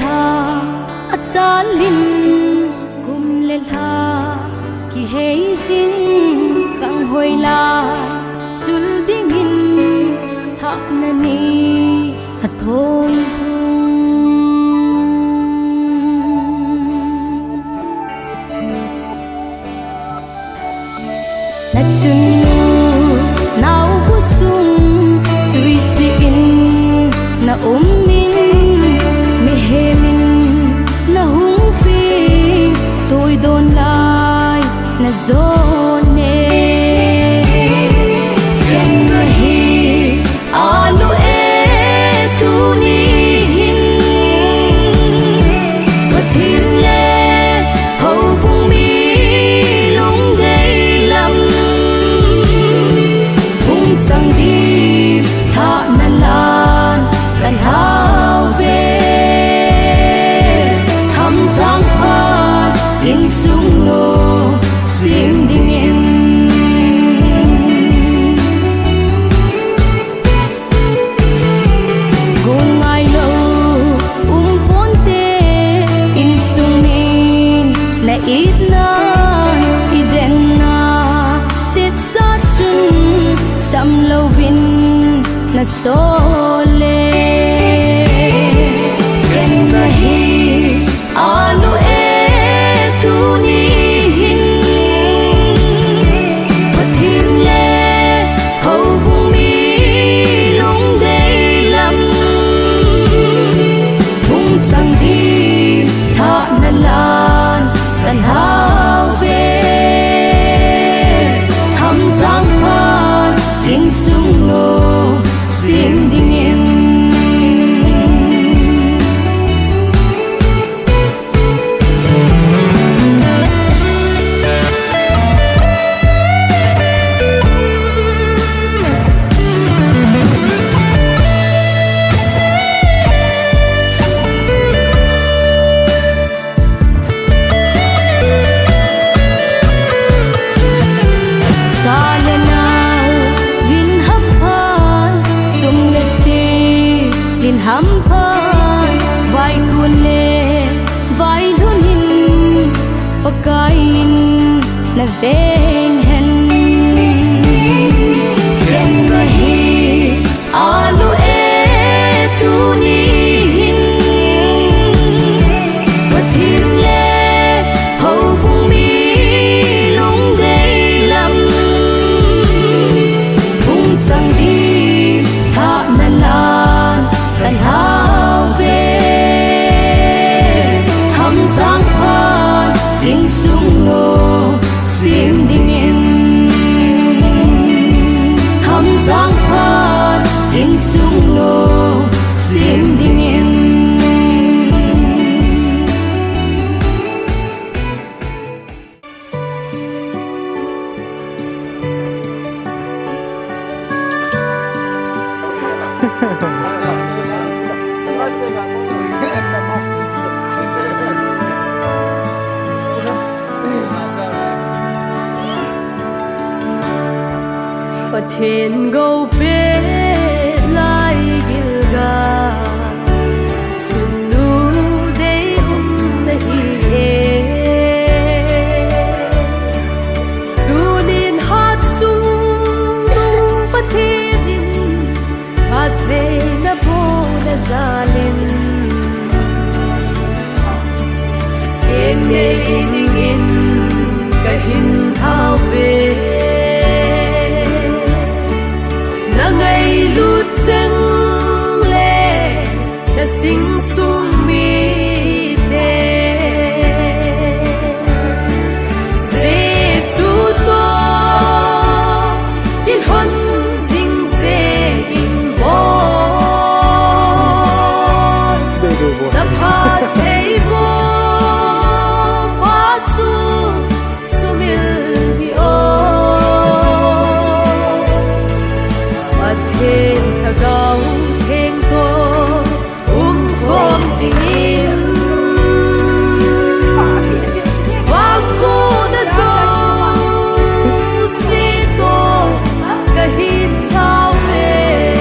ha achalin kum le ha ki hei jing kang hoila sul dingin tha na ni hathong na chunu nau busung tui si in na min mi hemin na hung pi tôi don lai na zone ken na hi alu e tu ni hin patin le hau bung mi lung dei lam hung sang đi tha na lan kan hao về thăm giang hoa in sung nô sim ding in gung ai lo ponte in sung min na it na iden na tep sa chun sam lo vin na sole ken na hi alu e tu ni hin patin le hau bung mi lung dei lam hung chang đi tha na lan kan hao về thăm giang hoa in sung nô sim ding in hăm phan vai cuốn lệ vai luôn hin pakain na ven hen ken na hi alu e tu ni hin patin le hau bung mi lung dei lam hung chang đi tha na lan kan hao về thăm giang hoa in sung nô sim ding in thăm giang hoa in sung nô sim ding in Patin go pe lai gilga chunu dei na hi e tunin hat sung patinin hathe na po na zalin en ngei dingin kahin thao ve na ngày lút dâng lệ na sing sung mi te Giêsu to in hon sing se in bo na pha thei bo pa chu sumil hi o thiên thà gấu thiên cô hôm sinh in vang cô đã dâu si cô cả hin thao về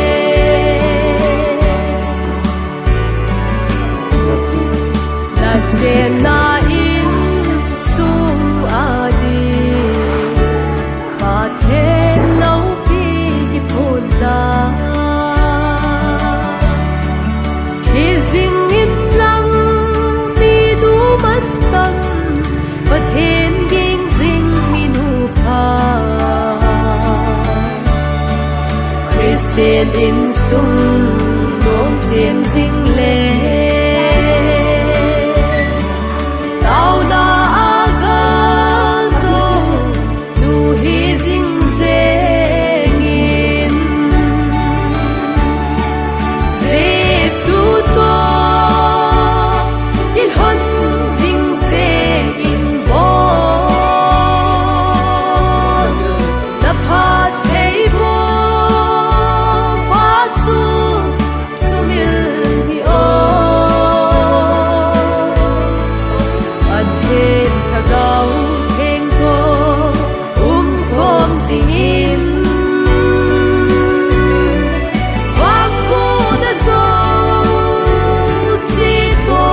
sen in sung nong xiêm dinh lệ tao na aga zo nu hi ding zengin Giêsu to il hon ding ze in bo na phat thei bo pa chu sumil hi o an then ka gau theng ko khom sing in vang bo da zo si ko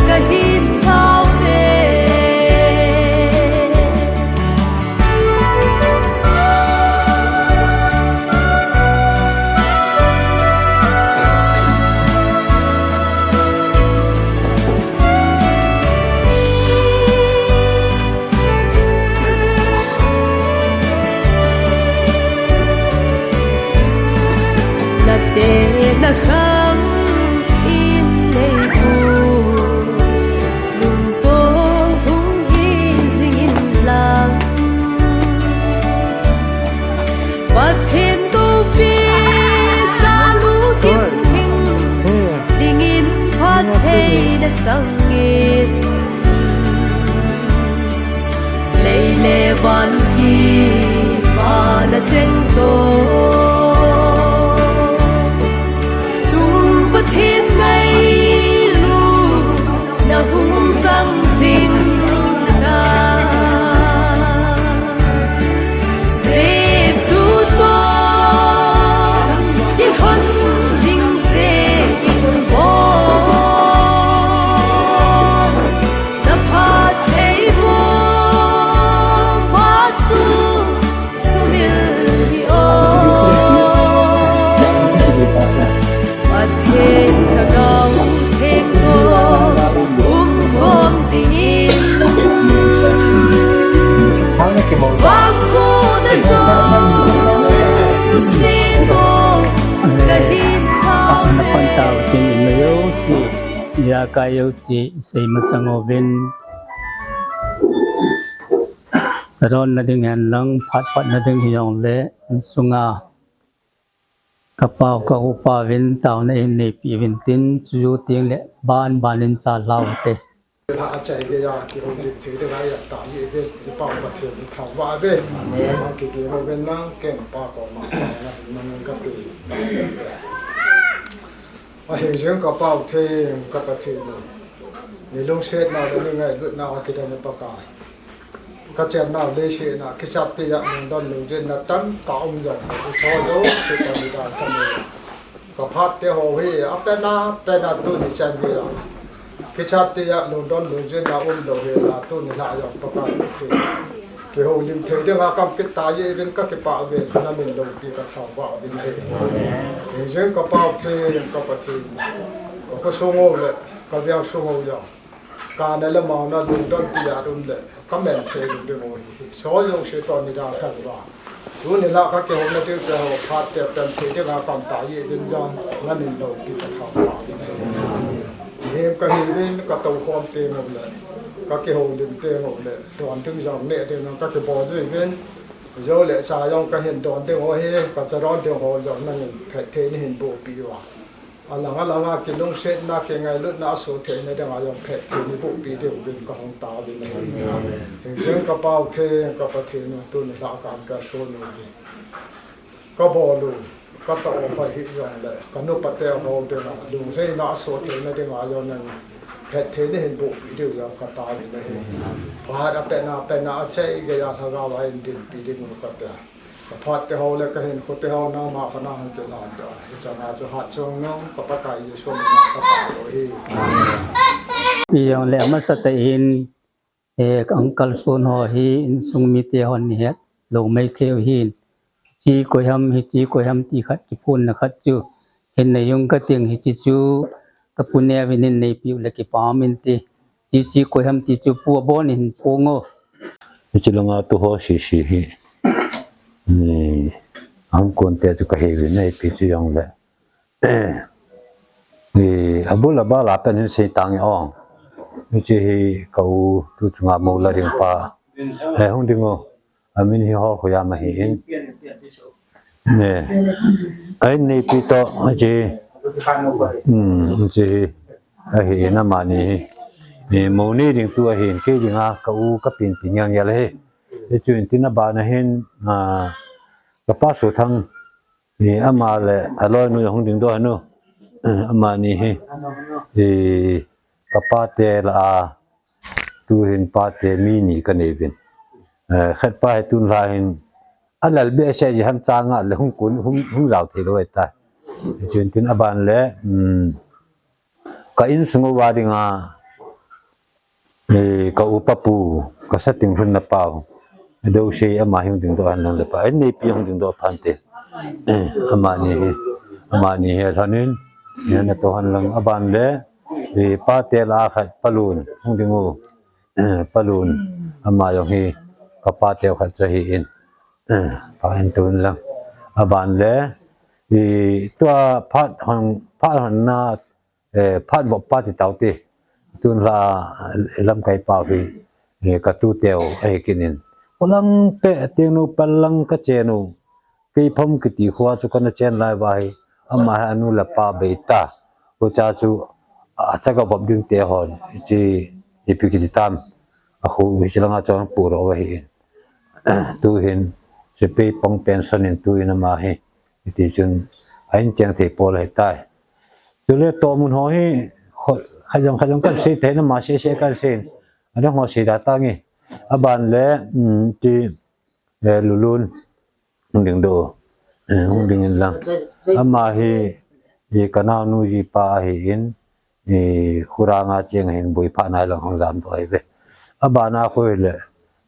ka hin thao ve na te na kham in nei bu lung to hung hi zing in lang pathen to pi cha lu kim hing ding in phat hey na chang in lei le van ki pa na cheng to thiên ngây lu na hung sang ding na Giêsu to il hon ding ze in bo na phat thei bo pa chu sumil hi o Thiên ka gau theng ko khom sing in vang bo da zo si ko ka hin thao Pan tao tin mayo si ya kayo si say masangovin saron na ding han lang phat na ding hiyong le sunga kapao ka upa vin tao na in nei pi vin tin chu ting le banin cha lao te hạ chạy cái giờ thì hôm nay thấy được ai tạo gì cái bảo vật thiệt thảo vạ về mà cái hồi bên nó kèm ba có mà mình gặp được mà hiện giờ có bảo thì gặp vật thiệt thì lúc xét nào đến ngày lúc nào cái đó nó bao cả các chị nào lấy xe nào cái sắp thì mình đón lương trên là tấn tạo ông rồi cái số đó thì còn đi ra cái này có phát thì hồ hi áp tên là tôi đi xem cái đó cái sát thì lương đón lương trên là ông đầu về là tôi đi lại rồi bao cả cái hồ lim thấy được là cầm cái tay gì bên các cái bảo vệ là mình đầu tiên các thảo bảo bên đây hiện giờ có bảo thì có vật thì có cái số ngô đấy có việc số ngô rồi cả này là màu nó lương đón thì đúng đấy các mẹ thấy được rồi số dụng sẽ toàn đi ra khác rồi lúc này là các cái hôm nay tôi sẽ phát triển thành thế thì là cầm tay gì bên trong là mình đầu tiên các thảo bảo bên đây hiện cái hình bên các tàu con tiền rồi đấy các cái hồ điểm tiền rồi đấy đoàn thương dòng mẹ thì nó các cái bò dưới bên rồi lại xài trong cái hiện đoàn tiền hồi hết các cái đoàn tiền hồi rồi nó phải thế nên hình bộ bị vào là cái lông xét na cái ngày lúc na số thế này đang ở trong phải thế nên bộ bị đều bên cái hông tàu bên này hiện giờ các bao thế các bao thế nó tôi là cái số nó các bò luôn các tàu phải hiện rồi đấy các nước bắt đầu hồ bên nào dùng thế na số thế này đang ở trong này phải thế nên hình bộ bị đều trong cái tàu bên này và đã bên nào chạy cái nhà thằng nào lại đi bị đều một cái phát cái hồ là cái hình của cái hồ nào mà cái nào cái nào đó cho nên cho hạt trong nó có bắt cái gì xuống mà có bảo rồi pi yang le ma sat in e uncle sun ho hi in sung mi te hon ni het lo mai theu hin chi ko ham ti khat ki phun na khat chu hin nei yung ka ting hi chi chu ka punya vinin nei pi le ki pamin ti chi ko ham ti chu pu bon in pongo chilanga tu ho shi hi ang konti tu kahiri na ipitu yang le ni abula bala pen hin sei tang ong ni chi kau tu chunga mo la ding pa hong dingo amin hi ho ko ya ma hi in ne ai nei pi to chi chi a hi na ma ni mo ni ding tu a hin ke ding a kau ka pin pin yang ya le he chuin tin ba na hin ka pa su thang ni ama le aloi nu hong ding do anu ama ni he ka pa te la tu hin pa te mi ni ka nei vin khat pa tun la hin alal be se ji ham changa le hung kun hung zau the lo ta chuin tin aban le ka in sungu wa dinga ka upapu ka sating hun na pau do se ama hung ding do an le pa ni pi hung ding do phan te ama ni he thanin ne na to han lang aban le pa te la khat palun hung dingu palun ama yong hi ka pa te khat cha hi in pa an tun lang aban le to phat han na phat vo pa ti tau ti tun la lam kai pa hi ka tu teo ai kinin olang pe tenu palang ka chenu ke phom ki ti khwa chu kana chen lai vai ama anu la pa beita ko cha chu acha ka vob ding te hon chi ipiki tam a khu wi chalanga chang pu ro hi tu hin se pe pong pension in tu in ma hi ti chun ain chang the pol hai tai tu le to mun ho hi khajong kan se the na ma se kan sen ada ngo se da ta ngi aban le ti lulun ding do ding lang ama hi kana nu ji pa hi in khuranga cheng hin bui pha nai lang hong jam toi ve abana khoi le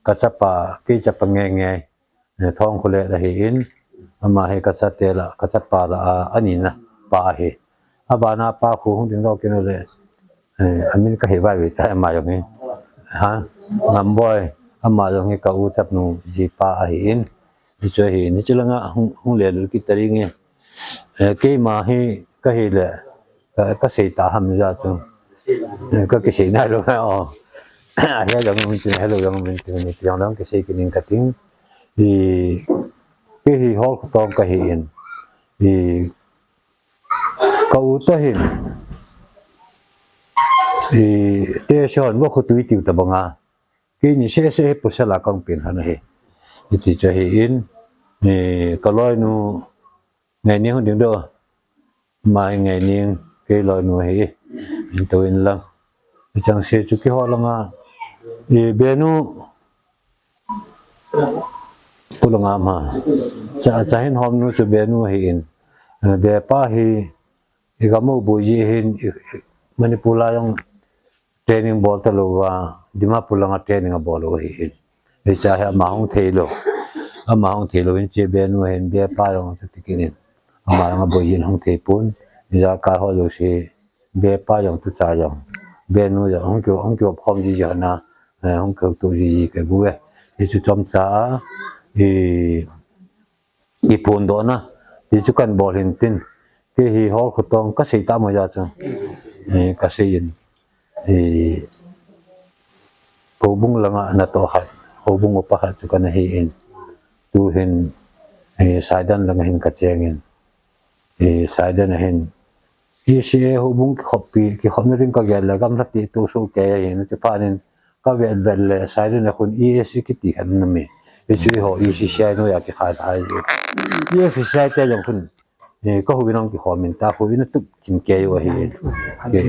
ka chapa ke chapa nge nge thong khule la hi in ama he ka chate la ka chapa la ani na pa hi abana pa khu hong ding do ke no le amin ka he vai ve ta ma yo ngi ha ngam boy ama yo ngi ka u chap nu ji pa hi in ni cho hi ni chilanga hong le lu ki tari nge ke ma hi ka hi le ka sei ta ham ja chu ka ke sei na lo ha ya dong min chu hello dong min chu ni yang dong ke sei ki ning ka ting ke hi hol tong ka hi in ka u to hin te shon wo khu tu ti ta banga ke ni se pu sa la kang pin han he ti cha hi in ka loi nu ngày niên ding do mai ngày niên ke loi nu he in to in lang chang se chu ki ho langa benu pulanga ma cha hin hom nu chu benu hi in be pa hi ga mo bu ji hin manipula yang training bol ta lo wa dima pulanga training a bol hi in cha ha ma hong thelo in che benu hin be pa yong chu tikinin ama nga bo yin hong the pun ya ka ho lo se be pa yong tu cha yong benu ya hong kyo phom ji ja na hong kyo tu ji ke bu e chu chom cha i pun do na ti chu kan bol hin tin ke hi hol khotong ka sei ta mo ya chu ka sei yin ko bung langa na to ha ko bung pa ha chu kan hi in tu hin saidan langa hin ka chengin saidan hin se ho bung khopi ki khom ring ka gel gam la ti tu su ke hin chu pa nin ka vel saidan na khun ki ti khan na me chu ho si sai no ya ki kha ai si sai te jong khun ko hu binong ki khomin ta hu bin tu kim ke yo hi ke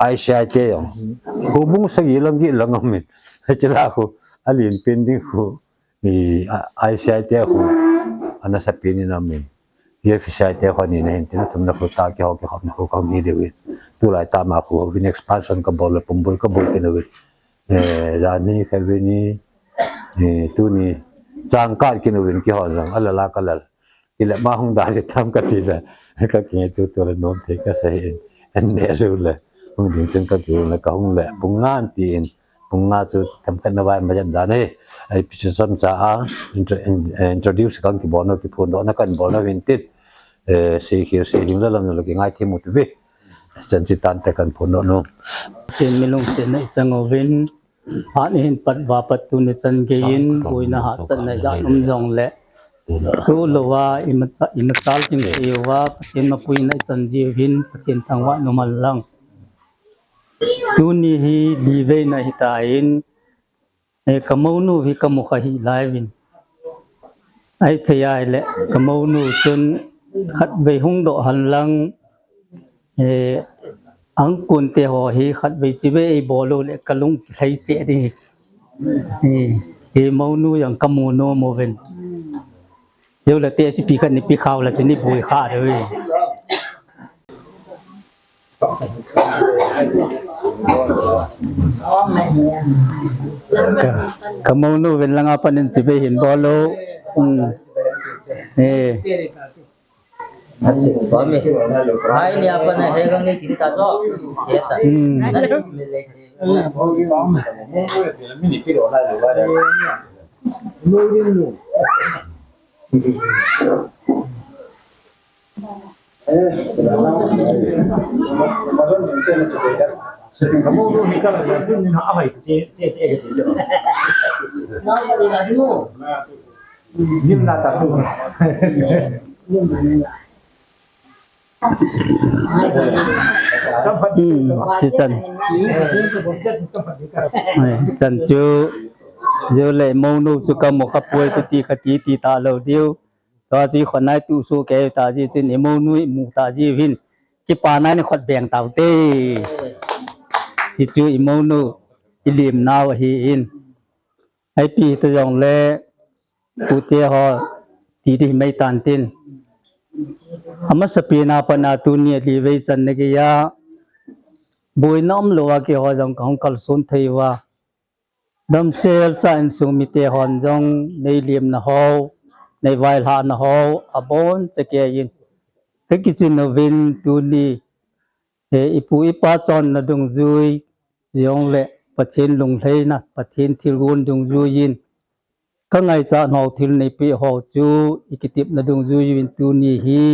ai sai te yong ho bung sa gi lang gi lang min chela khu alin pending khu ai sai te khu ana sa pin na min ye fi sai te khu ni na hin tin sam na khu ta ki ho ki khom na khu ka ngi de wi tu lai ta ma khu win expansion ka bol pum boy ka boy ke na wi ra ni kha wi ni tu ni chang ka ki na win ki ho jang ala la ka lal ila ma hung da je tham ka ti la ka ki tu la nom the ka sai en ne su la hung din chen ka ki la ka hung la bung ngan ti en pung nga chu tam khan na wai ma jan da ne ai pichu sam cha a introduce kan ki bono ki phun do na kan bono win tit se khir se ding la lam lo ki ngai thimu tu ve chan chi tan te kan phun no tin milung se na changovin han hin pat wa pat tu ne chan ge in boina ha chan na ja num jong le tu lo wa imatal ting e wa patin ma pui na chan ji hin patin thangwa numal lang tu ni hi li ve na hi ta in e kamonu hi kamu kha hi lai win ai thai le kamonu chun khat ve hung do han lang e ang kun te ho hi khat ve chi ve e bolo le kalung thai che di e che monu yang kamu no mo ven yo la te chi pi khat ni pi khaw la ni bui kha de kamonu ven lang apan chi ve hin bolo Bami, hai ni apa na hegang ni kiri tajo, ya tak. Kamu lu nikah lagi ni nak apa itu? Nak balik lagi mu. Ni nak tak tu. chi chan chan chu yo le monu chu kam mo khapoi ti khati ti ta lo diu to chi khonai tu su ke ta ji chin e monu mu ta ji win ki pa nai ne khot beng tau te chi chu i monu i lim na wa hi in ai pi to yong le u te ho ti di mai tan tin ama sapina pana tu ni li ve chan ne ge ya boinom lo wa ke ho jong kong kal sun thei wa dam sel cha in sung mi te hon jong nei lim na ho nei vai la na ho abon che ke yin ke ki chin no vin tu ni e ipu ipa chon na dung zui yong le pathin lung hlei na pathin thil gun dung zui yin ka ngai cha no thil nei pi ho chu ikitip na dung zui win tu ni hi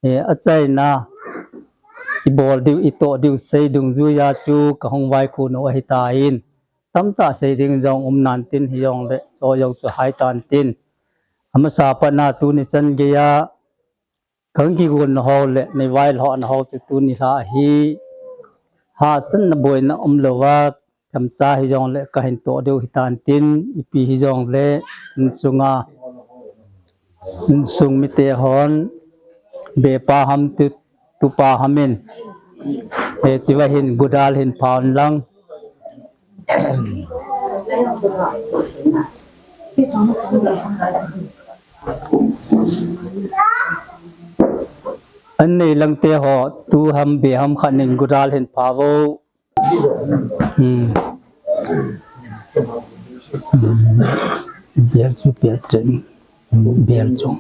e achai na i bol diu i to diu sei dung zui ya chu ka hong vai khu no hi ta in tam ta sei ding jong nan tin hi yong le cho yong chu hai tan tin ama sa pa na tu ni chan ge ya khang ki gun ho le nei vai lo na ho tu ni la hi ha chan na boi na lo wa tham cha hi jong le ka hin to diu hi tan tin i pi hi jong le sunga sung mi te hon be pa ham tu pa hamin e chiwa hin gudal hin paun lang an nei lang te ho tu ham be ham khanin gudal hin pawo biar chu petren biar chung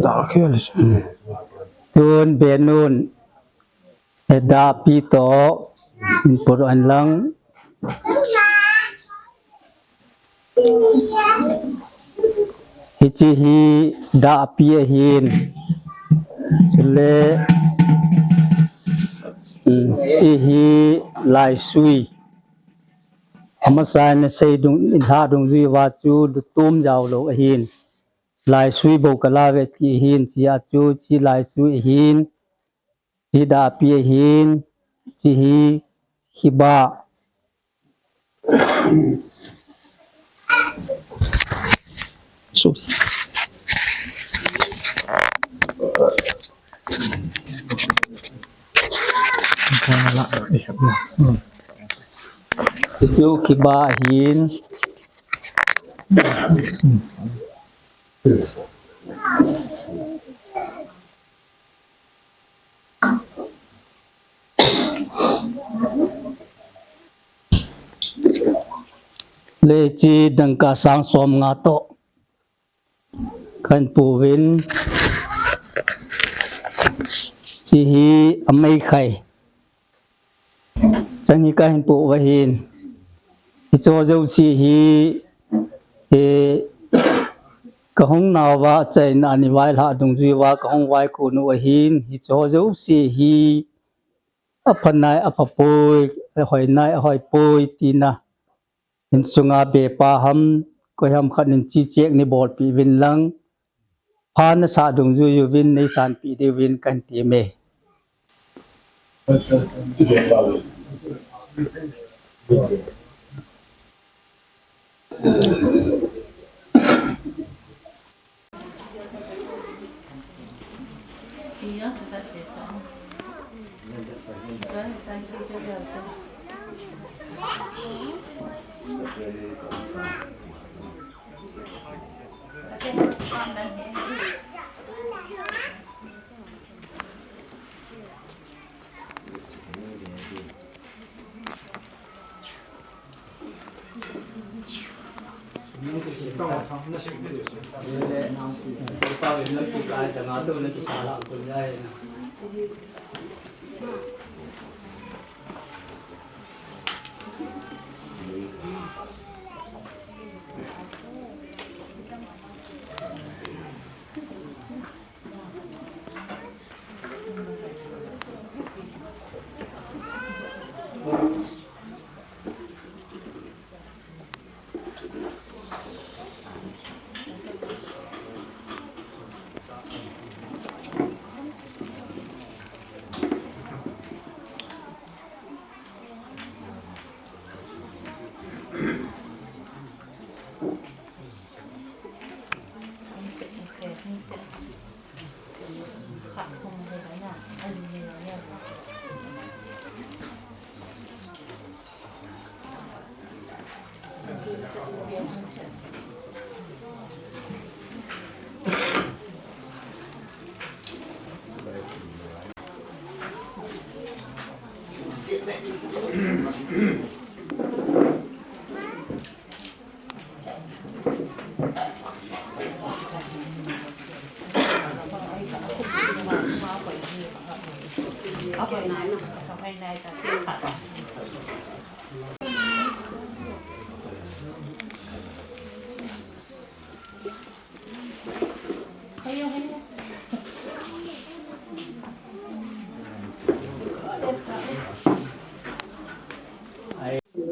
Dah kira tun benun da pi to in por an lang hichi hi da pi hin le chi hi lai sui amasan sei dung in ha dung ji wa chu tum jaw lo hin lai sui bo kala ve ti hin chi a chu chi lai sui hin chi da pi hin chi hi khiba so chu khiba hin le chi dang ka sang som nga to kan pu win chi hi amai khai จังhi ka hin pu wa hin hi cho zo si hi e ka hong naw wa chai na ni wai la dung ji wa ka hong wai ku nu wa hin hi cho zo si hi aphan nai apapoi hoi nai hoi poi tina hin sunga be pa ham ko ham khan in chi chek ni bol pi win lang phan na sa dung ju yu win nei san pi de win kan ti me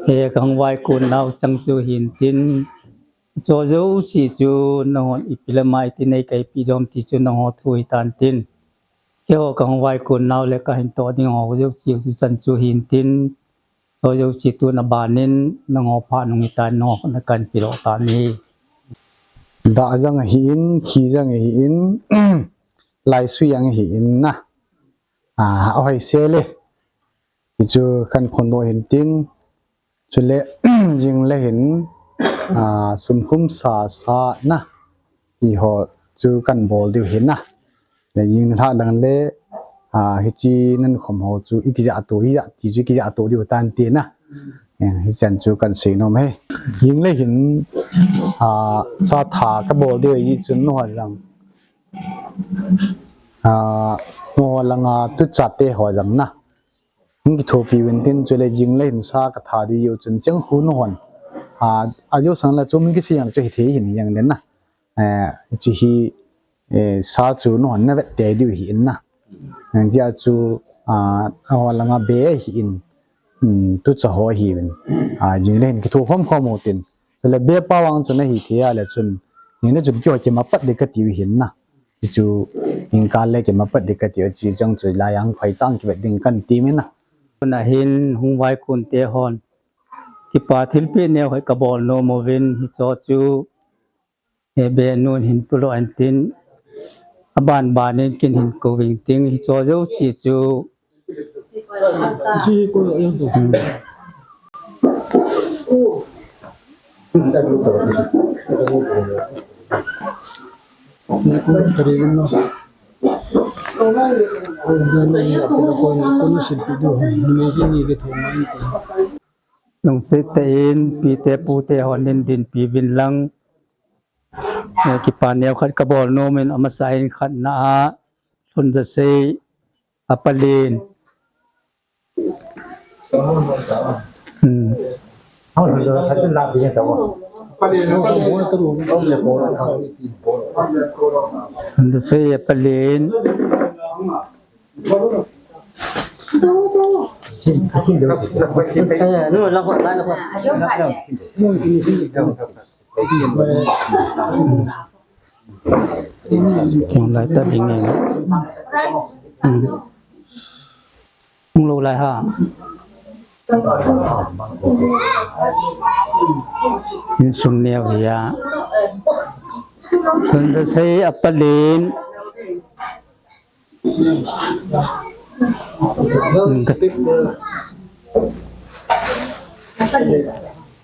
he kang wai kun nau chang chu hin tin cho zo si chu na hon ipilamai ti nei kai pi dom ti chu na ho thui tan tin ke ho kang wai kun nau le ka hin to ding ho zo si chu chan chu hin tin ho zo si tu na banin na ho pha nung tan no na kan pi ro ta ni da jang hin khi jang hin lai su yang hin na oi se le chu kan phon no hin tin chule jing le hin sum khum sa na i ho chu kan bol diu hin na le jing tha dang le hi chi nan khom ho chu ikija to hi ya ti chu ikija to diu tan ti na hi chan chu kan sei no me jing le hin sa tha ka bol diu hi chun no jang no langa tu chate ho jang na ngi thopi wentin chule jing le hin sa ka tha di yu chun chang hu no hon ajo sang la chum ki siang chu hi the hin yang len na chi hi sa chu no hon na ve te di hi in na ja chu langa be hi in tu cha ho hi wen jing le hin ki tho khom khom mo tin le be pa wang chu na hi the ya le chun ni na chu kyo che ma pat de ka ti hin na chu in ka le ke ma pat de ka ti chi jang chu la yang phai tang ki ve ding kan ti me na na hin hung wai kun te hon ki pa thil pe ne hoi ka bol no mo win hi cho chu e be nun hin pulo an tin aban banin kin hin ko wing ting hi cho zo chi chu ji ko yong so nong se te in pi te pu te hon din pi win lang ki pa ne khat ka bol no men ama sain khat na chun ja se apalin Không được, phải làm gì đâu. Tentu saya pelin Nó là con lại là con. yang lai ta ding ne mung lo lai ha in sung neo ya tentu saya pelin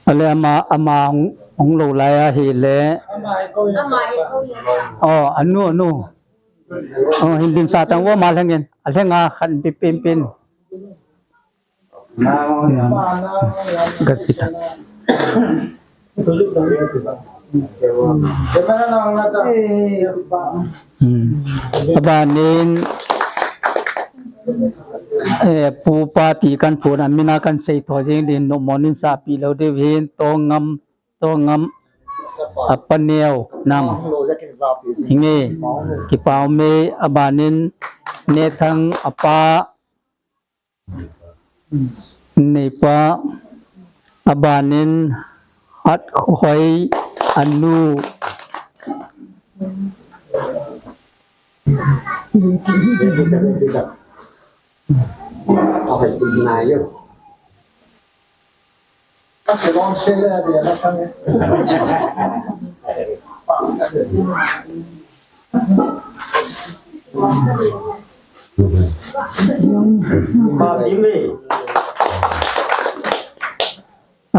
ale ama ong lo lai hi le anu hindin sa tang wa malangin alhenga khan pipin gaspita abanin pupati kan phun amina kan sei tho jing din no monin sa pi lo de hin to ngam apaneo nam hinge ki pau me abanin ne thang apa ne pa abanin hat khoi anu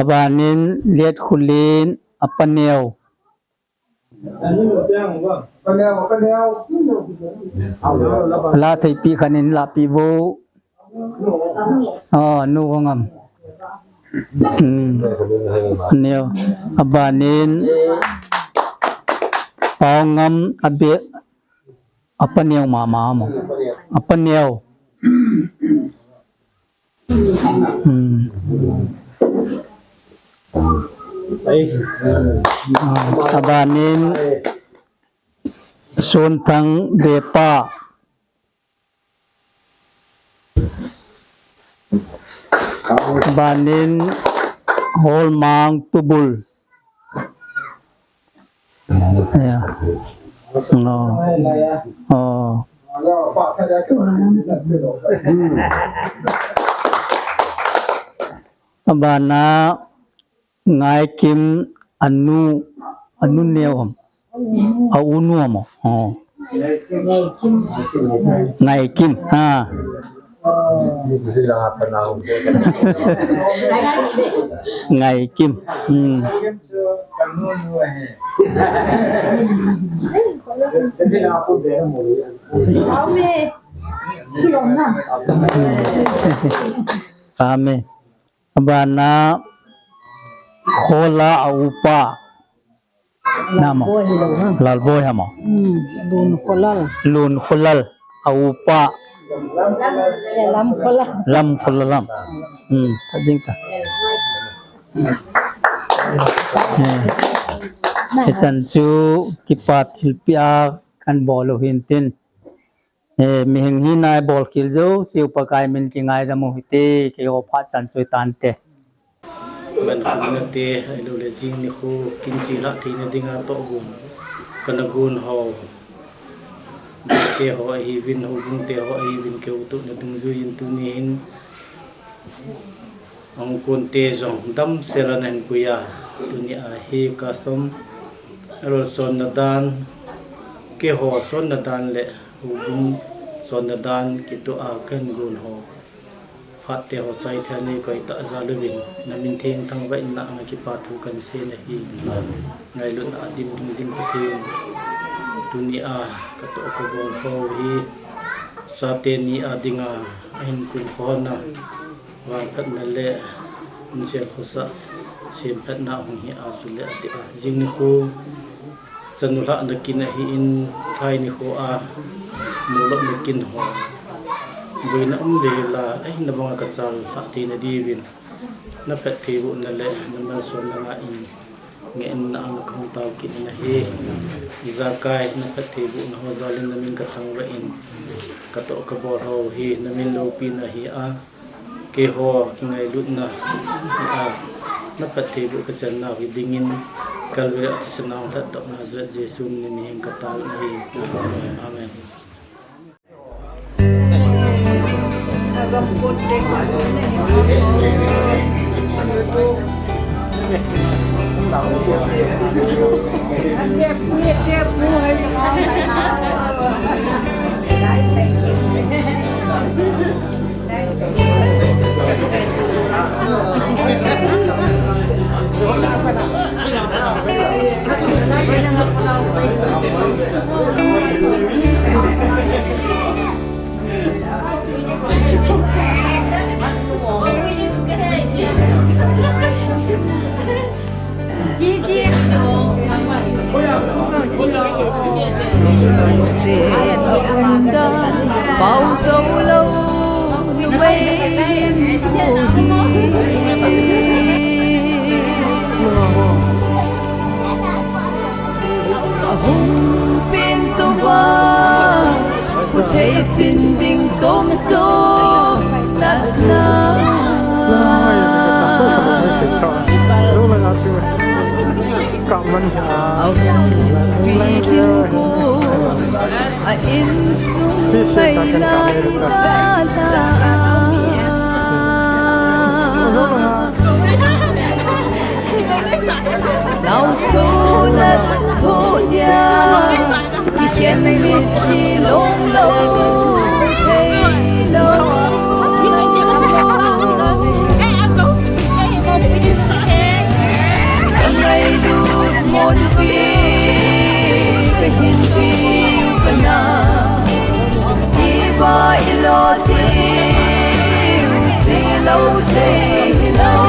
abanin liat khulin apaneo la thai pi khanin la pi bo nu ngam neo abanin pangam abe apaneo mama mo apaneo abanin sontang depa abanin holmang tubul ya abana ngai kim anu neo au nu mo ngai kim ha ngai kim kami abana khola upa nama lalboy hamo lun khulal upa lam khulalam tajing ta chanchu kipat silpia kan bolo hintin mihing hinai bol kiljo siu pakai min ki ngai da mo hite ke o pha chanchu tante ban khunate ilo le jing ni khu kinchi la thina dinga to gun kana gun ho te ho hi win ho gun te ho hi win ke utu ne dung zu yin tu nin ong kun te jong dam selanen kuya tu ni a hi custom ro son na dan ke ho son na dan le hu gun son na dan ki tu a kan gun ho phát te ho chai thani koi ta za lewin namin theng thang vai na nga ki pa thu kan se na hi ngai lun a dim ding jing pa theng dunia ka to ko bol ho hi sa te ni a dinga in kun ho na wa phat na le nje khosa sem phat na hong hi a su le ati a jing ni khu chanula na kin hi in thai ni ho a mu lo na kin ho bui na le la ai na bang ka chal ta ti na di win na pet thi bu na le na mal son na nga in nge na ang khong taw ki na he iza kai na pet thi bu na ho zalin na min ka thang wa in ka to ka bor ho hi na min lo pi na hi a ke ho ki ngai lut na a na pet thi bu ka chan na hi dingin kalvira tisanang ta dok Nazareth Jesu ni ni ka taw na hi amen. bao sâu lâu quên hùng tin sâu va của thấy trên đỉnh trôm trôm đặt na vì thiên cô in sung ngày lại ta nào số đất thổ nhà thì khen biết chỉ lông lâu thấy lâu ngày đút một phi cái hình phi cái na ba lo tiêu chỉ lâu thế lâu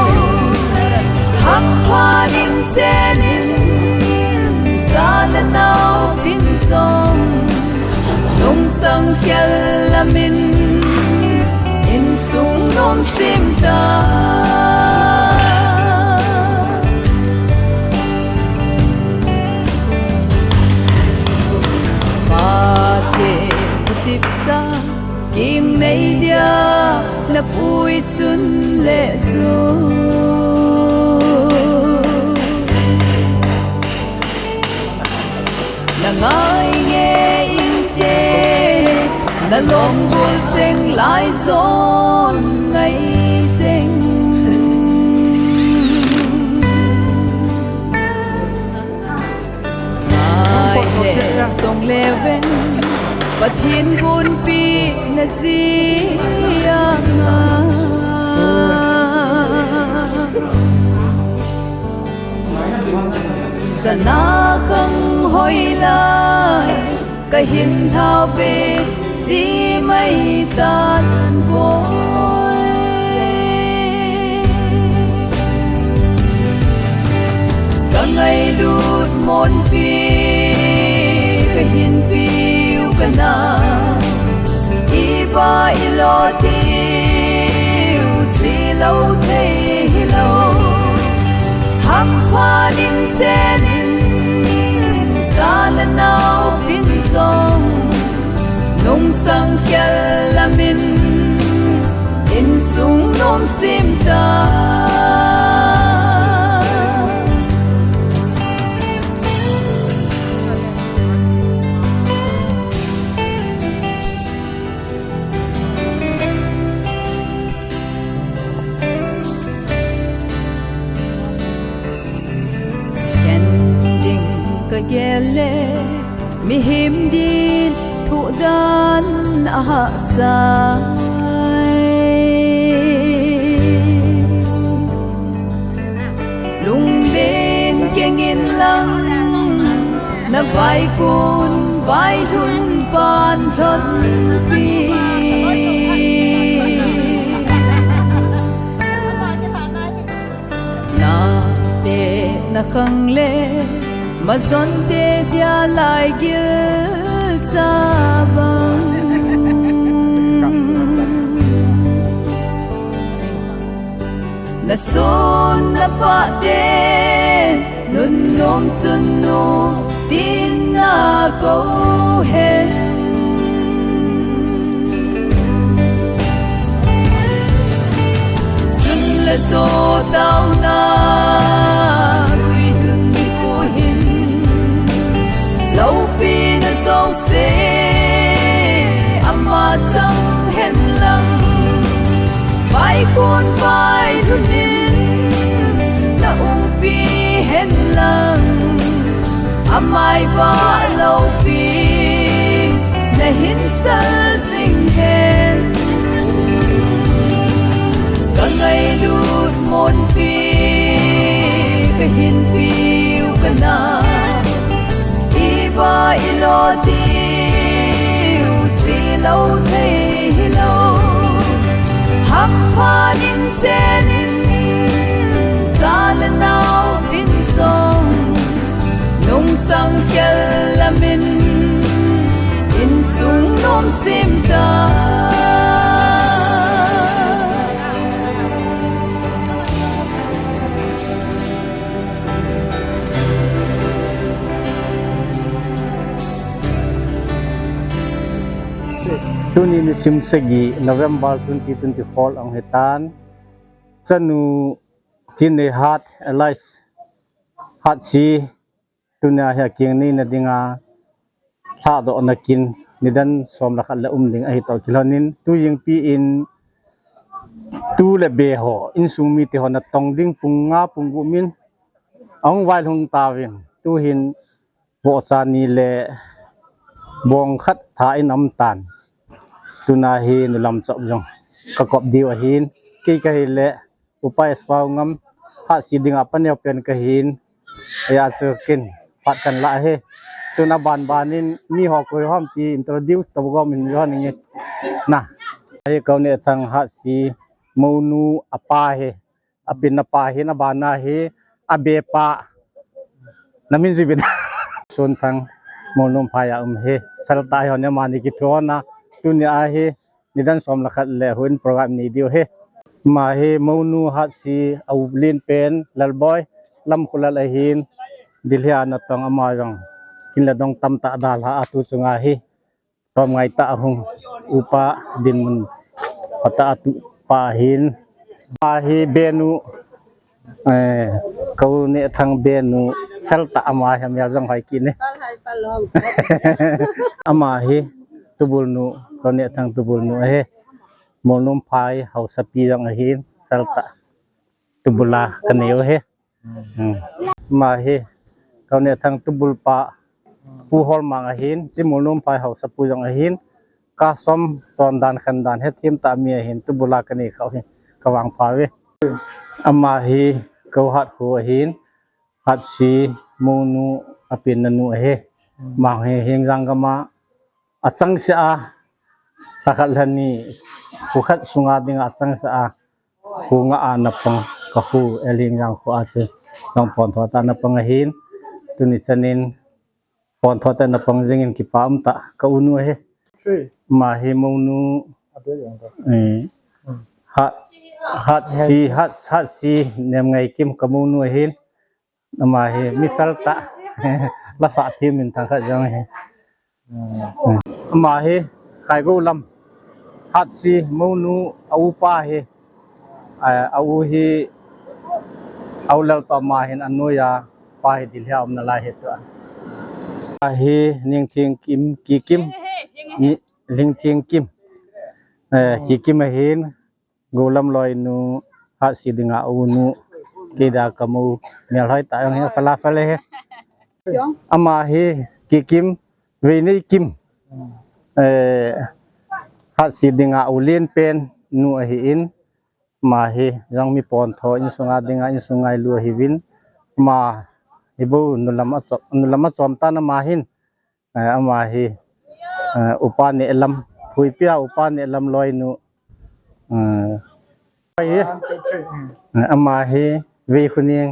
hắc hoa in trên in ra lần nào vinh sông nông sang kia là mình in sung nôm sim ta tiếp xa kiêng nay dia na bụi chun lệ su na ngai nghe in tê na lom buồn chênh lại zon ngày chênh ai để sông lê ven và thiên gôn pi na zia sana không hoi lại cái hin thao về chỉ mây tan vội cả ngày đút môn pi cái hin pi kana iba ilo tiu chỉ lâu thế lâu hắc hoa din trên in ra lần nào vinh sông nông sang kia là mình in sung nôm sim ta gele mi him din thu dan a sai lung đến keng in lang na vai kun vai thun pan thân pi na te na khang le mà son te dia lai gil cha bang na son na pa de nun nom chun nu tin na go hen chun la so tao na quy hưng cô hin lâu pi na song se ama chẳng hen lăng vai cuốn vai thunin na pi hen lăng amai va lâu pi na hin sal sing hen cả ngày lút môn pi cả hin piu cả na iba ilo tiu chỉ lâu thấy lâu hấp pha in chen in sa la nao in song nung sang kel la min in sung nom sim ta Tuni ni simsegi November 2024 ang hitan sanu chine hat alais hat si tunia ha king ni na dinga tha do nakin nidan som la khala ding a hitaw kilonin tu ying pi in tu le be ho in sumi te ho na tong ding punga pungu min ang wai hung tawin tu hin bo sa ni le bong khat tha in am tan tuna hi nulam chop jong ka kop diu a hin ki ka hi le upai spau ngam ha si dinga panel pen ka hin ya chukin pat kan la he tuna ban banin mi ho ko hom ti introduce to go min yo ni na ai ka ne thang ha si monu apa he apin na pa he na bana he abe pa namin jibit son thang monum phaya he fel ta ho ne mani ki thona tunia he nidan som lakhat le hun program ni dio he ma he monu hat si aublin pen lalboy lam khulal ahin dilhia na tong ama jong kinla dong tam ta dal ha atu chunga he tom ngai ta hung upa din mun pata atu pa hin ma he benu kau ne thang benu salta ama ham ya jong hai ki ne ama he tubul nu kau ne thang tubul nu he monum phai hau sapi jang hin salta tubula kaneu he ma he kau ne thang tubul pa pu hol mang hin si monum phai hau sapu jang hin ka som son dan khan dan he thim ta mi hin tubula kani khau he kawang pha we ama hi kau hat khu hin hat si monu apin nanu he ma he heng jang kama achang sia takhalani ukhat sunga dinga achang sa hunga anapang kahu eling jang khu ase jang pon thota na pangahin tuni chanin pon thota na pangjingin ki pam ta ka unu he ma he monu hat si nem ngai kim kamunu hin ma he mi falta la sa thi min thang kha jang he ma he kai go lam hat si monu au pa he au hi au lal to ma hin anuya pa he dilha om na la he to a he ning thing kim ki kim ni ling thing kim ki kim hin go lam loi nu hat si dinga au nu ke da kamu mel hoi ta he fala fale he ama he ki kim ve ni kim hat si dinga ulien pen nu hi in ma hi rang mi pon tho in sunga dinga in sungai lu hi win ma ibu nulama chom ta na ma hin ama hi upa ne lam phui pia upa ne lam loi nu hi ama hi ve khuning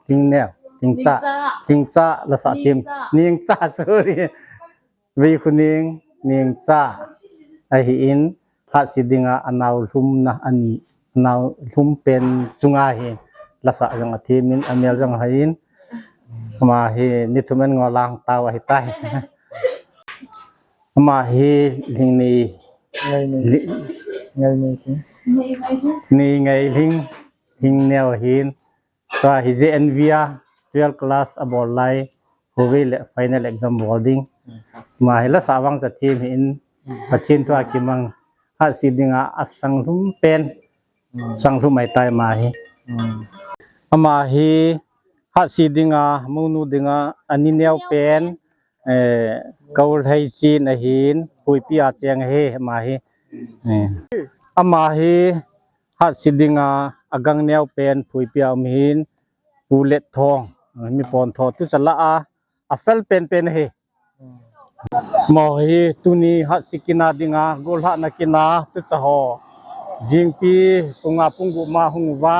king ne king cha la sa tim ning cha sorry ve khuning ning cha ai in hat si dinga anaw lum na ani nào thum pen chunga hi la sa jang athi min amel jang hain ma hi nithumen ngolang taw hi tai ma hi lingni ni ngai ling neo hin ta hi JNVia 12 class abol lai hovil final exam boarding ma hi la sawang sa team in pathin to akimang ha sidinga asang thum pen sang thum mai tai ma hi ama hi ha sidinga munu dinga ani neo pen kaul hai chin a hin pui pi a cheng he ma hi ama hi ha sidinga agang neo pen pui pi am hin pulet thong mi pon tho tu chala a fel pen he mo hi tuni ha sikina dinga gol ha nakina tu chaho jingpi punga punggu ma hungwa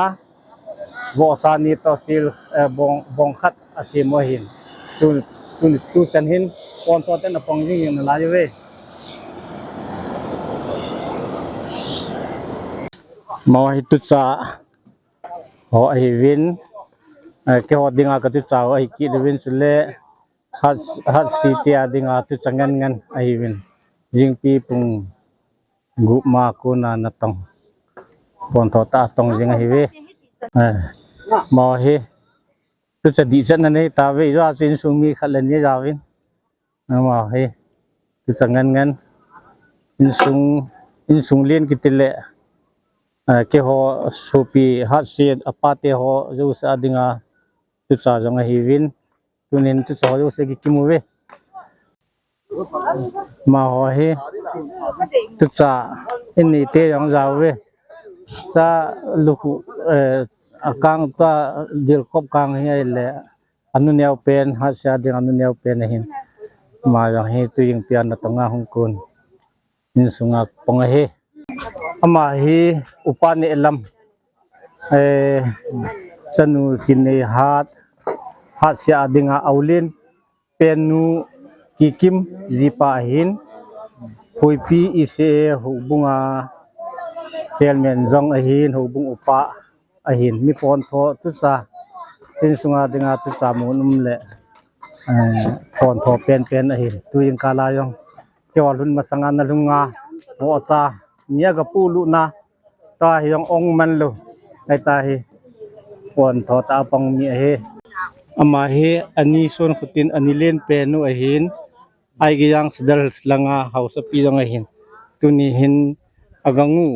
wo sani to sil bong khat asimo hin tu chan hin pon to ten apong jing na la we mo hi tu cha ho ai win ke ho dinga ka tu cha ai ki de win sule hat si tia dinga tu changan ngan ai win jing pi pung gu ma ko na na tong pon tho ta tong jing ai we mo hi tu cha di chan na nei ta we ra chin sung mi khalan ye ja win mo hi tu changan ngan in sung lien ki tile ke ho sopi hat si apate ho jo sa dinga tu cha jang hi win tunin tu cha jo se ki kimu we ma ho hi tu cha inni te yang za we sa luku akang ta dil kop kang hi le anu neo pen ha sa ding anu neo pen hin ma yang hi tu ying pian na tonga hong kun in sunga pong he ama hi upani elam chanu chinne hat sia dinga aulin penu kikim zipa hin phoipi ise hubunga chairman jong ahin hubung upa ahin mi pon tho tu cha chin sunga dinga tu cha munum le pon tho pen ahin tu ing kala yong kyolun masanga na lunga bo cha nia ga pu lu na ta hyong ong man lu ai ta hi pon tho ta pang mi he ama he ani son khutin ani len pe nu ahin ai gi yang sidal slanga house pi jong ahin tuni hin agangu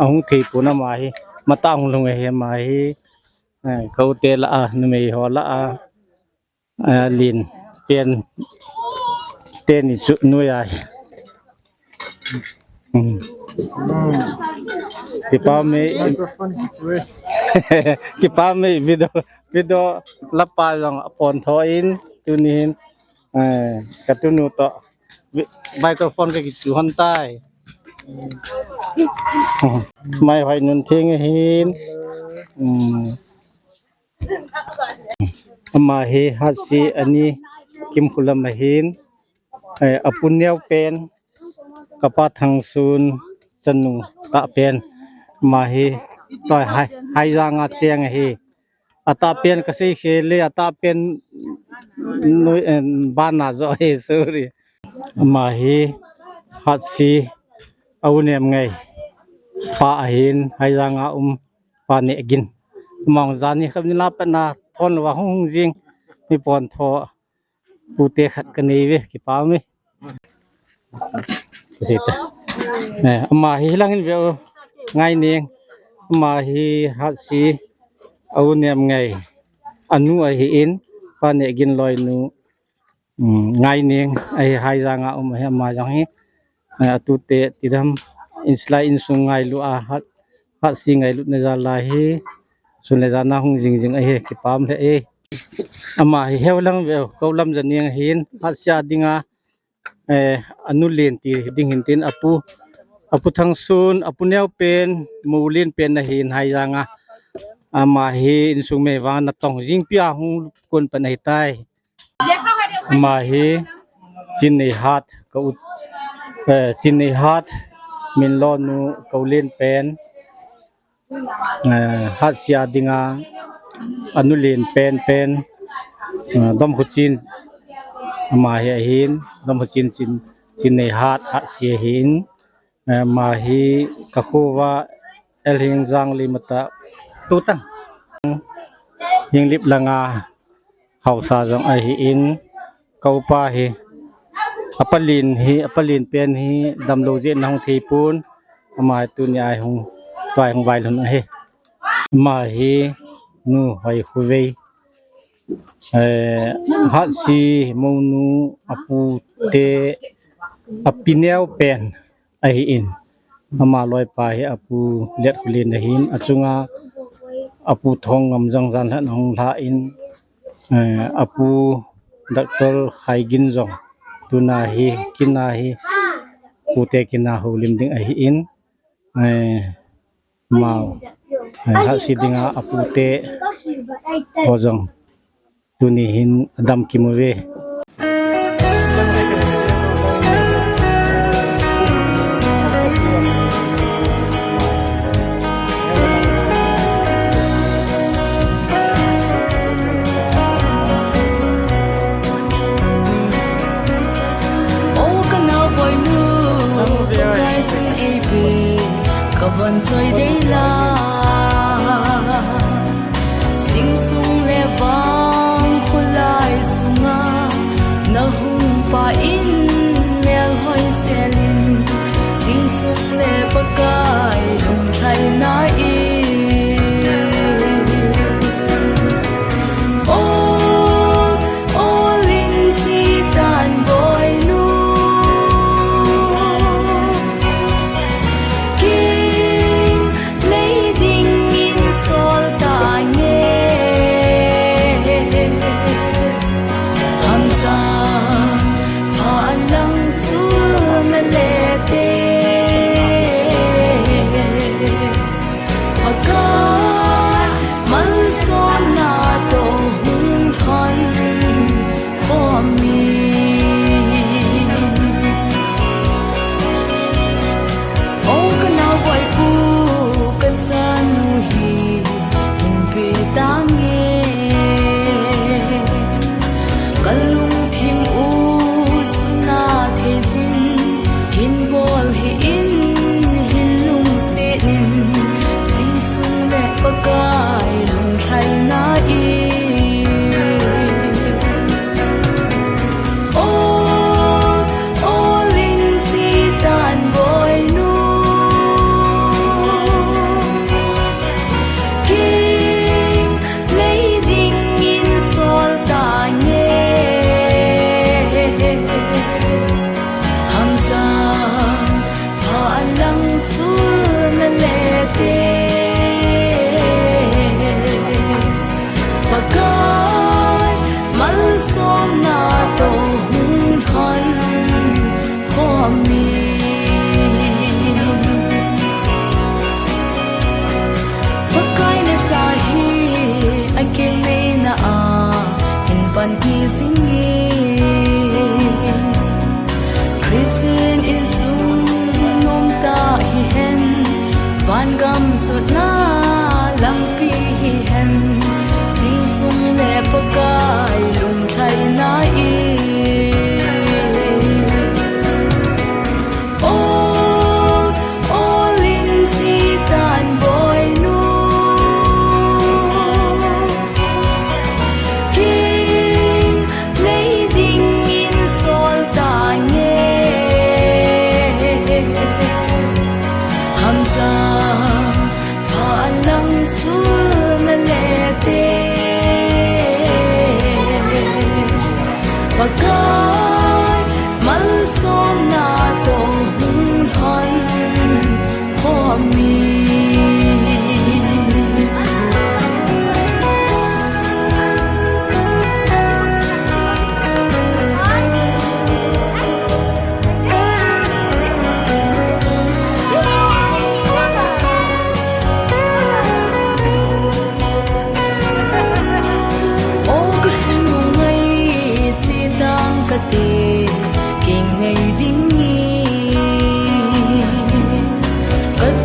ahung thei puna ma hi matang lung he ma hi kau te la a nu mei ho la a lin pen te ni chu nu ya kipa me video lapa yang pon thoin tunin katunu to microphone ke chu han tai mai hoai nun thing hin ama he hasi ani kim khulam hin apunyau pen kapa thang sun chanu ta pen ma hi toi hai janga cheng hi ata pen ka sei khele ata pen noi bana zo he suri ma hi hat si aunem ngai pa hin hai janga pa ne gin mong zani khamni la pa na thon wa hung jing mi pon tho pu te khat ka nei we ki pa mi sita ama hi langin ve ngai ning ama hi hat si aunem ngai anu a hi in pa ne gin loi nu ngai ning ai hai janga he ma jang hi tu te tidam inslai in sungai lu a hat si ngai lu na za la hi sun le za na hung jing jing a he ki pam le e ama hi hewlang ve kolam janing hin hat sia dinga anu len ti ding hin tin apu thang sun apu neo pen mulin pen na hin hai janga ama hi in sung me wa na tong jing pia hung kon pa nai tai ama hi chin nei hat ko chin nei hat min lo nu ko len pen hat sia dinga anulin pen dom khuchin ma he hin dom khuchin chin nei hat sia hin ma hi ka khuwa el hing jang li mata tu tang hing lip langa hausa jong a hi in kau pa hi apalin pen hi dam lo je nang thei pun ma tu ni ai hong vai hong vai lon he ma hi nu hoi huwei hat si monu apu te apinel pen a hi in ama loi pa hi apu let hulin hin achunga apu thong ngam jang jan han hong la in apu doctor haigin jong tuna hi kina hi pute kina holim ding a hi in mau ha sidinga apute hojong tuni hin adam kimove vẫn rồi đây là sinh sung lệ vang khôi lại sung à na hung pa in mel hoi xe linh sinh sung lệ bạc cài lùng thay na ô linh chi tàn bồi nu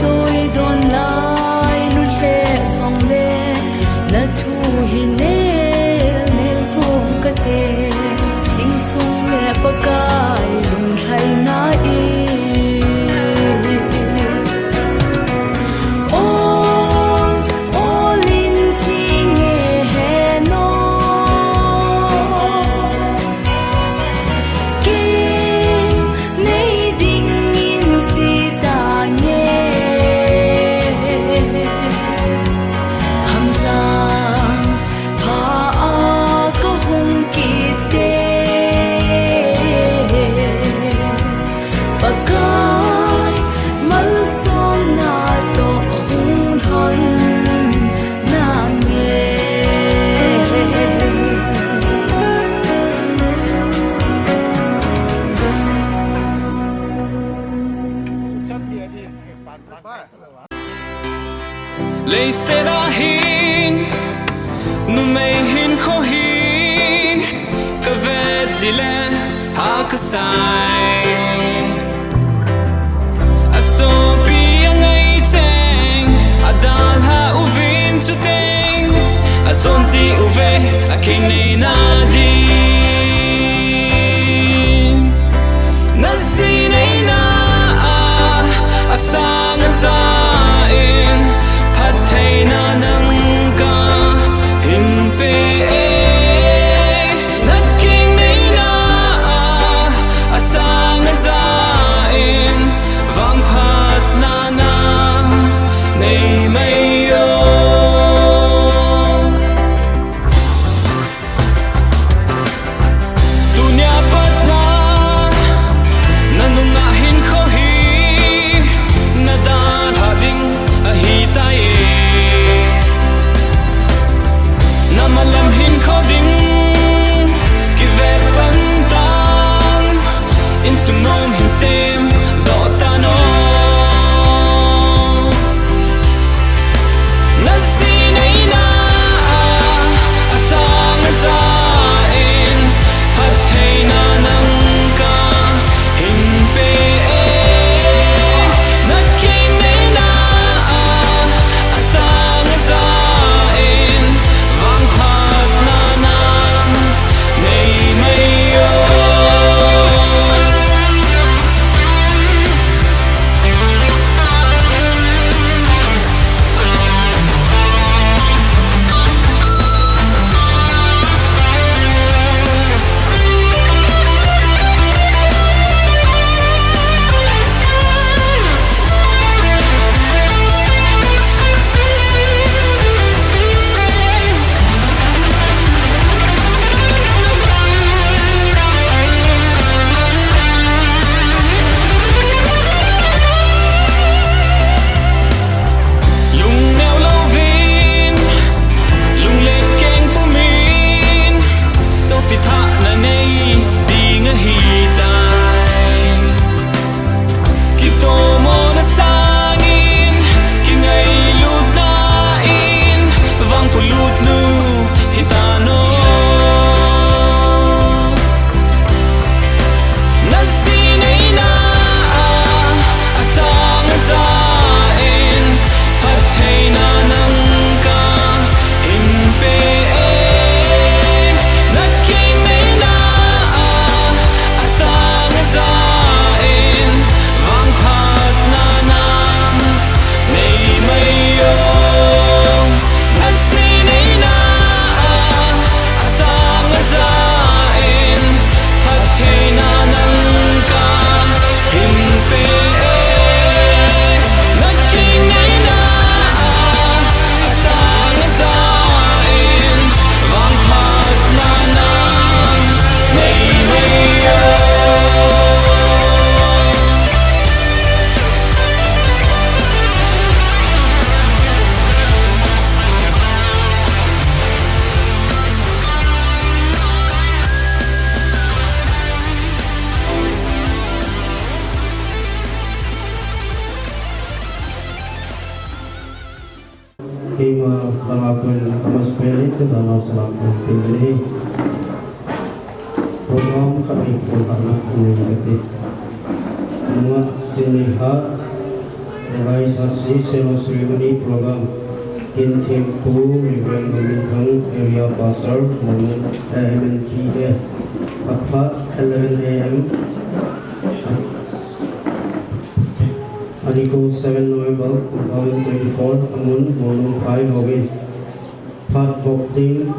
tôi đón lại lấy sẽ đã hin nu mây hin khó hi cả về chỉ lẽ ha cả sai a so bi ang ai cheng a dan ha u vin chu teng a son si u ve a king nei na di na si nei na a sang an za in pat thei na nang ka hin pe na king nei na a sang an za in vang pat na na nei mai yo dunya pat na nanung na hin kho hi na da tha ding a hi tai na malam hin kho ding ki ve pan tan in sung nom hin sem do ta no na si nei na a sang a za in pat thei na nang ka hin pe na king nei na a sang a za in vang pat na nang nei mai yo lung neo lo vin lung le keng pu min so pi tha na nei ding a hi tai ki to mo na sang in ki ngai lut na in vang pu lut nu hi ta no na si nei na a sang a za in pat thei na nang ka hin pe na king nei na a sang a za in vang pat na nang nei mai yo na si nei na a sang a za in pat thei na nang ka hin pe na king nei na a sang a za in vang pat na nang nei mai yo khi mà bằng quyền mà spirit cái giờ nào sẽ làm tình đi program khắp đi của bạn mình cái gì mà xin đi hát device hat si sales ceremony program in team ku reverend Dominican area pastor mon MNPA at 11 a.m. Article 7 November 2024 amun monum pai hogin pat voting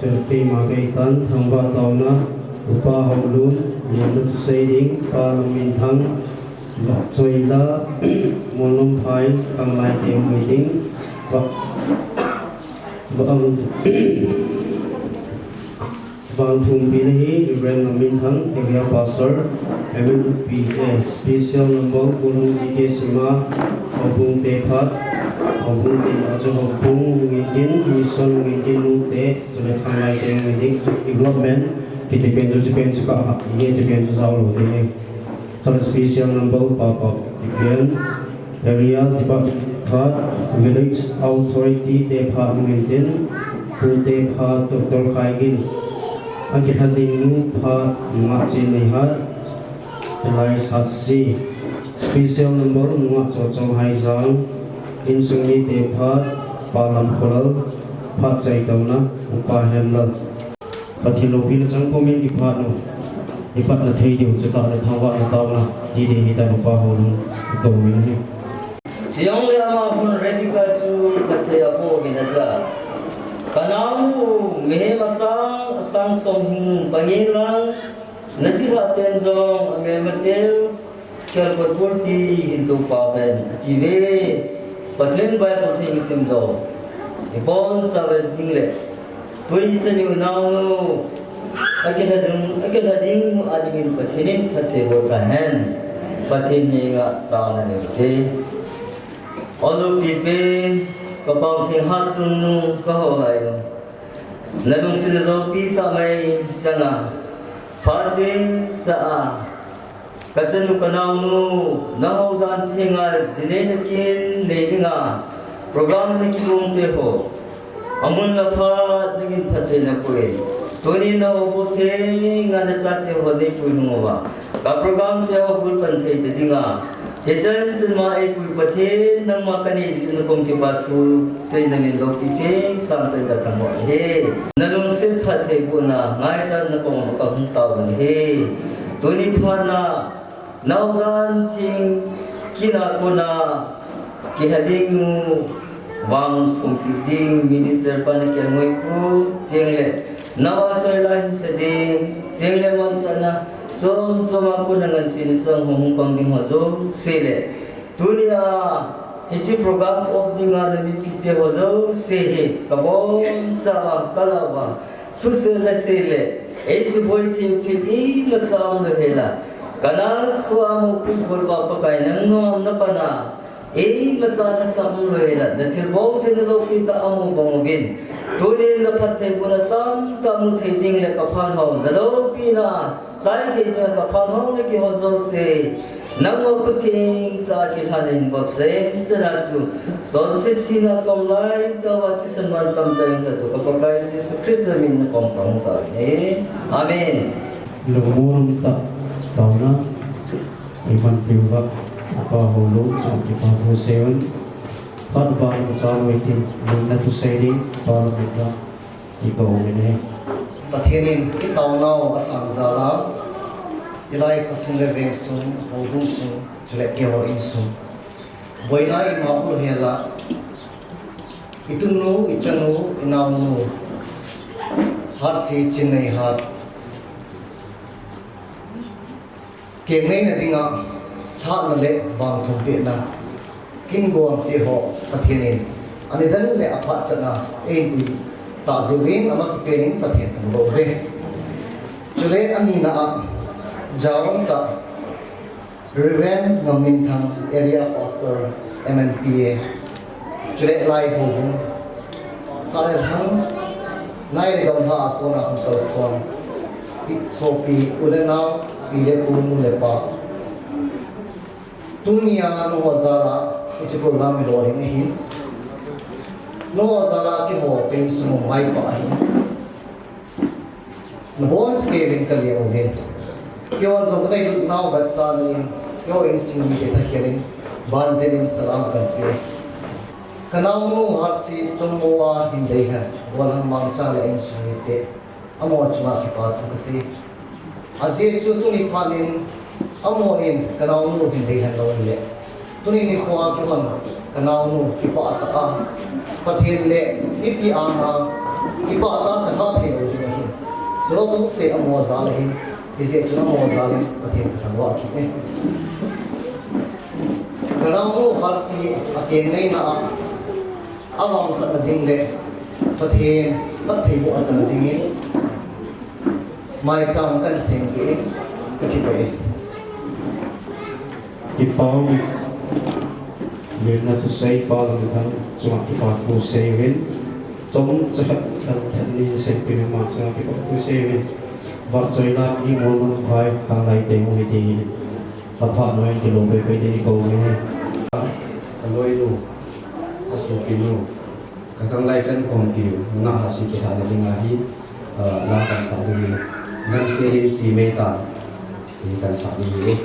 cherte magaitan thangba tauna upa haulun yenu saying parliament thang choila monum pai kanglai tem meeting vang thung bilehi reverend min thang area pastor MNPA special number kulung jike sima obung te phat obung te ajo obung ngin mission ngin te jole khangai te ngin development kita penju pen suka ini pen su saulu te special number pa pa area Phat Village Authority te phat maintain pu te phat Dr. Khaigin agi hadin nu phat ma chin nei hat lai sat si special number nu cho chong hai jang in sung ni te phat palam kholal phat chai tauna upa hemla pathilo pin chang komin ki phat nu ipat na thei diu chata na thawa na tauna di di hi ta upa hol to min hi siang le ama pun ready ka chu kathe apo binaza kanamu mehe masang sang som hing pangilang nasiha tenzong ame matel kel patpur di hindu paben tive pathen bai pathen simdo ipon saben dingle tui seni unau akithading adingin pathenin pathe botahen pathen ninga taana ne the olu pipe kapau thing hat sunu ka ho lai ladung sinado pi ta mai chana phaje sa kasanu kanau nu nau dan thinga jine kin leidinga program ni ki bung te ho amul na phat ningin phathe na pui toni na obo the ngana sa te ho de pui nu wa ka program te ho bul pan the te dinga hejan sinma ai pui pathe nang ma kani jin kom ki ba thu sei na min lo pi the sam te ka thang wa he nalung sil phathe bu na ngai san na kom ka hum ta ban he toni phana nau dan ting kina kuna ki hading nu wang thum pi ding minister pan ke moi ku tingle nawa sai lai se ding tingle man sana som soma ko nangan sin sang hong pang ding ho zo sele dunia hichi program of dinga na mi pitte ho zo se he kabon sa kalawa tu se la sele esi boy tin tin I la sam le hela kana khwa mo pi gol ba pa kai nang nom na pana la sa na sam le hela na thil bo tin lo pi ta amu bong vin tuni na phathe buna tam tam thei ding le ka phan ho na lo pi na sai thei na ka phan ho ne ki ho zo se nang mo ku ting ta ki thanin bob se na chu son se thina kom lai ta wa ti san man tam ta ing to ka pa kai Jesus Christ min na kom kom ta amen lumurum ta tauna iman piwa pa holo chong ki pa ho seven pat ba no chalo itin na tu sailing pa lo bita iko ne pathenin ki taunau asang zala ilai kasung le veng sung hodung sung chule ke ho in sung boila I ma ul hela itunu ichanu inaunu har si chinai hat kengai na dinga tha na le wang thum pe na king gom te ho pathenin ani dan le apha chana ein pi ta zuwin amas pening pathen tam bo re chule ani na jawang ta Reverend Ngamin Thang area pastor MNPA chule lai ho hum sare hang nai re gam tha ko na hum tar son so pi ulena pi le pu nu le pa dunia no wazala ichi program lo ring hin no wazala ki ho pen sumo mai pa hin no bon scaling ka le ovin kyo an jong dai now versan in kyo in sim mi ta hearing ban jenin salam kan pe kanau no har si chommo wa hin dai han wal ham mang cha la in sumi te amo chuma ki pa thu ka si azie chu tu ni phanin amo in kanau nu hin dei han lo le tuni ni khwa ki hon kanau nu ki pa ta a pathin le ni pi a na ki pa ta ka tha the lo ki hin zo zo se amo za le hin ise chu amo za le pathin ka wa ki ne kanau nu har si a ke nei na awang ta na ding le pathin pat thei bo a chan ding in mai chang kan sing ki ka ki pai Ipau Mirna tu say Paul Mitang Cuma Ipau tu say win Trong chahat Dan thani say pinama Cuma Ipau tu say win Vak choy la Ni mo nung phai Kang lai te mo hiti Lapha noy Kilo pe pe te ni kou me Aloi nu asukinu kakang lai chan kompiu na hasi ke hale dinga hi la kan sa ni dan se hi chi me ta hi kan sa ni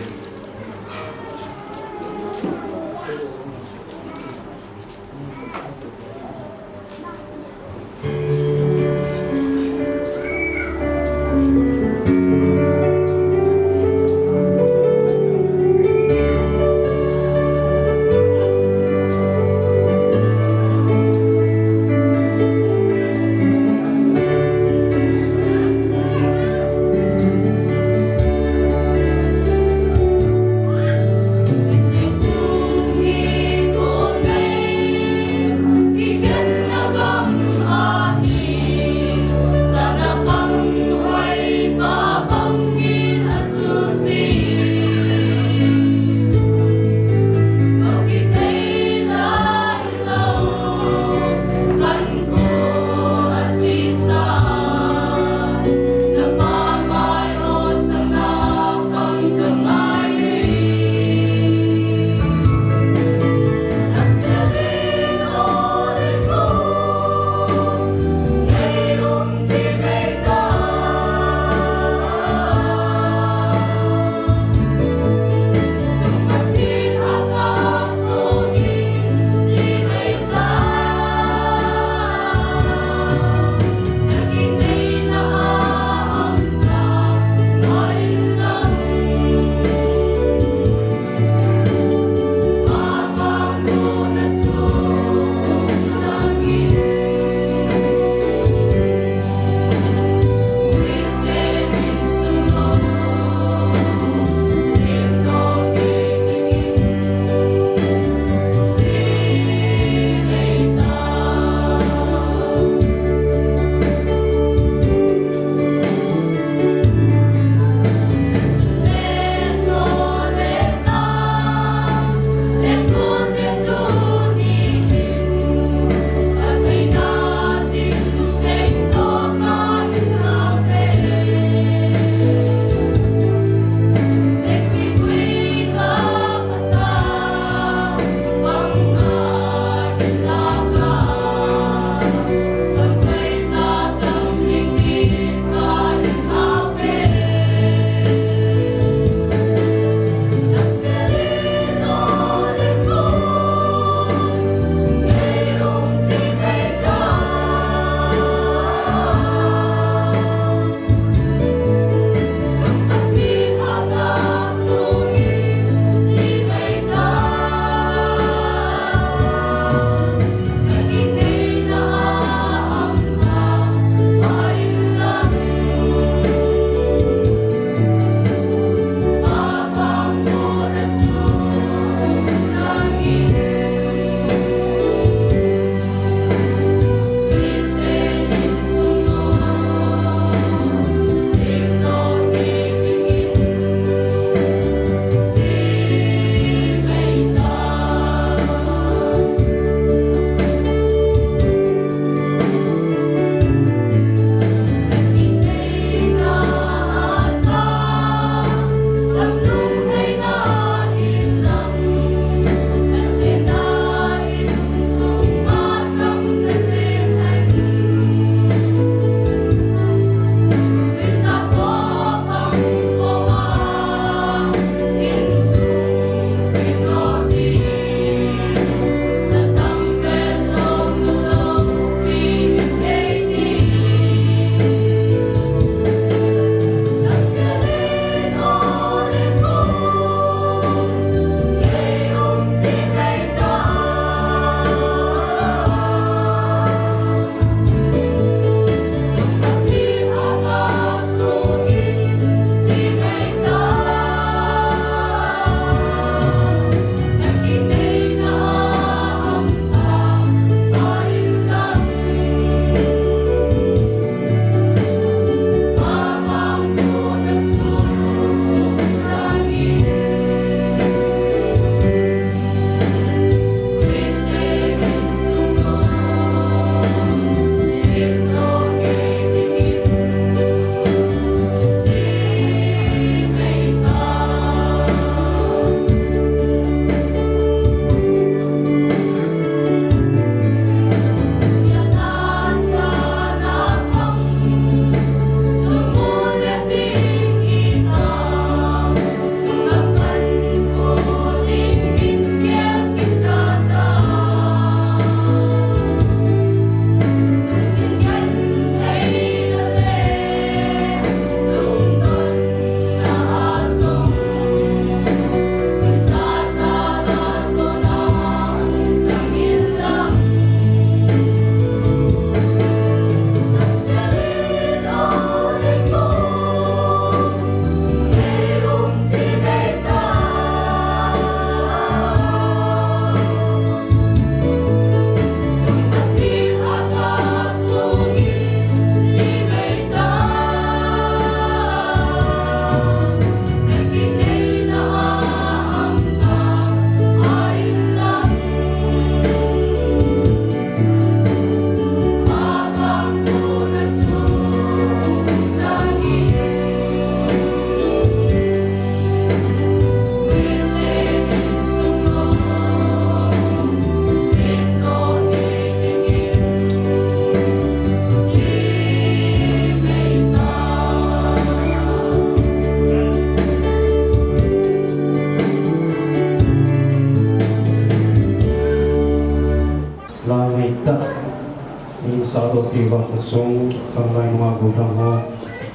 sa do pi ba ko song kam lai ma ko dang ho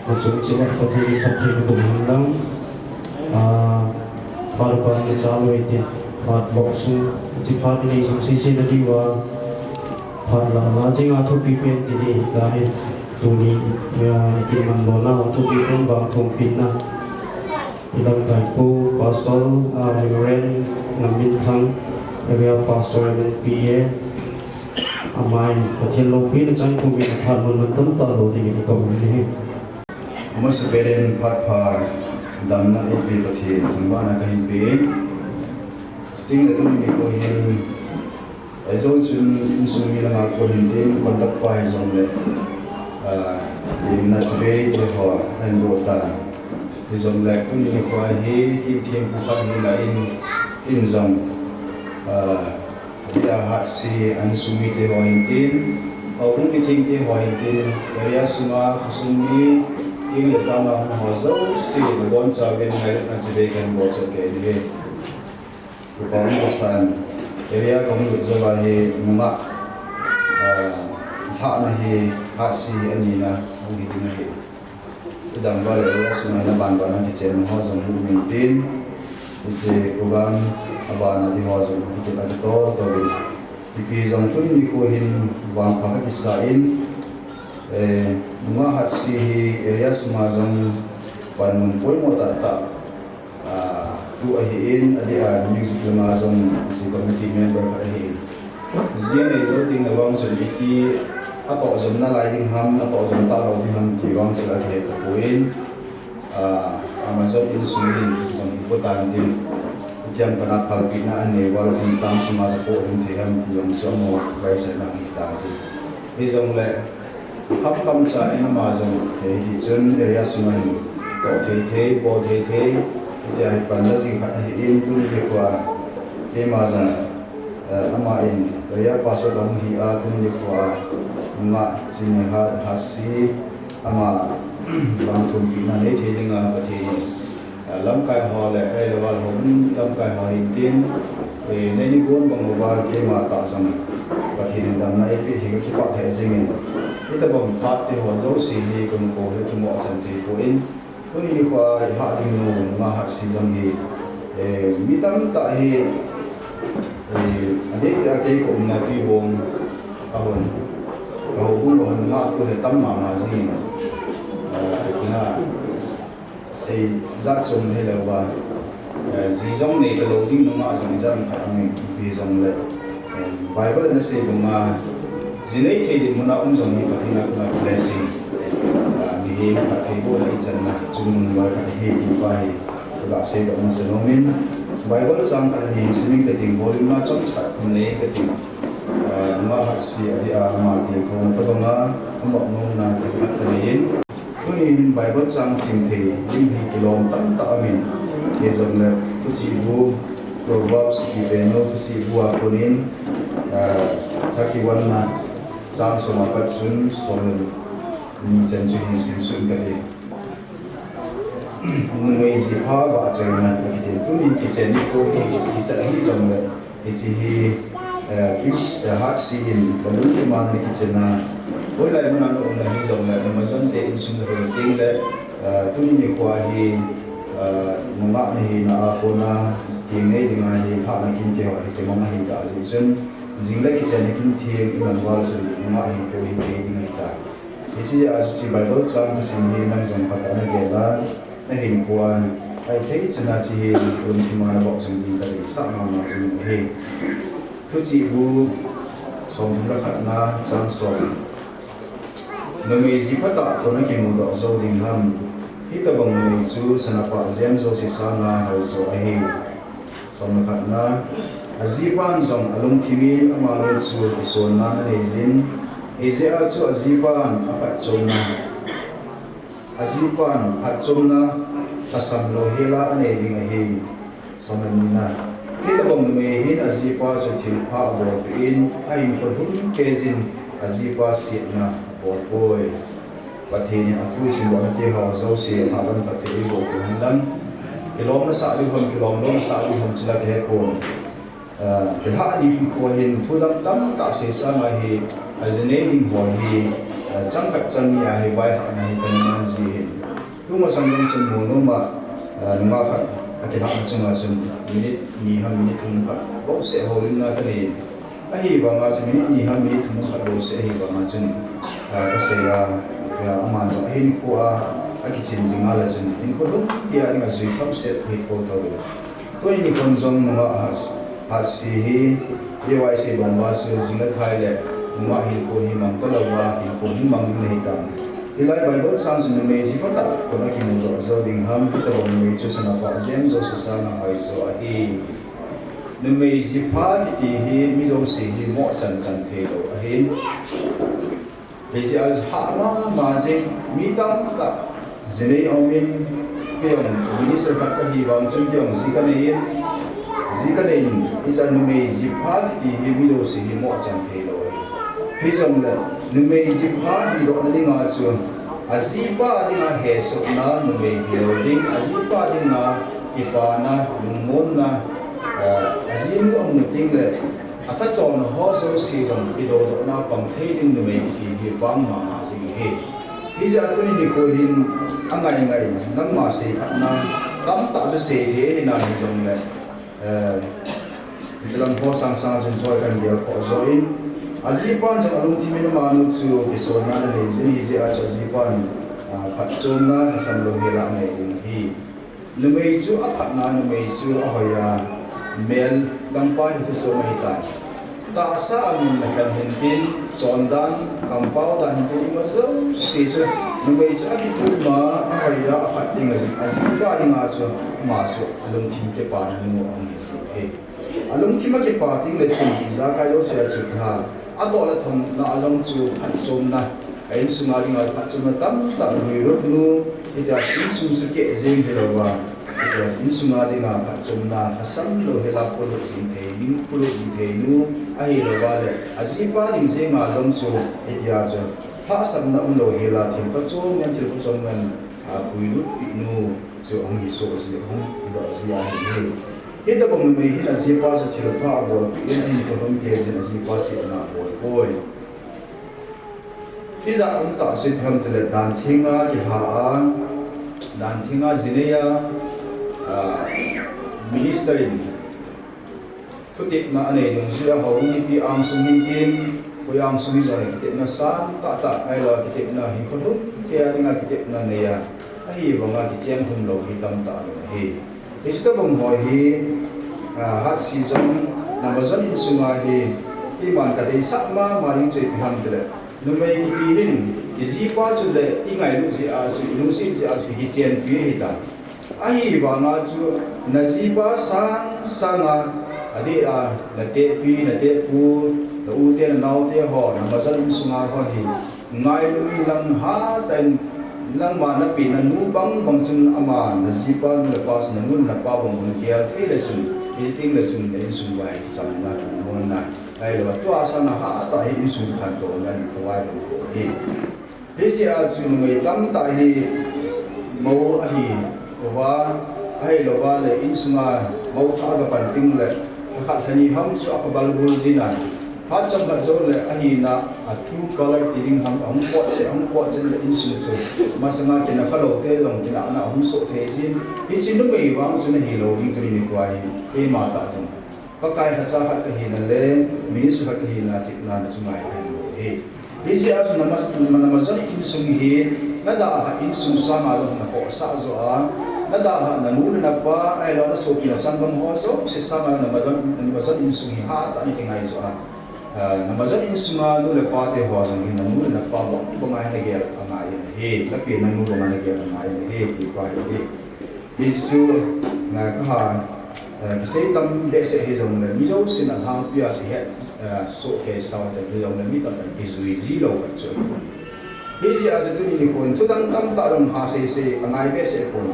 ko chu chi ba ko thi ko lang par par ni cha lo ite pat bo su chi pat ni su si na di wa par la ma ding a thu pi pe ti ni da he tu ni ya ki man lo na thu pi pen ba thong pin na ilang kai po pastor ren namin thang area pastor and PA amai pathian lo pi na chang ko mi phan mon tam ta lo ti ni to ni mo se beren phat pha dam na e pi pathian thangba na kahin pe ting na tum ni ko hin ai zo chun sum mi la ko hin tin kon tak pa hin zong le in na se je ho han ro ta hi zong le tum ni ko hi thiam pu kha hi la in zong dia hat si an sumi te ho hin tin au kun ki thing te ho hin tin area suma sumi in le ta ma ho zo si bon cha gen hai na chi be kan bo cho ke ni ko ba mo san area ko mu zo ba he ma ha na he hat si ani na mu ni na he dang ba le suma na ban ba na ki chen ho zo mu min tin che ko ban aba na di ho zo ki ta to pi zong tu ni ko hin wang pa ka sa in mga hat si area suma zong pan mun poi mo ta tu a hin adi a music ma zong si committee member ka hin zian ei zo ting na wang so ti a to zom na lai ding ham a to zom ta lo ding ham ti wang so la ke ta poin ama zo in sumi zong ko ta din tiang kana palpi na ane wala sin tam suma sa po rin te ham ti yong so mo vai sa na ni ta ti zong le hấp khăm sa ina ma zong he hi chun area suma hin to the bo the ti ai pan na sing khat hi in tu ni kwa ke ma zong ama in area paso dong hi a tu ni kwa ma chin ha si ama bang thum pi na ne the linga pa the lam kai ho le ai lo wal hom lam kai ho hin tin ne ni gon bang ba ke ma ta sam pa the ni dam na e pi hi ko pa the jing ita bang pat te ho zo si hi kun ko he tu mo san te ko in ko ni kwa ha ding no ma ha si dam hi mi tam ta hi ade ya ke ko na ti bong a hon ko bu lo na ko le tam ma si na sei za chom he lo ba zi zong nei de lo ding no ma zong zang phat ni pi zong le bible na sei bu ma zinei thei din muna zong ni pathina kuna blessing ni he na thei bo lai chan na chung wa ka he ti pa hi ba sei do ma zenomin bible sam ka ni sining de ting bolin ma chom cha nei ka ting ma ha si adi a ma ti ko ta ba nga thamo no na ti ka ta yin kuni in bible sam sim the lim hi kilom tam ta amin ye zong le tu chi bu proverbs ki be no tu chi bu a kunin thaki wan na sam so ma pat sun so ni chen chu hi sim sun ka de nu mai zi ha ba chen na ki de tu ni ki chen ni ko ki cha hi zong le ki hi is hat si in ko lu ki ma ni ki chen na oi lai mana no na hi zong la ma zon de in sun ro ting le tu ni kwa hi ma ni na a ko na ki nei ding a hi pha na kin ke ho ki ma hi da ji sun jing la ki chen ni kin thi ki man wal sun ma hi ko hi ni ni ta chi a chi bible chang ka sin hi nang zong pa ta na ge la na hin kwa ai thei chana chi hi ko ni ma na bo chung ni ta ri sa ma ma chung hi tu chi bu song la khat na chang so nami zipata ko na kimu do zo ding ham hita bang ni chu sanapa zem zo si sana ho zo ahi som na khat na azipan zong alung thimi ama lo chu so na na zin eze a chu azipan apat chona azipan at chona asam lo hela ane ding ahi som na hita bang ni hin azipa chu thil pha bo in ai ko hun kezin azipa si na boy pathini athu si wa te ha zo si thaban pathini bo han dan kilom na sa li hom kilom lo sa li hom chila ke ko cái hạ đi của hình thu đâm tắm tạ sẽ sa mà hi dân ấy đi hỏi hi chẳng phải chân nhà hi vai hạ này cần làm gì hình lúc mà sang đông xuân mùa nó mà khát cái hạ xuân mà xuân minute ni ham minute thùng khát bốc sẽ hồi lên là cái này hi và mà xuân minute ni ham minute thùng khát bốc sẽ hi và mà xuân cái sẽ là mà cho hình của cái chuyện gì mà là xuân hình của lúc kia anh là gì không sẽ thấy thôi thôi tôi đi con giống mà hạt xì hi yêu ai sẽ bằng bao nhiêu gì nữa thay lệ mà hình của hình mang cái đầu và hình của hình mang cái này tạm thì lại bài đốt sang rồi mình chỉ có tạo còn cái mình gọi giờ đình ham cái tàu mình cho sản phẩm gem rồi sẽ sang hay rồi thì nên mình chỉ phá thì hi mi rồi xì hi mọi sản sản thế đâu hi bây giờ hạ mà gì mi tâm cả gì này ông mình cái ông mình sẽ phát cái hy vọng trong cái ông gì cái này bây giờ mình chỉ phá thì hi mi rồi xì hi mọi sản thế đâu bây giờ là nên mình chỉ phá thì đó là đi ngã xuống azipa đi ngã hệ số na nên mình hiểu đi azipa đi ngã ipa na lùng môn na azim có một tiếng là thắt chọn nó họ số sử dụng cái đồ đó na bằng thế đi nên mình thì vắng mà gì hết bây giờ tôi đi coi hình anh ngày nắng mà sẽ ăn na tắm tạo cho sẽ thế thì nào dùng là chỉ làm họ sang trên soi cần điều họ rồi azipan jang alung thimi no manu chu kisona na le zini je a azipan phatchona na samlo hela ngai hi numei chu a phatna numei chu a hoya mel lampa hi tu chu mai ta sa amin na kan hintin chondan kampau dan hintin ma zo si chu numei chu a ki tu ma a hoya a phating azipa ni ma chu alung thim ke pa na mu ang si he alung thima ke pa ting le chu za ka yo se chu ha adol la thom na along chu phatchom na ain sunga ringa phatchom na tam ri ro nu ida in sum su ke zeng he lawa ida in sunga ringa phatchom na asam lo he la ko lo jin the ning ko lo jin the nu a hi lawa le azipa ring ze nga zong chu idia chu pha sam na lo he la thim pa chu men thil ko chong men a pui lu pi nu chu ong hi so si hong ida zia he hiện tại bọn mình hiện là gì bao giờ thì là phá bỏ hiện anh có thông kê gì là gì bao giờ là bỏ thì giờ ông ta sẽ tham từ là đàn thiên á thì đàn thiên á gì này minister thu tiếp na anh ấy đồng chí họ cũng đi am sung hin tim với am sung rồi cái tiếp na sáng tạ hay là cái tiếp na hình con thúc cái anh cái tiếp na này ai vào ngay cái chém không lâu thì tâm tạ thì itu banghoy hi hat season na bazan in sunga hi iman ka dei sakma maring chei pham tele numei ki tin izi pa chu le ingai lu ji a chu lu si ji a chu hi chen pi hi ta a hi ba nga chu na ji pa sanga adi a na te pi na te pu na u te na nau te ho na bazan in sunga ho hi ngai lu lang ha tan lang ma na pi na nu bang chun ama na zipa nu la pas na nu na pa bang kia the le chun visiting le chun le sun wai cham na mo na ai lo to asa na ha ta hi su kan to na to wai lo hi he si a chun mai tam ta hi mo a hi wa ai lo wa le in sunga mo tha ga pan ting le kha thani ham su ap bal bul zina hat cham ba zo le a hi na a two color tiring ham hom pot chen le in su chu ma sanga ke na khalo te long ke na hom so the sin hi chin nu mei wang chu na hi lo ni tri ni kwai e ma ta jong ka kai ha cha hat ka hi na le mini su ha ka hi na tik na su mai ka lo he hi ji a su na ma zo in su hi na da ha in su sa ma lo na ko sa zo a na da ha na nu na pa ai lo na so pi na sangam ho zo se sa ma na ma zo in su hi ha ta ni ke ngai zo a na mazan in sunga nu le pa te ho jang hin nu na pa bo ngai na ge ngai he la pi na nu bo ngai ge ngai he ti pa he isu na ka ha ki sei tam de se he jong le mi jo sin na ha pi a he so ke sa de he jong le mi ta ki zui ji lo ka chu he ji a tu ni ko tu dang tam ta jong ha se ngai be se ko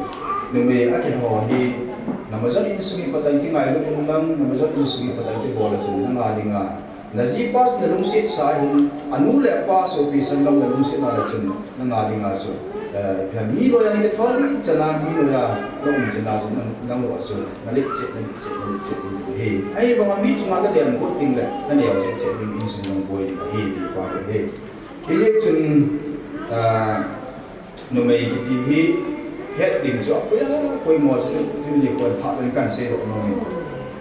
nu me a ken ho hi na mazan in sungi pa tan ki ngai lu nang na mazan in sungi pa tan ki bo la chu na nga dinga nazipas na lungsit sa hin anu le pa so pi sangam na lungsit na chun na nga dinga so mi lo ya ni thol chana mi lo ya lo mình chỉ nào chúng đang lo rồi nó lịch chết thì ai bằng mình chúng ta đều một tiếng là nó đều sẽ chết mình in xuống bồi thì qua cái cái gì chúng nó mấy cái gì hết điểm rõ quay mò cho cái gì còn thọ lên cản xe độ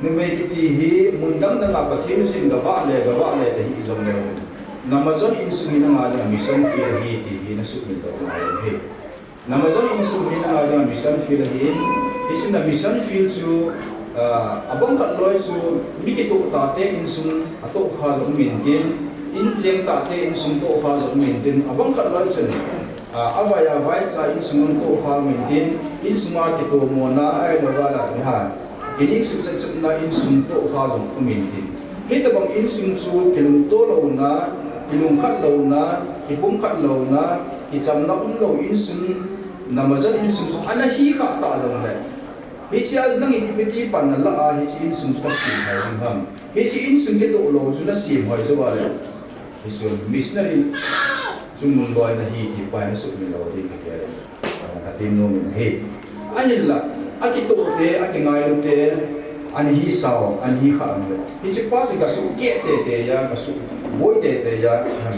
nó mấy cái gì muốn đâm nó làm cái thiên sinh cái vạn này thì giống nhau nằm ở trong in xuống nó là mission field thì nó xuất hiện đó là nằm ở trong in xuống nó là mission field thì là mission field cho abang kat loi cho mikit tu ta te in xuống to ha giống mình tin in siang ta te in xuống to ha giống mình tin abang kat loi cho avaya vai cha in xuống to ha mình tin in suma ki to mona ai do ba la ha ini su cha na in xuống to ha giống mình tin hết bằng in xuống chu kilung to lo na kilung khat lo na ki pum khat lo na ki cham na lo in xuống nằm ở trong in xuống anh hi khát ta giống này hi chi nang ipiti pan la a hi chi in sum ka sim hai ham hi chi in sum ke to lo chu na sim hai zo ba le hi so missionary chung mun boy na hi ti pa na su mi lo di ke ya ka tim no min he ani la a ki to te a ki ngai lo te ani hi sao ani hi kha am le hi chi pa su ka su ke te ya ka su boy te ya ham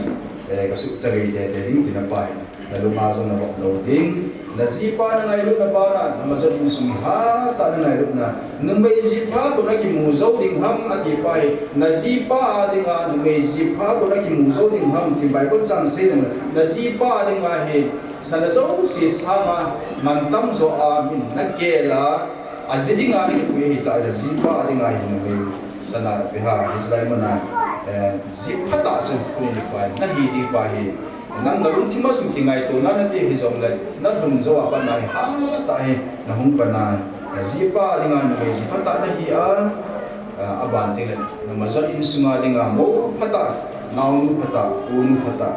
ka su chari te ding ti na pa na lo ma zo na lo ding na zipa na ngai lut na ba na mazat in sum ha ta na ngai lut na numbai zipa to na ki mu zo ding ham ati pai na zipa dinga numbai zipa to na ki mu zo ding ham ti bai ko chan se na zipa dinga he sana zo si sama man tam zo a min na ke la azidinga ni ku hi ta zipa dinga hi numbai sana be ha hislai mana zipa ta zo ku ni pai na hi di pai nang nalung thima sum tingai to na te hi zong lai na dum zo apa nai ha ta he na hum pa na zipa linga no me zipa ta na hi aban te na mazal in sunga linga mo phata naw nu phata u nu phata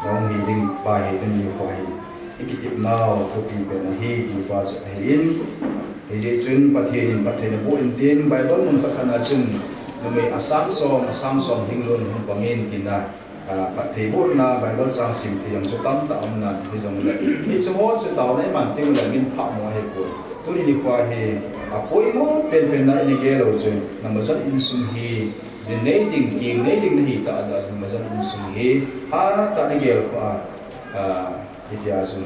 naw hi ding pa hi den ni pa hi ikitip naw to pi pe na hi ti pa cha hi in he je chun pathin na bo in tin bible mun ka khana chun na me asam som ding lon hum pangin kinda bạn thầy bố na Bible sang sim thì yang cho tâm tạo na thì giống vậy thì cho họ cho tạo này bản tiêu là mình phạm mọi hệ của tôi đi qua thì cuối mốt bên này đi nghe rồi nằm ở rất in sung hi giờ này tình này ta ra nằm ở rất in sung hi ta đi nghe qua thì giờ rồi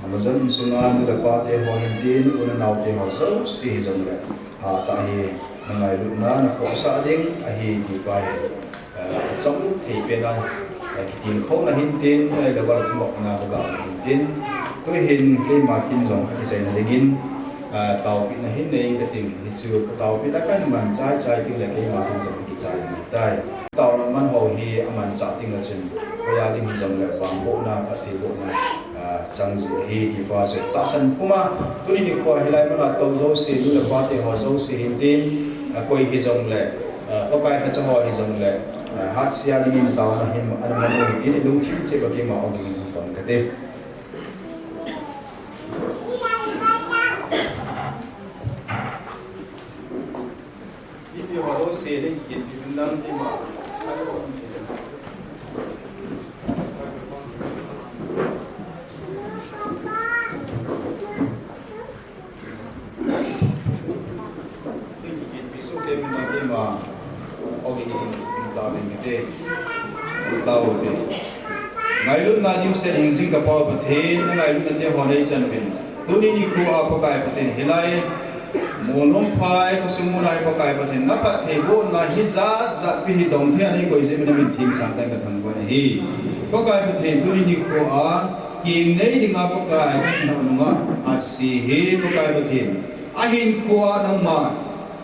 nằm ở rất in sung an là qua thì họ hiện tin còn nào thì họ rất xì giống vậy tại thì ngày lúc đó nó có xã điên thì qua trong thì bên đây tiền không là hiện tiền hay là gọi là một là gọi là hiện tiền tôi hiện cái mà tin rằng cái gì là để in tàu bị là hiện nay là tiền thì chưa tàu bị đã cái mà trái thì là cái mà tin rằng cái trái này đây tàu là man hồ thì mà trả tiền là chuyện bây giờ tin rằng là bằng bộ na thì bộ na chẳng gì thì qua rồi ta sân kuma tôi đi qua thì lại mà tàu dâu xì là qua thì họ dâu xì hiện tiền quay thì rằng là có cái cho họ thì rằng là hát sia đi mình tàu là hiện anh mà nói cái này đúng chính chế vào cái màu mình còn cái tên đi vào đâu xe đấy hiện đi năm thì mà tàu thì ngày lúc nào chúng sẽ hình dung cái bao thế ngày lúc này họ lấy chân mình tôi đi khu ở có cái bát thì lại muốn nông phai có sự muốn lại có cái bát thì nắp bát thì vô là hít giá bị hít đồng thế này coi gì mình thiên sang tay cái thằng quan này có cái bát thì tôi đi khu ở kiềm đấy thì ngáp có cái nó mà xì hít có cái bát thì ahin khu ở đâu mà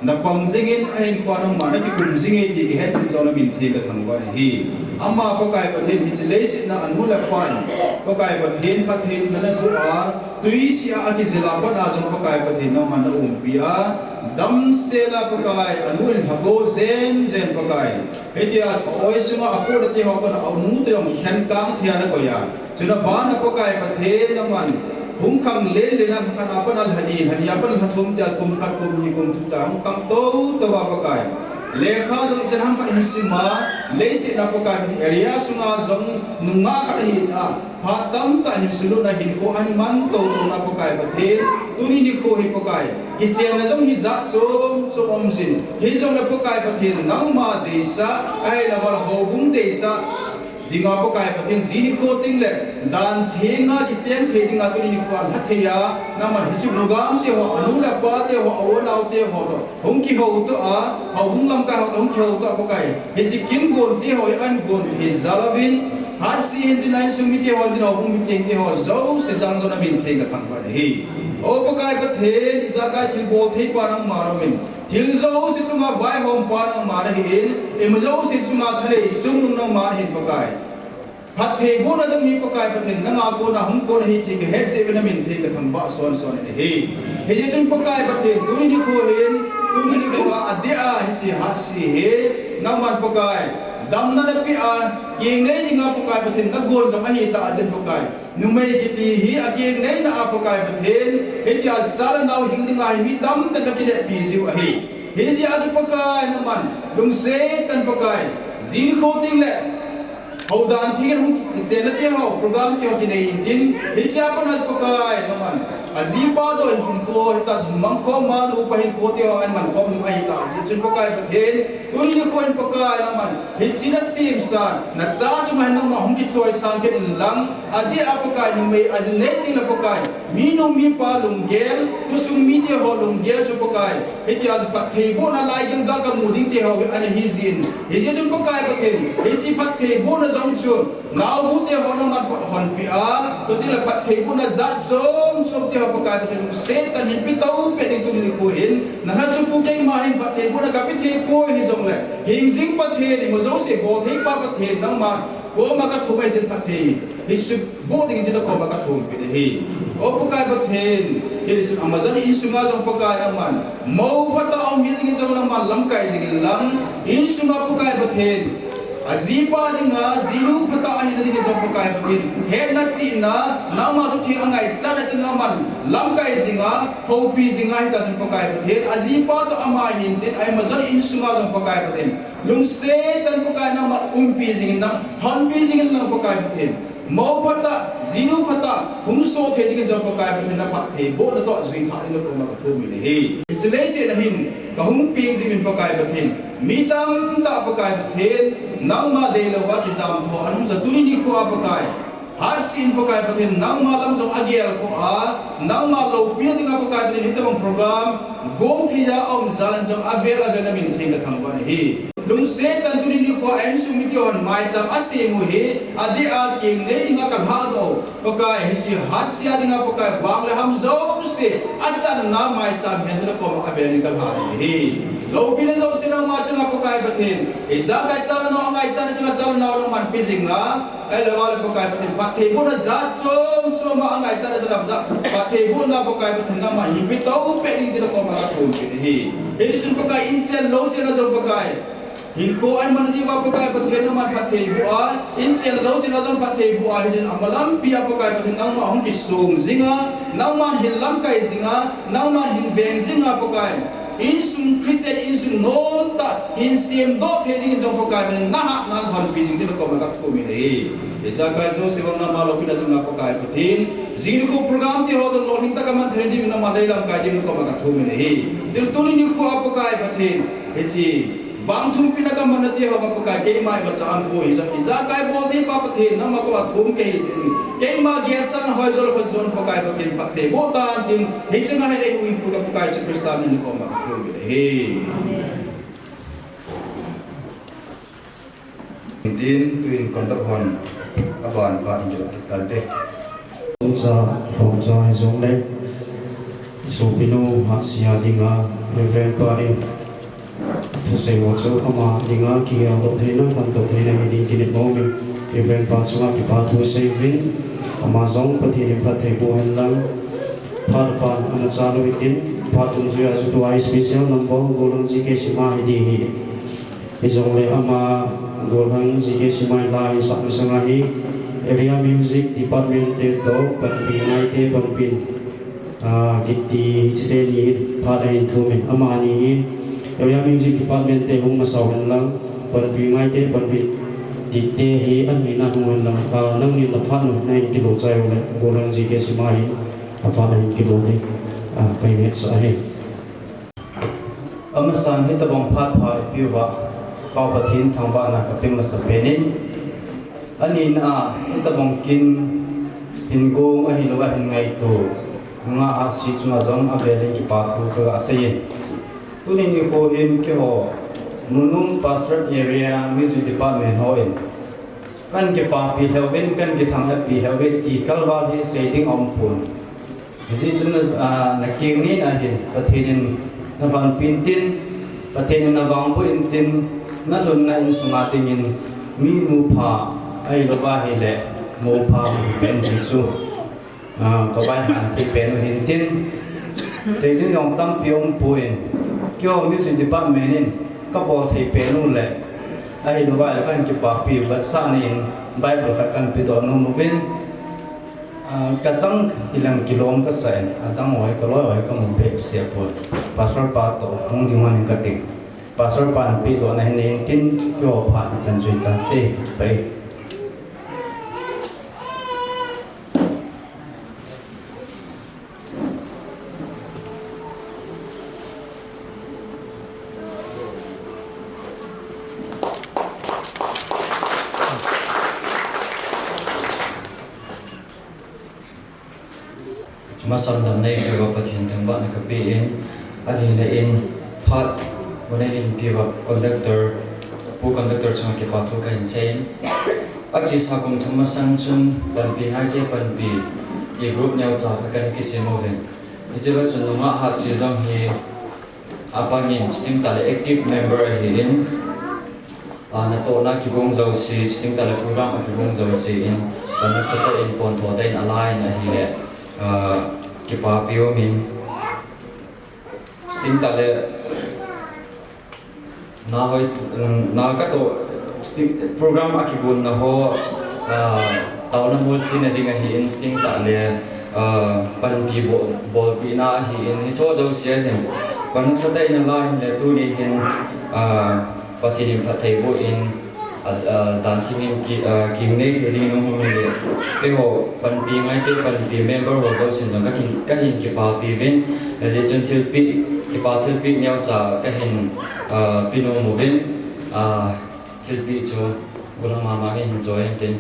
na pang zingin ahin kwa nang mana ki kum zingin di ki hen sin zona min thi ka thang wa hi amma ko kai pathin hi chile sit na anmu la kwan ko kai pathin na thu a tui sia a ki zila pa na zon ko kai pathin na man pia dam se la ko kai anu in hago zen ko kai hetia oi suma apo la ti ho ko na anu te ong hen kang thia na ko ya chuna ba na ko kai pathin na man hung khang lên lên ăn khăn áo bên ăn hani apa nak thum dia kum kat kum ni kum tu tang kang tau tawa pakai lekha jong senham ka hisima leisi na pokai area sunga jong nunga ka hin a phatam ta hin sulu na hin ko an man to na pokai bathe tuni ni ko hi pokai ki chen na jong hi za chom chom jin hi jong na pokai bathe nang ma deisa ai la wal ho bung deisa dinga pokai bathe zini ko ting le dan thenga ki chen the dinga tuni ni ko la theya na ma hi chu gam te ho anu la pa te ho aw lao te ho to hong ki ho to a ho hung lam ka ho hong ki ho to pokai hi si kin gon te ho an gon hi zalavin har si hin din ai su mi te ho din ho hung mi te te ho zo se jang zo na min the ka thang ba hi o pokai bathe isa ka thil bol thei pa nang ma ro min thil zo si chunga vai hom pa nang ma ra hin em zo si chunga thale chung nang ma hin pokai phát thế bố nó giống như có cái vật hình năng bố nào không có hi thì cái hết sẽ bên mình thì cái thằng bọ son son này hi thì chúng có cái vật hình tôi đi khô lên tôi đi khô à địa à thì hạt xì he năng man có cái đam nó đẹp à kiêng đấy thì ngọc có cái vật hình nó gồm giống anh ta dân có cái nhưng mà cái tí hi à kiêng đấy nó có cái vật hình thì à sao nào hình như ngày mi đam tất cả cái đẹp bì siêu hi thì gì à có cái năng man đúng sẽ tân có cái gì khô tinh lệ hậu đàn thì cái đúng sẽ là cái hậu program cái cái này tin thì chỉ apa nak pakai teman azipa tu ko ta mangko malu pahin ko tio an man kom nu ai ta si pakai pathen tuni ni ko in pakai teman hi china sim san na cha chu mai nang ma hong ki choi san ke in lang adi apakai nu mei azneting la pakai mi no mi pa lunggel tu sung mi te ho lunggel chu pakai hi ti az pathei bo na lai gan ga ga mu ding te ho an hi zin hi je chu pakai pathen hi chi pathei bo na zong chu nào bút tiêu họ nó mặt bọn hoàn bị á, tôi tin là bạn thấy bút là giá sớm sớm tiêu họ cái thì nó sẽ tận hình biết đâu cái này tôi đi cố hình, là nó chụp bút cái mà hình bạn thấy bút là cái biết thấy cố hình giống này, hình dính bạn thấy thì mà dấu sẽ bỏ thấy ba bạn thấy năng mà, bố mà các thủ bài dân bạn thấy, thì chụp bút thì chúng ta có mà các thủ cái này, ô cái bạn thấy, thì chụp Amazon in sung á giống cái năng mà, mau bắt đầu ông hiện cái giống năng mà lắm cái gì lắm, in sung á cái bạn thấy azipa dinga zilu pata ahi na dinga jompo kai patin he na chi na nama tu thi angai cha na chin laman lam kai zinga hopi zinga hi ta jompo kai patin azipa to ama hin tin ai mazan in sunga jompo kai patin lung se tan ko kai na ma umpi zingin na hanpi zingin na ko kai patin mau pata zilu pata hum so the dinga jompo kai patin na pat he bo na to zui tha ni ko ma ko thu mi le hi ichle se na hin ka hum pi zingin ko kai patin mitam ta ko kai patin nang ma de lo wa exam tho anum sa tuni ni ko apakai har sin pakai pathin nang ma lam jong agial ko a nang ma lo pi ti nga pakai pathin hitam program gom thi ya om zalan jong avel avel min thing ka thang ba hi lung se tan tuni ni ko en su mi ton mai cham ase mu hi adi a king ne ni nga ka ha do pakai hi chi hat sia di nga pakai wang le ham zo se achan na mai cham hen lo ko avel ni ka ha hi lo pi le zo se na ma chang pakai pathin iza ka chala no ngai chala chala chala na ro man pi sing nga ai lo wala pakai pathin pa the bo na za chom chom ma ngai chala chala za pa the bo na pakai pathin na ma hi pi to pe ni de ko ma ka thon pi hi he sun pakai in chen lo se na zo pakai hin ko ai man di wa pakai pathin na man pa the bo a in chen lo se na zo pa the bo a hin amalam pi a pakai pathin na ma hong ki sung zinga na man hin lam kai zinga na man hin veng zinga pakai insum Christian insum non ta insim do thedi jong pakai men na ha na han pi jing de ko ma ka ko mi nei esa ka zo se na ma lo pi na jong pakai pathin zin ko program ti ho jong lo hin ta ka man thedi na ma dai lam ka jing ko ma ka ko mi nei jil tuni ni ko pakai pathin he chi wang thum pi na ka man ti ho ka pakai ke mai ma cham ko hi jong iza kai bo thi pa pathin na ma ko thum ke hi jing ke ma ge sang ho jol pa zon pakai pathin pa te bo ta tin he chang ha dai ui pu ka pakai se krista ni ko ma Hey. Din tuin kontak hon aban pa injo talte. Hongza zong le. So pino hasia dinga reverend pa in. To say what's up ama dinga ki alo thena kan to thena hi din mo min reverend pa sunga ki pa to say vin ama zong pa thi pa the bo han lang par pa ana chalu in patun zuya zu to ai special number golong ji ke sima hi hi izong le ama golong ji ke sima la sa sanga hi area music department te to pan pi nai te pan pin gitti chite ni pa dai thu men ama ni area music department te hung masau han lang pan pi ngai te pan pi ti te hi an ni na hung lang nang ni la phan no 9 kilo chai ole golang ji ke simai a phan 9 kilo ni kai ne sa he amasan hi tabong phat pha piwa pau pathin thangba na kapim ma sapenin ani na hi tabong kin hingong a hilowa hin ngai to nga a si chunga jong a bele ki pa thu ka asayin tunin ni ko hin ke ho nunum pastor area music department hoin kan ke pa pi helven kan ke thang pi helven ti kalwa hi setting om phun ji chun na king ni na hin pathin na ban pintin pathin na bang bu intin na lun na in sunga tingin mi nu pha ai lo ba hi le mo pha pen ji su có bài hạn thì bên hiện tin xây dựng lòng tâm pion point kêu music department nên các bộ thầy bên luôn lệ ai đồ bài là các anh chụp bạc piu vật sa nên bài đồ phải cần bị đòn nông viên các trang ilang kilom các sen tăng ngoài cái lối cái một bếp xếp bột pastor pa to không đi ngoài cái tiền pastor pa bị đòn này nên tin kêu phản chân duy ta tê vậy masam dam nei ke wa pathin thang ba na ka pe in ani na in phat one in piwa conductor chang ke pathu ka in sein achi sa kum thuma sang chun ban pi ha ke ban pi ti group nyau cha ka kan ki se moven ijewa chun ma ha si jong hi apangin sting ta le active member hi in na to na ki gong zo si sting ta le program ki gong zo si in ban sa ta in pon tho dai align na hi le ki pa pio min sting ta le na hoi na ka to sting program aki gun na ho taw na mol sin ding hi in sting ta le pan pi bol pi na hi in hi cho zo sia hem pan sa dai na line le tu ni hin pathinim pathai bo in dan thingin ki nei ke ding no mo le ke ho pan pi ngai te pan pi member ho zo sin jong ka hin ki pa pi vin le je chun thil pi ki pa thil pi nyau cha ka hin pi no mo vin thil pi chu gulang ma ma ke enjoy ten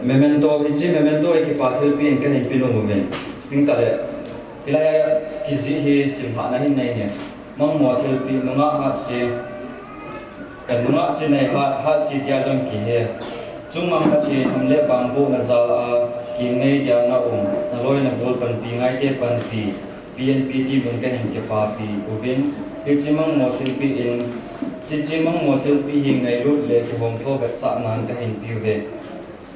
memento ki pa thil pi ka hin pi no mo vin sting ta le pilaya kizi hi simha na hin nei ne mang mo thil pi nunga ha si nunga chi nei ha si tia jong ki he chungmam ka thi thamle bambu na za ki nei dia na na loi na bol pan pi ngai te pan pi pnpt bun ka hin ke pa pi ubin hi chimang mo thil pi in chimang mo thil pi hing nei ru le ki hom tho ga sa nan ka hin pi ve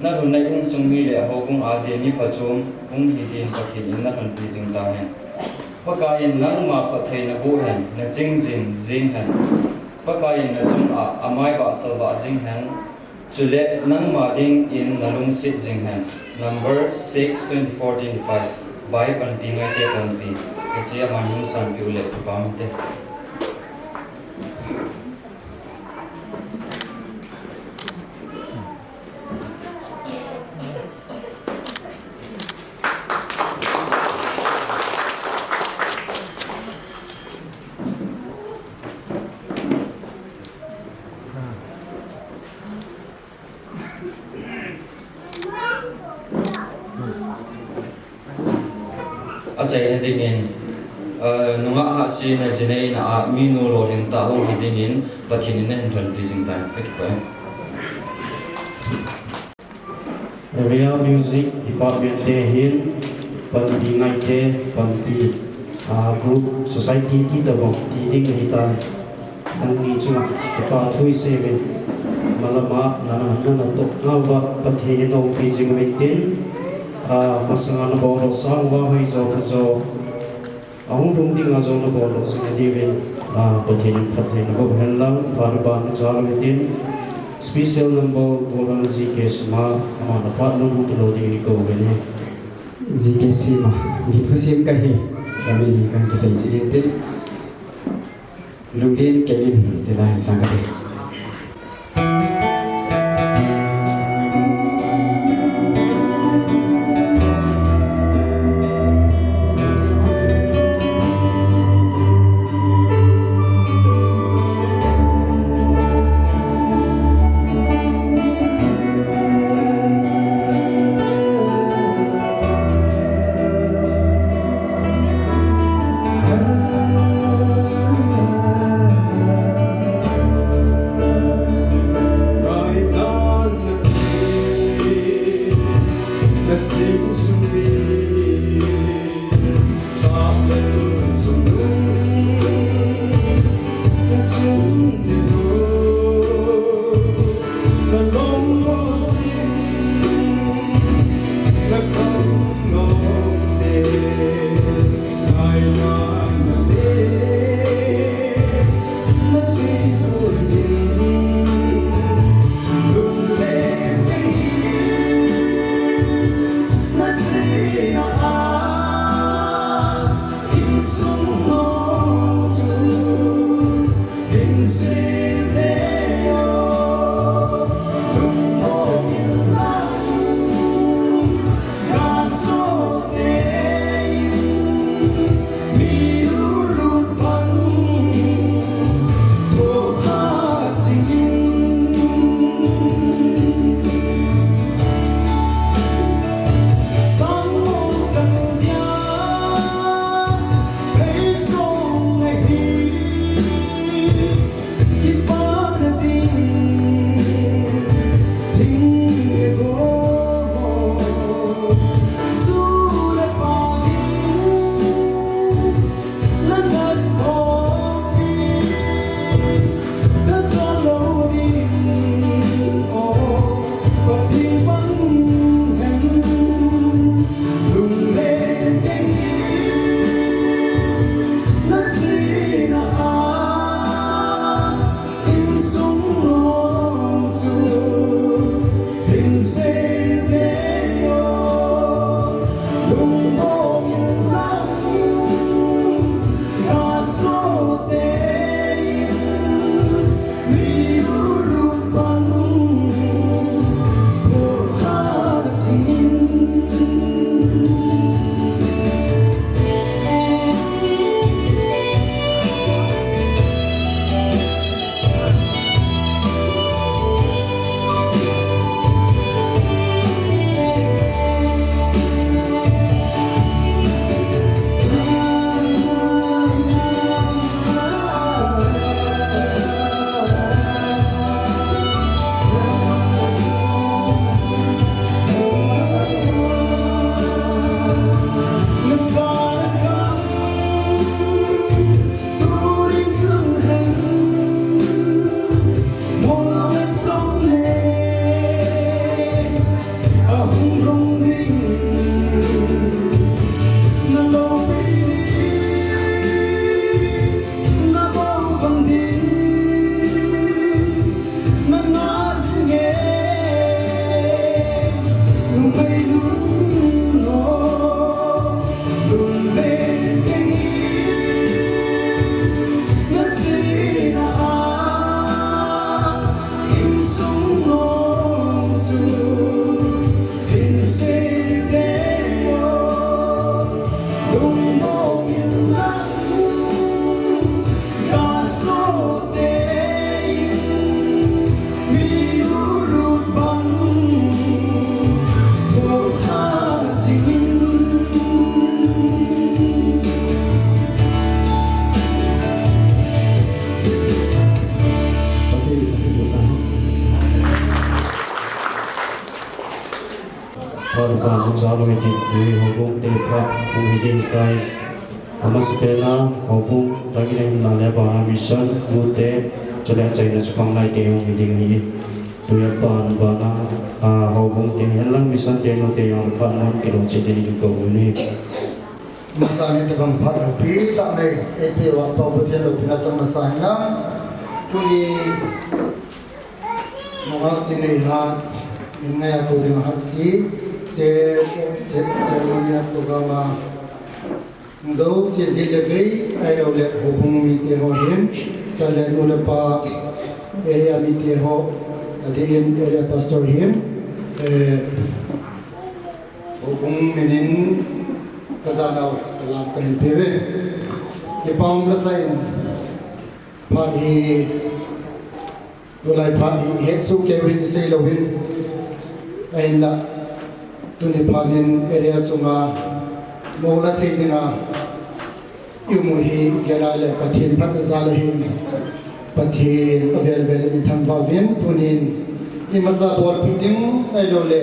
na hun nai in sungmi le ho kung ade ni phachum kung hi tin pakhin in na han pi jing ta hen pakain nang ma pathai na bu hen na jing hen pakain na chung amai ba sal ba jing hen chule nang ma ding in nalung sit jing hen number 6/2014-5 by pan pi ngai te pan pi chia man hum san pi le pa mi te achai ding in nunga ha si na jinei na mi no lo ring ta ho hi ding in pathin in hen thon pleasing time ka ki pa area music department te hin pan pi ngai te pan pi group society ti da bong ti ding hi ta ang ni chuma pa thui se men malama na to na wa pathin no pi jing men tin masangan boro sang wa hai zo zo ahung dum ding azo na boro sing divin pathin pathin go hen lang par ban cha lo tin special number orang ZKS ma dapat nunggu loading ni kau ni ZKS ma di musim kali kami kan kisah cerita Lulin Kelim telah sangat Salo ini hubung dekat hubung kai amas pena hubung lagi yang nanya bahwa mission mute jadi China Jepang lagi yang ini tu yang bana hubung yang lang mission teno yang panon kilo jadi juga ini masanya dengan pada pi tak naik itu waktu betul betul sama saya kui mga sinihan ngay ako din mahasi ceremony at programa zo si zilagay ay daw le hubung mitero him kala nula pa area mitero adiin area pastor him hubung minin kasanaw salam kahin piwe ipang kasain pagi Tulay pagi hetsu kewin isay lawin ay la tuni pagin area sunga mula tayo nga umuhi ganala patin pagkasalahin patin available itang vavin tunin imazabor piting ay lole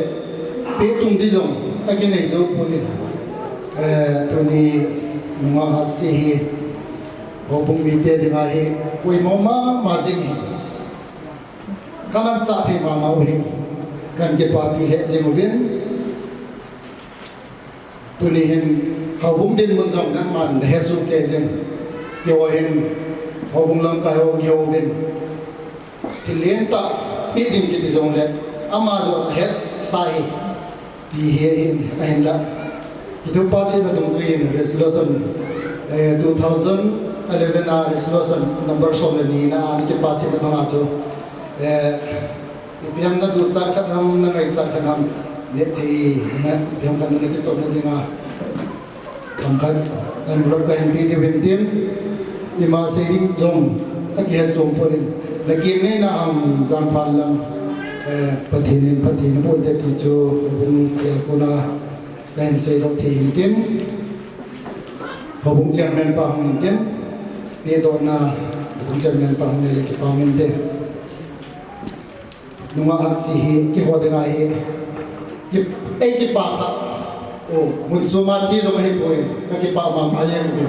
pitung dijong aginay zo punin tuni mga hasihi hopong mipya di ngahi kuy moma mazing kaman sa ating mga mauhin kan kipapi hezimuvin tulihin hawung din munsong nang man hesu kezin yawahin hawung lang kayo yawin tilenta pidin kiti zongle amazo het sai dihin ahin la itu pasi na tungsuin resolution 2011 na resolution number 7 ni na ani pasi na mga ato ipiyam na doon sa kanam na ngay sa kanam neti na ipiyam ka na nakitsok na di nga pangkat ang vlog ka yung video wintin di mga saying zong agyan zong po rin lagyan na ang zampal lang patinin po dati jo kaya ko na dahil sa ito tihintin hubong chairman pa ang hintin dito na hubong chairman pa ang nilikipamintin nunga sihi ki hode nga hi ki pasa o munso ma chi zo mai poin ka ki pa ma ma yen ni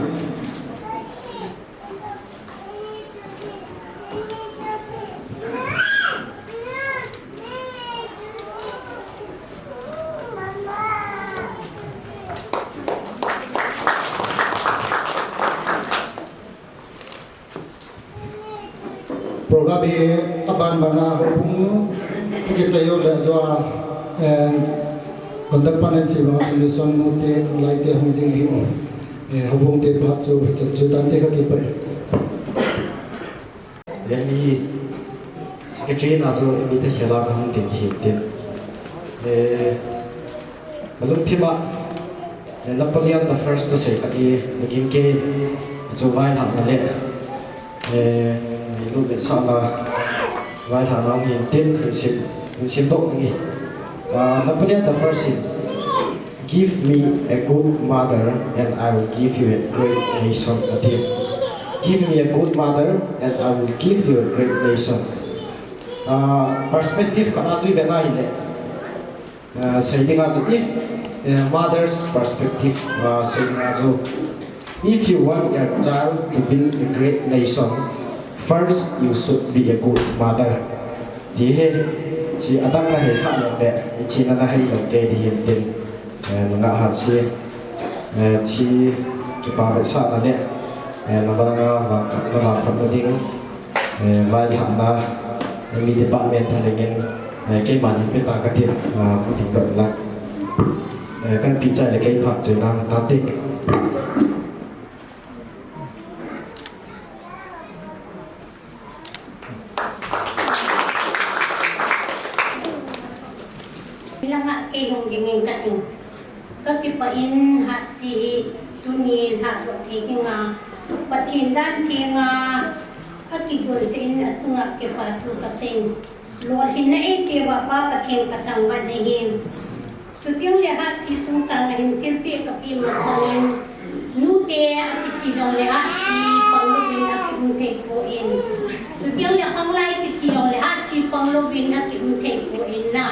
program aban bana hubung kisayo la zo kondak panen si mga solution mo te like te hum ding hi hubung te pat so chu dan te ka ki pa Jadi secretary na zo mi te khela ka hum ding hi te balum thima lapalian the first to say kaki naging ke zo vai ha na le lúc để sao là vai thằng nó nhìn tin hình xin tốt gì number one the first thing give me a good mother and I will give you a great nation again give me a good mother and I will give you a great nation perspective kana chui bena hi le saying as if mother's perspective saying as if you want your child to build a great nation first you should be a good mother thì he chỉ adang là hệ khá là đẹp chỉ là hay là cái đi hiện tiền ngã hạt chỉ cái bà vệ sát là đẹp nó đang là làm thật là đi vai thằng là mình thì bạn mình thành cái cái bản hiện tại cái tiền cũng挺đợi là cái bị chạy là cái phạt chỉ là nó tích in hat si tunin hat lo tinga patin dan tinga ati gol sin atsunga ke patu kasen lo hin na e ke ba pa patin katang ba ne him chuting le ha si chung tang hin til pe ka pi ma sanin nu te ati ti jong le ha si pang lo bin na ki un te ko in chuting le khang lai ki ti jong le ha si pang lo bin na ki un te ko in na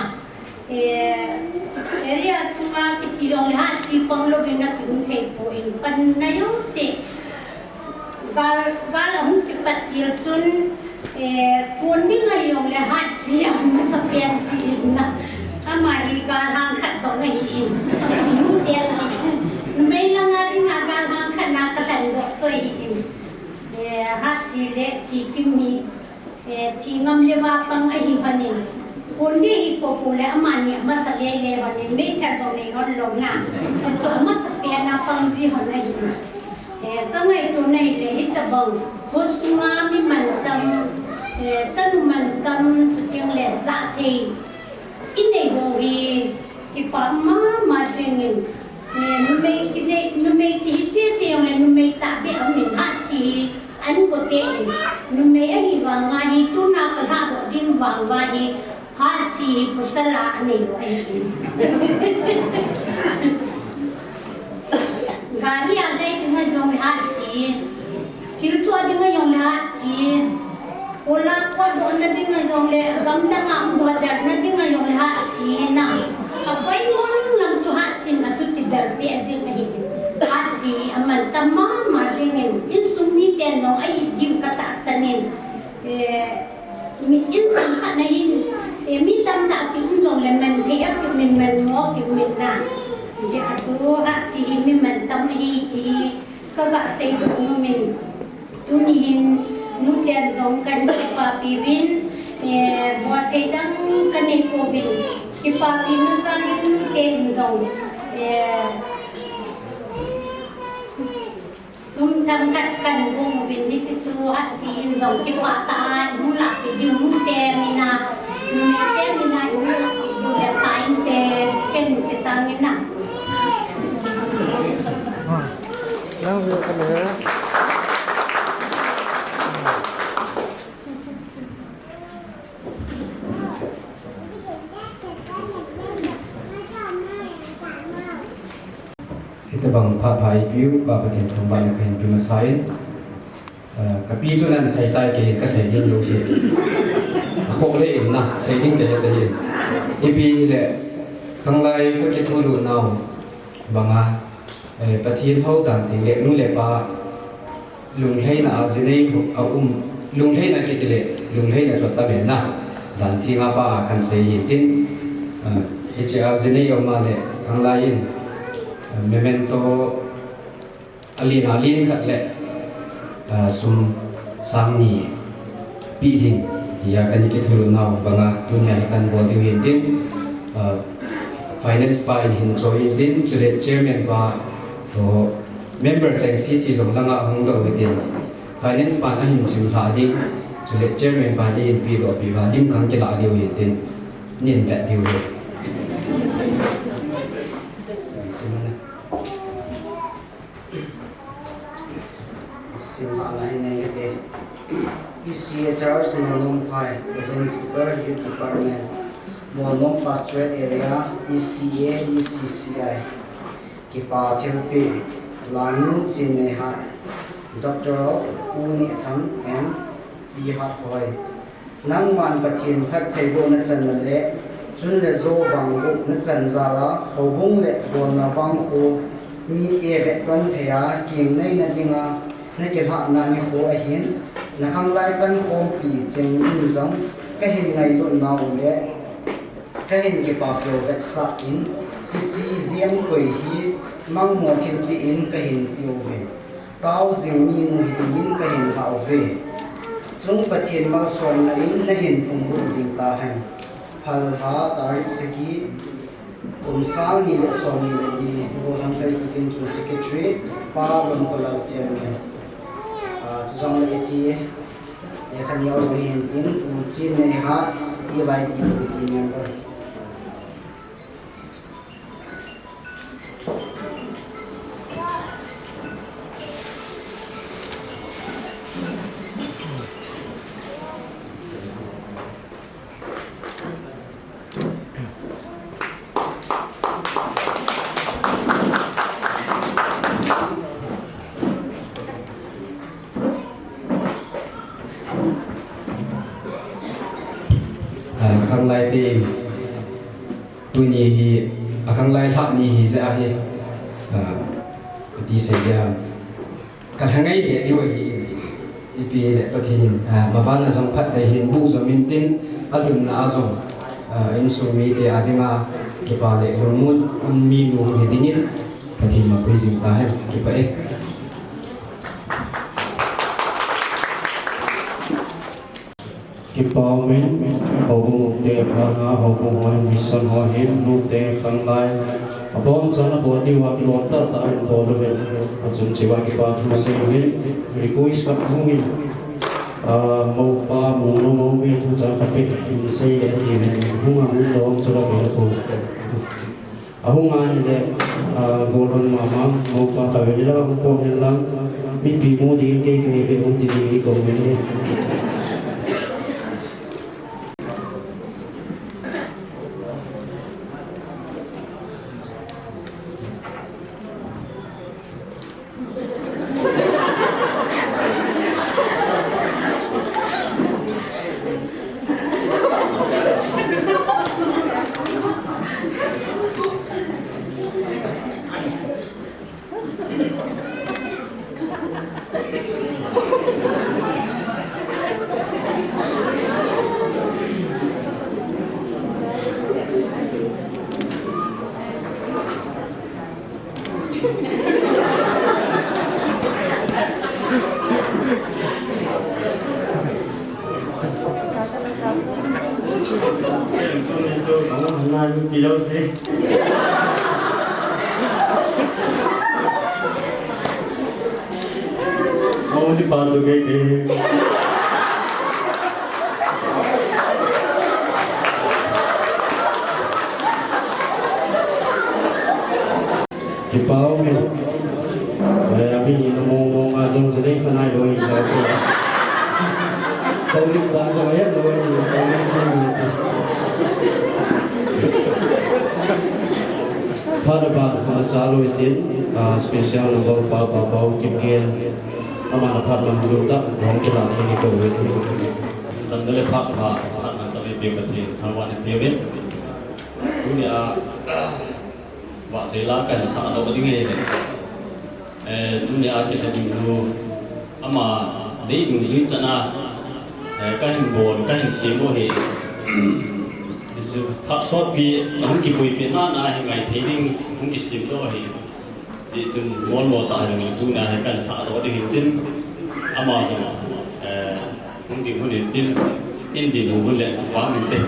area sunga kitirong lahat si panglo binak yung tempo in pan na yung si gal ang kipatil chun kundi ngayong lahat siya masapian si na amari gal hang khat so ngayin nutel may lang ating gal hang khat na kasan do so hin ha si le kikimi ที่งำเลว่าปังไอหิบันนี่คนที่อีกพวกแล้วมันเนี่ยมาสเลียเลยวันนี้ไม่ใช่ตรงนี้เขาลงงานแต่ตัวมาสเปียนาปังที่หันไอหินก็ไงตัวในเลยฮิตบังโคสมามีมันตำจันมันตำจุดยังเหลือซาทีอินเดโบฮีที่ปั๊มมาเจงินนุ่มที่เด็กนุ่มที่เจี๊ยเจียวเลยนุ่มตาเบี้ยเอาหนึ่งห้าสีอันก็เตะนุ่มไอ้วางว่าฮีตุนักราบดินวางว่าฮีห้าสีพุทธละนี่ไอ้กาลีอะไรถึงจะยงห้าสีที่รู้ตัวถึงจะยงห้าสีโอลาควาดอนนั่นถึงจะยงเลยกำลังอ่ะบัวจัดนั่นถึงจะยงห้าสีนะapa ini orang lang tu hasil atau tidak biasa ni hasil aman tamam macamnya insummi tenong ay dim kata sanin insum kan ini mi tam tak kiunjong lemen dia kiumin menmo kiumin na jadi tu hasil mi mentam ini kagak sejuk min tunihin nukian zongkan papibin buat hedang kanekobin Ipapin sa akin kenzo sumtangkat kan kung biniti turuhat si inzo kipata mula pidyung temina temina mula pidyung tayo ken kitangin na Yang dia kena kita bang pha phai piu ka pathin thong ban ka hin pi ma sai ka pi chu nan sai chai ke ka sai ding lo she khok le in na sai ding de de hin e pi le khang lai ka ke thu lu naw banga pathin ho dan ti le nu le pa lung hei na azinei a lung hei na ke ti le lung hei na chot ta ben na dan thi nga pa kan sai hin tin e che azinei o ma le khang lai in memento alin khat le sum samni piding dia kan ke thulu naw banga dunia kan bo de hin tin finance pa in hin choi din chule chairman pa to member cheng cc jong langa hong do tin finance pa na hin sim tha di chule chairman pa in pi do pi ba dim kang ke la dio hin tin nin da dio ECHR Monong Pai, Events Youth Department, Monong Pastorate Area, ECA, ECCI, Kipa Therapy, Lanu Chinehat, Dr. Uni Tham and Bihat Hoi. Nang man pathin phat thaibo na chan le chun le zo wang bu na chan zala hobung le bon na wang khu mi ke be ton thaya kim nei na dinga na ke ha na ni ho a hin na khang lai chan khom pi cheng in zong ka hin ngai lo naw le ka hin ke pa pyo be sa in ki chi ziam koi hi mang mo thin pi in ka hin pyo ve tao zing ni mu hi in ka hin ha ve chung pathin ma som na in na hin phung bu zing ta han phal ha tarik saki sang ni le som ni le di go tham sai tin chu secretary pa lon ko la chairman chung le chi e khan yo ni hin tin u chi ne ha i vai di ti member khang lai ti tu ni hi khang lai tha ni hi za hi ti se ya ka thangai he di wi ipi le pathin ma ban na song phat te hin bu zamin tin alun na azong in so mi te adinga ki pa le rumut mi nu he dinin pathin ma praising ta he ki pa e empowerment hầu bung te khana hầu bung hoi mission hoi him nu te khang lai abon sana bo di wa ki lot ta ta in bo lo ven achum chewa ki pa thu se hin request ka humi mo pa mo no mo me thu cha ka pe in se e di men hunga mu lo so la be ko ahunga ni le golon mama mo pa ka ve la ko ne la mi pi mo di ke ke be on di ko me ne empowerment kaya kami mo nga zong sa day kanay lo in sa sila paulit ba sa kaya lo in empowerment sa mga pada ba salo itin special ng babaw kimkin ama na pat lang duda rong kila ini ko wit tandale pak nan tabi bimati thawan bimit dunia wa thela ka sa do di nge dunia ke jadi dulu ama dei dung ji chana ka hin bon ka hin simo he ju pa so pi hum ki pui pi na hi ngai theining hum ki sim do he di chun mon mo ta ni tu na ka sa do di hin tin ama so hum ki hun tin di no hun le wa min te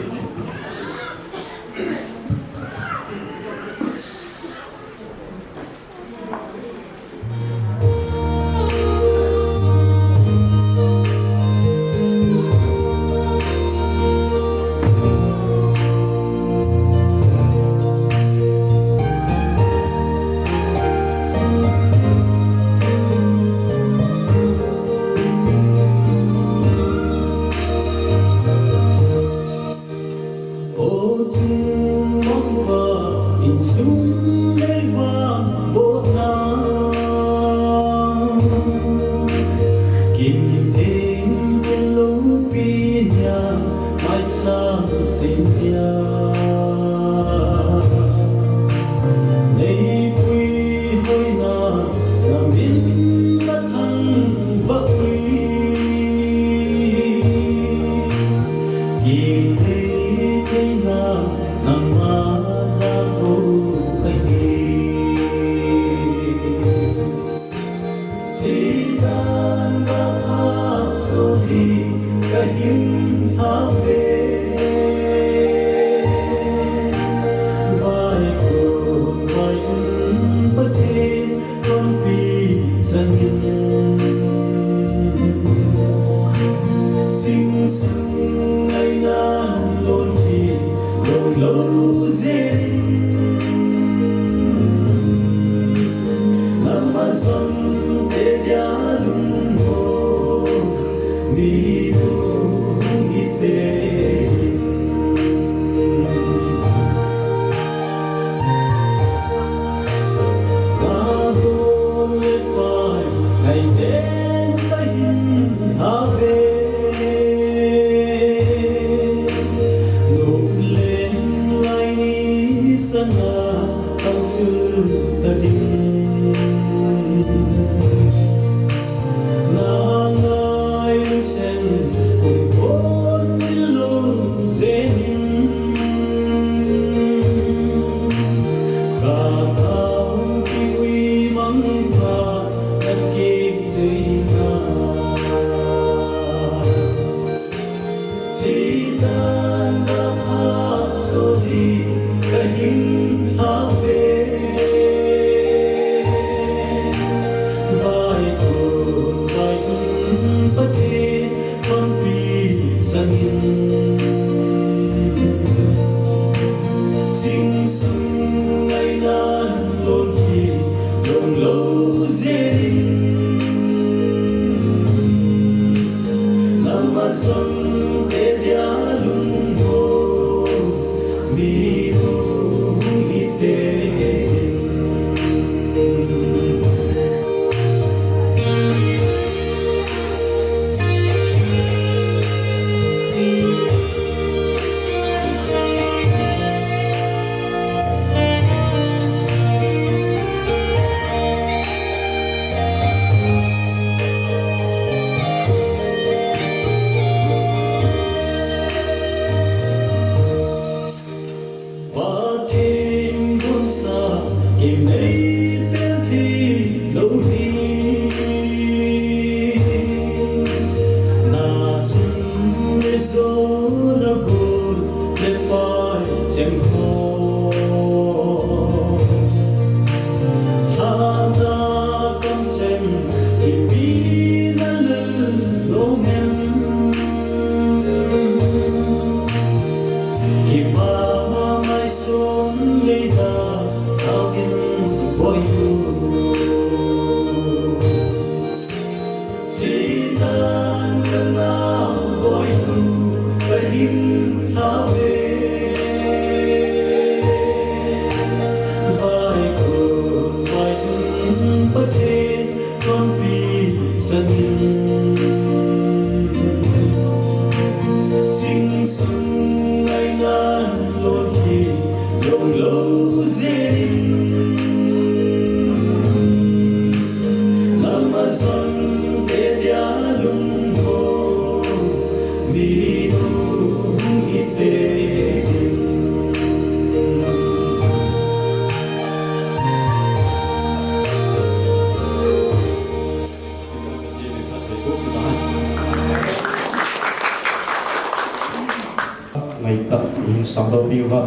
sang đầu biu va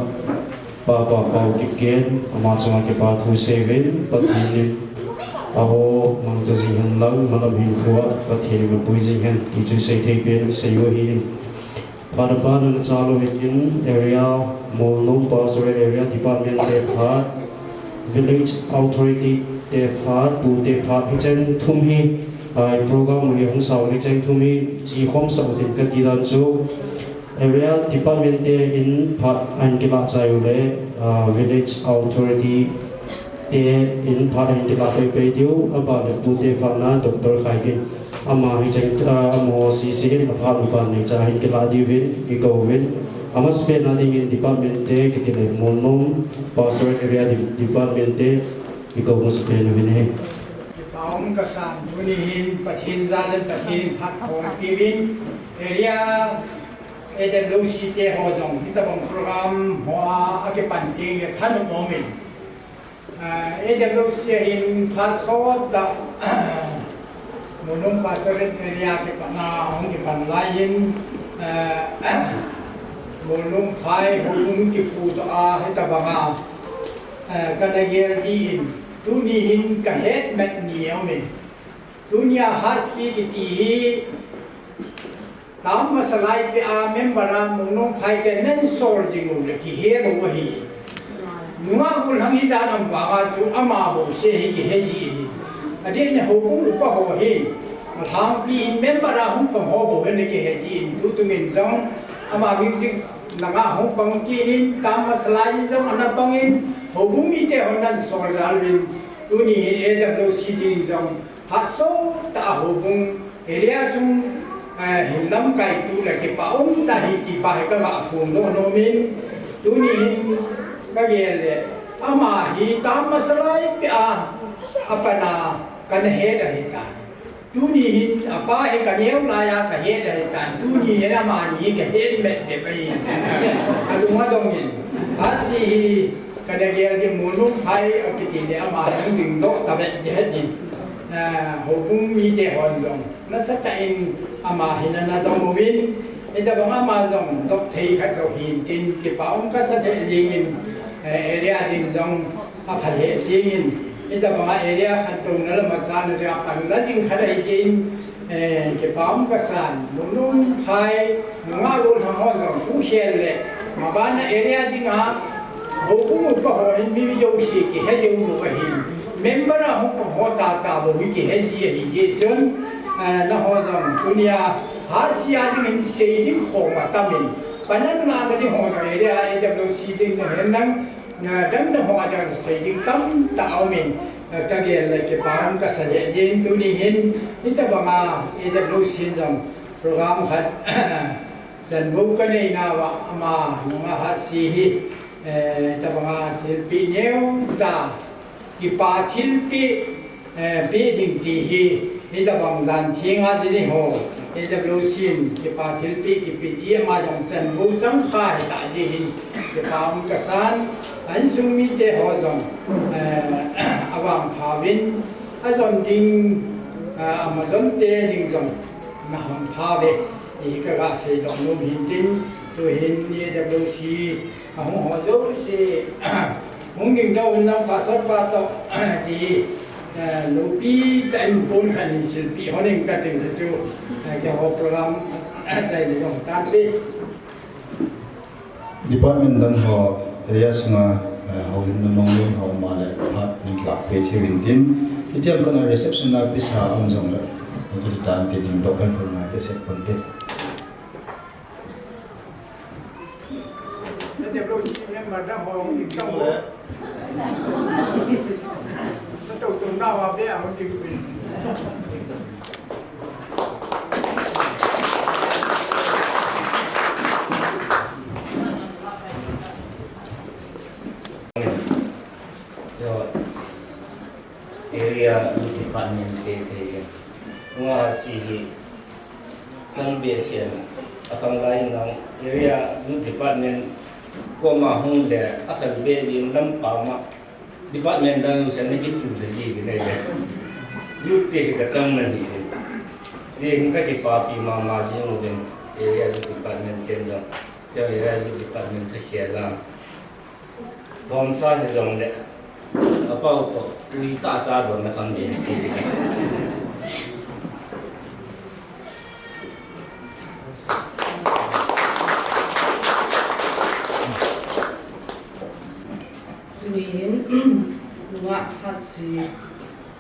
ba bao kịp kiến mà chúng ta ba thu seven bắthin aho mang cho gì hơn lắm mà làm hin khua bắt hin mà bùi gì hơn thì chúng sẽ thấy biến sẽ vô hin ba nó chalo hin area Molnom pastoral area department de part village authority de part tu de part hi chen thum hi program hi hong sau ni chen thum hi chi khom sau tin ka ti dan chu area department de in part an ki ba chai le village authority de in part an ki ba pe dio aba de tu de part na dr khai bin ama hi chen amo si si pa pa ba ni cha hin ki la di win ki go win amas pe na ding in department de ki le Molnom pastoral area department de ki go mos pe na win he Paung kasan dunihin pathin zalan pathin phat khong piwin area AWC te hojong kita bang program hoa ake panting le than momin AWC in phat so da Molnom pastoral area ke pana hong ke pan lain Molnom phai hong ki pu da heta banga kana ger ji in dunihin ka het met niau ni dunia hasi ki ti tam masalai pe a membera Molnom phai ke nen sol jingu le ki he ro hi nuwa ul hangi ja nam ba ga chu ama bo se hi ki he ji ade ne ho bu pa ho hi thang pi membera hum pa ho bo ne ki he ji tu tu ngin jong ama mi ji nanga hum pang ki ni tam masalai jong ana pangin ho bu mi te hon nan sol zal win tuni AWC ding jong ha so ta ho bung area sung hin lam kai tu la ke pa ta hi ti pa ka ga phum no no min tuni hin ka ge le ama hi tam masalai pe a apana kan he da hi ta tuni hin apa he ka neu la ya ka he da hi ta tuni he ma ni ka he me te pai ka lu ma dong ni ha si kada ge je Molnom phai akitin de ama sang ding do ta be je het ni ho bung mi de hon dong na sa ta in ama hinana dong movin ida bang ama jong dok thei kha ko hin tin ki paung ka sa de jing in area din jong a pha he jing in ida bang area khan tung na la ma sa na de pan la jing kha dai jing ki paung ka san Molnom phai nga ro thang hon dong ku khel le ma ba na area ding ha ho ku pa ho hin mi yo si ki he yo no ka hin member ho ko ho ta ta bo ki he ji hi je chon na ho jong dunia har si a ding hin se ni ho ma ta min panan na ga ni ho ga area AWC ding na hen nang na dam na ho ga se ding tam ta au min ka ge le ke pa ka sa je jin tu ni hin ni ta ba ma AWC jong program khat jan bu ka nei na wa ama ma ha si hi ta banga thil pi neu za ki pa thil pi pi ding ti hi ni ta bang dan thinga ji ni ho AWC ki pa thil pi ki pi ji ma jong chen bu chang kha ta ji hin ki pa ka san anh sung mi te ho zong awang phawin a zong ding amazon te ding zong na hom phawe e ka ga se dong no hin tin to hin ni WC hong ho zo se mong ding dau nam pa sat pa to ji no pi tan pon han sil pi honing ka ting chu ke ho program sai ni dong tan ti department dan ho area sunga ho in mong lung ho ma le ha ning lak pe thi win tin itiam kana reception na pisa on jong la ho tu tan ti ding dokal ko na te set kon te mà đã hồ thì trong đó nó trồng trồng đào vào bé ở trên biển area department ke nga si kan besian akang lain nang area department ko ma hong le akal be din lam pa ma department dang sen ni chu se ji ne le yu te ka chang na ni ni ka ki pa pi ma ma ji no den area department ken da ya area department ta khia la bom sa ni long le apa ko ui ta sa do na kan ni si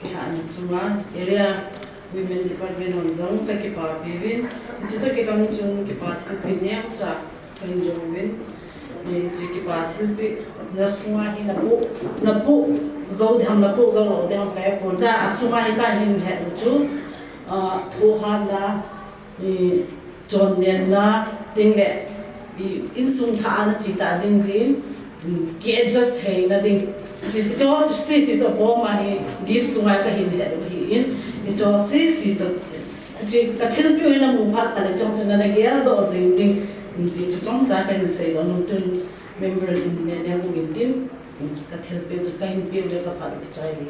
kihan cuma area women department onzong ta ki pa pivin chita ki kam chung ki pa pinya cha kan jowin ni chi ki pa thilpi nasuma hi na pu zo dham na pu zo lo dham kai pon da asuma hi ta hin he chu thu han da ni chon nen na ting le in sum tha na chi ta ding jin ki adjust hai na ding cho si cho bố mà hi give sungai ka hin he hi in cho si to ji ka thil pi na mu phat ta le chong chang na ge do zing ding ti chu chong cha kan sei do nu tun member in ne ne mu in tin ka thil pi chu ka hin pi le ka pa ri chai li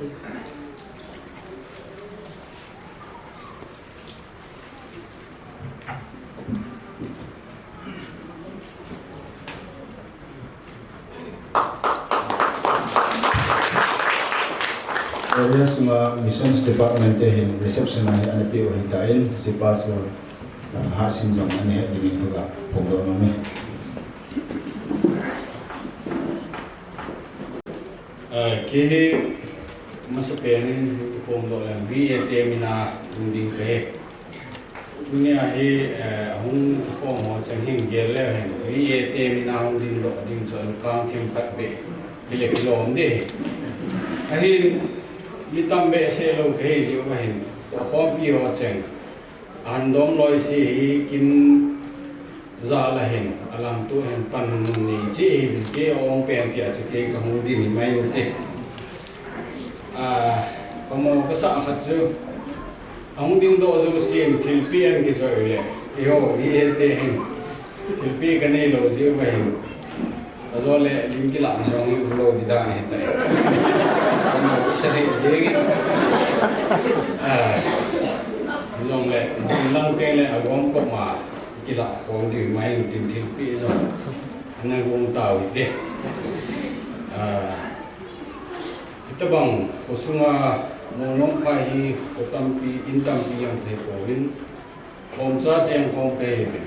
area sunga missions department te hin reception ani ani pi hi tain si pa so ha sin jong ani he ding ko ga pom do no me ke masuk penin pom do la VAT mina ding ke dunia hi hung ko mo chang hing gel le hen VAT mina hung ding do ding so kam thim khat be ile kilom de ahi mi tam be se lo ke ji wa hin to khom pi ho cheng an dom loi si hi kin za la hin alam tu hen pan ni ji ke ong pen tia chu ke ka hu di ni mai te komo ka sa khat ju ong ding do zo sim thil pi an ki zo le yo hi te hin thil pi ka nei lo ji wa hin zo le lim ki la na rong lo di da ni te sering jadi, long le, long ke le, agong kok ma, kita agong di main tim pi so, ane agong tahu itu, kita bang, khususnya monom pai, kotam pi, intam pi yang terkawin, homsa yang hom ke ini,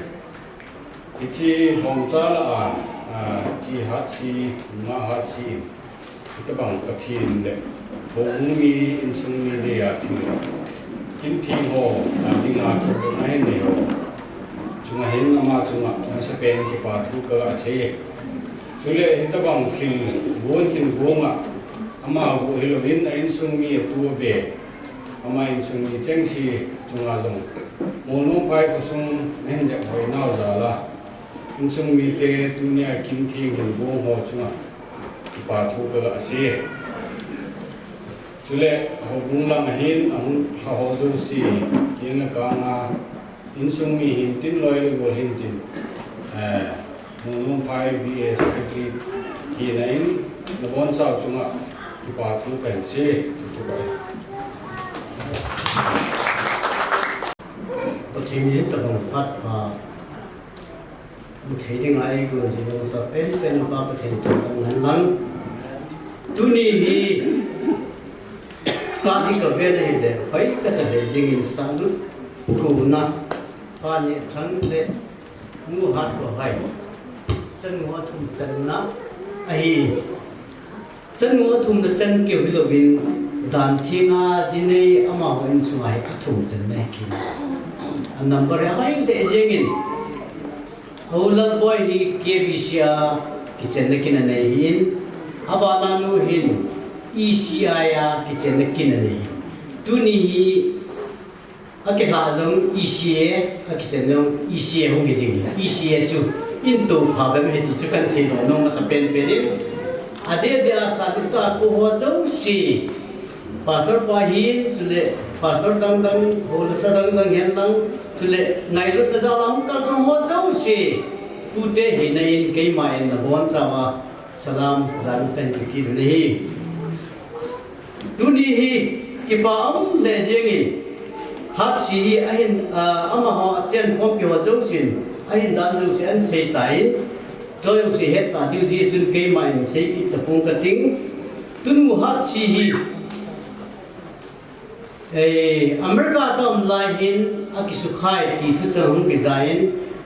ichi homsa lah, jihad si, mahad si, kita bang katin le. Hong mi insung mi dia tu, kinti ho, nanti ngah tu main ni ho, cuma hen nama cuma sepen kita tu ke asyik. Sulit kita bang kil, bukan hin bunga, ama bu hilin insung mi tu be, ama insung mi cengsi cuma jong, mono pai kusung henjak hoi nau jala, insung mi te dunia kinti hin bung ho cuma kita tu ke asyik. Sule hubung lang hin ang hahozo si kina kanga insung mi hintin loy go hintin nung pai VS secretary kina in na bon sa chunga ki pa thu kan si tu kaiทีนี้ตะบงพัดมาบุตรที่ง่ายก็จะลงสับเป็นบ้าประเทศตะบงนั้นตุนีฮีการที่กับเวลาเด็กไปก็จะได้ยิงอินสังลุกูนะพานี่ทั้งเล็กงูหัดก็ให้ฉันงัวทุ่มจันนะไอ้ฉันงัวทุ่มจันเกี่ยวกับเราวินด่านที่งาจีเนยอามาวันสุนัยทุ่มจันไม่กินอันนั้นบริหารเรื่องเงินเอาละบ่อยที่เก็บวิชากิจนักกินอะไรหินอาบานานุหินECI กิจนักกินอะไรตุนี้อาเกล้าจง ECA กิจนัก ECA หงกิดิ่ง ECA จูอินโตภาพแบบนี้จุกันเสียโนมาสเปนเปริมอาเดียอาสาบิตาโคหัวจงสีภาษาปาหินสุดเลยภาษาดังโหลสะดังเห็นลังสุดเลยไงลุตจะลังตัดสมหัวจงสีพูดเตหินอินเกยมาอินนะบอนซาวาสลามจารุกันที่คิดเลยตุนี้กิปามเลเจงินฮัตชีไอหินอามาฮะเจนพอมพิวจงสินไอหินดันรูสิอันเซตายจอยสิเหตุตาดิวจีจุนเกยมาอินเซอิตพงกติงตุนมุฮัตชีอเมริกาก็มลายหินอากิสุขายที่ทุจังหุ่นกิจายน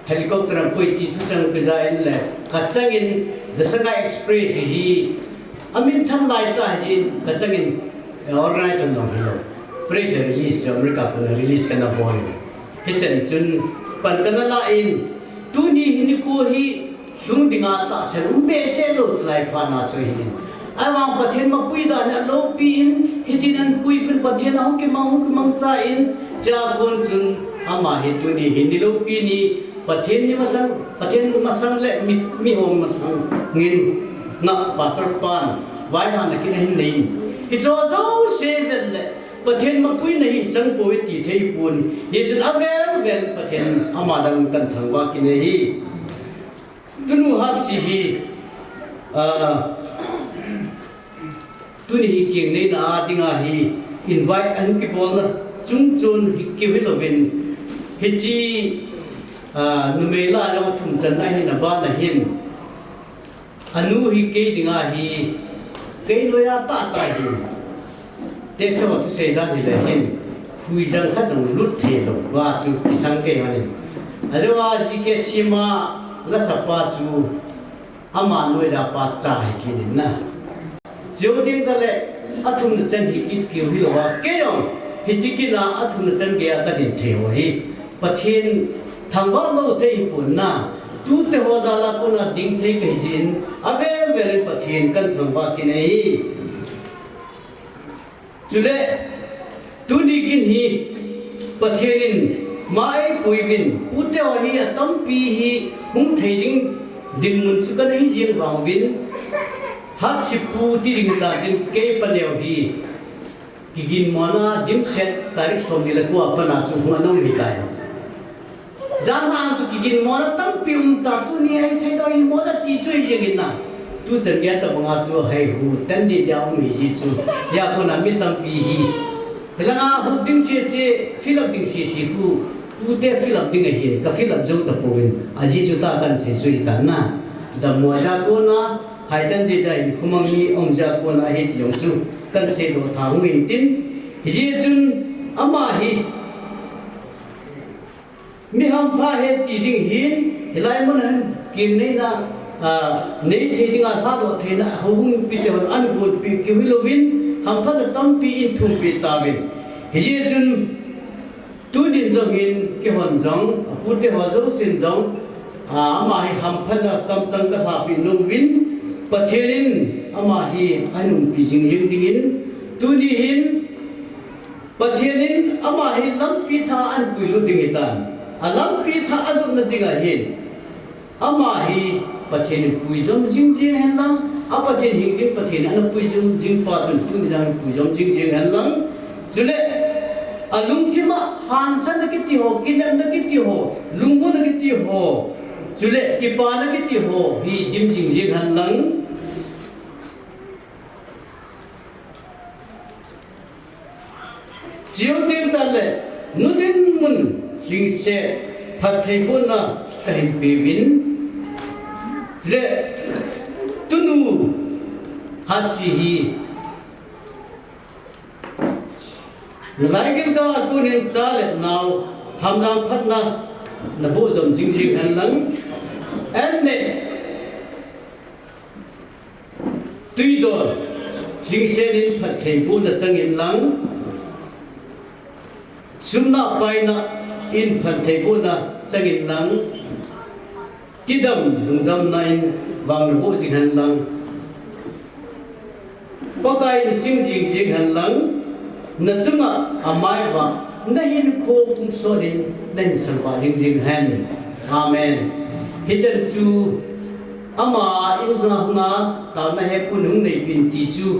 เฮลิคอปเตอร์ปุ่ยที่ทุจังกิจายนเลยกัจจังอินเดสกายเอ็กซ์เพรสฮีอามินทำลายตาหินกัจจังอินorganization ลงฮิโลเพรสรีลีสอเมริกาเป็นรีลีสกันนะบอลฮิจันจุนปันกันนั่นละอินตุนี้หินกูฮีลุงดิ่งอาตาเซลุมเบเซโลสไลพานาช่วยหินไอ้วางประเทศมาปุยดานโลปีนฮิตินันปุยเป็นประเทศเอาเก็บมังสาอินจากคนจุนอามาฮิตุนี้หินโลปีนี้ประเทศนี้มาสังประเทศมาสังเละมีหงมาสังเงินนักภาษาปานไว้ทางนักกินหินนี้ฮิจว่าเจ้าเซเวลเละประเทศมาปุยนี้สังปุยตีเทียบุญฮิจุนอาเวลประเทศอามาดังกันทางว่ากินฮีตุนูฮัสซีตุนี้เก่งในนาดิงาฮีอินไว้อันกิบอลนะจุนจุนฮิกิวิลวินฮิจีนุเมล่าเราทุ่มจันได้ให้นับบ้านนะหินอนุฮิเกดิงาฮีเกยโลยาตาตาหินเทศวัตุเสดาดิเลหินหุยจังขัดจังลุดเทโลว่าสุกิสังเกหันิอาจว่าจิเกชิมาละสัปปะจูอามาโลยาปาจ่าฮิกินนะโยดินทะเลอัตุนจันฮิกิดกิวฮิโลวะเกยองฮิสิกินาอัตุนจันเกียกัดินเทวะฮิปะเทนทางบ้านเราเทหิปุนนะตูเตหัวซาลาปุนะดิ่งเทกหิจินอาเวลเวลปะเทนกันทางบ้านกินเอจุเลตุนีกินฮีปะเทนินมาไอปุยวินพูดเทวะฮีตั้มปีฮีหุ่งเทดิ่งดิ่งมุนสุกันฮีจินวางวินฮัตสิปูที่ดิ่งตาดิ่งเกยปะเนียวฮีกินมานะดิ่งเซตตาริกสมนิลกัวปะนาสุหัวน้องมิตายjangan suki gin mona tam pium ta tu ni ai thai doi mona ti chui jengin na tu chen ya ta banga chu hai hu tan di dia mi ji chu ya ko na mi tam pi hi helanga hu ding se fill up ding si hu tu te fill up ding hi ka fill up jo ta povin aji chu ta kan se chui ta na da mo ja ko na hai tan di dai khumang mi om ja ko na hi jong chu kan se do tha ngin tin ji chun ama hi mi ham pha he ti ding hin hilai mon han kin nei na nei the ding a sa do the na hobung pi te hon an gut pi ki hilovin ham pha da tam pi in thum pi ta vin hi je chun tu din jong hin ki hon jong pu te ho zo sin jong ama hi ham pha da kam chang ka ha pi nung vin patherin ama hi anum pi jing ling ding in tu ni hin patherin ama hi lam pi tha an pu lu ding itan alam pi tha azum na dinga hin ama hi pathen puizom jing jing hen lang a pathen hing jing pathen an puizom jing pa chun tu ni jang puizom jing jing hen lang jule alung thima han san na ki ti ho kinan na ki ti ho lungu na ki ti ho jule ki pa na ki ti ho hi dim jing jing hen lang chiếu tiên ta lệ nó đến mình hình sẽ phát thầy bốn na cái hình bị vĩnh lệ tunu hạt gì lại cái đó cô nên trả lệ nào ham đang phát na bộ dòng chính trị hành lắng em này tuy đó linh sẽ đến phát thầy bốn na chẳng yên lắng sum na pai na in phát thầy bốn na chẳng yên lắng cái đầm na in vàng bộ chính hành lắng có cái chính hành lắng na chunga amai wa na hin kho kum so din den salwa jing han amen hi chen chu ama in zna huna ta na he punung nei pin ti chu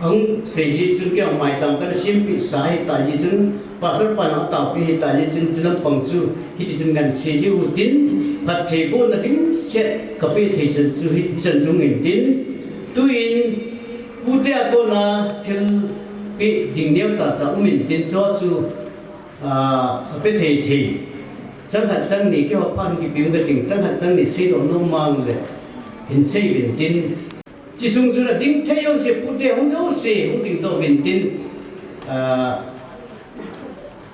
ang sei ji chun ke mai sam ka sim pi sa hi ta ji chun pasar pa na ta pi hi ta ji chun chun pang chu hi ti chun gan sei ji u tin phat thei bo na thing set ka pi thei chun chu hi chen chu ngin tin tu in pu te ko na thil bị đình đeo giả mình tiến cho chú biết thầy chẳng hạn chẳng này cái học phan cái biểu cái tình chẳng hạn chẳng này xây đồ nó mang rồi hình xây bình tin chỉ dùng chú là tính theo yêu sẽ phụ đề không dấu xây không tình đồ bình tin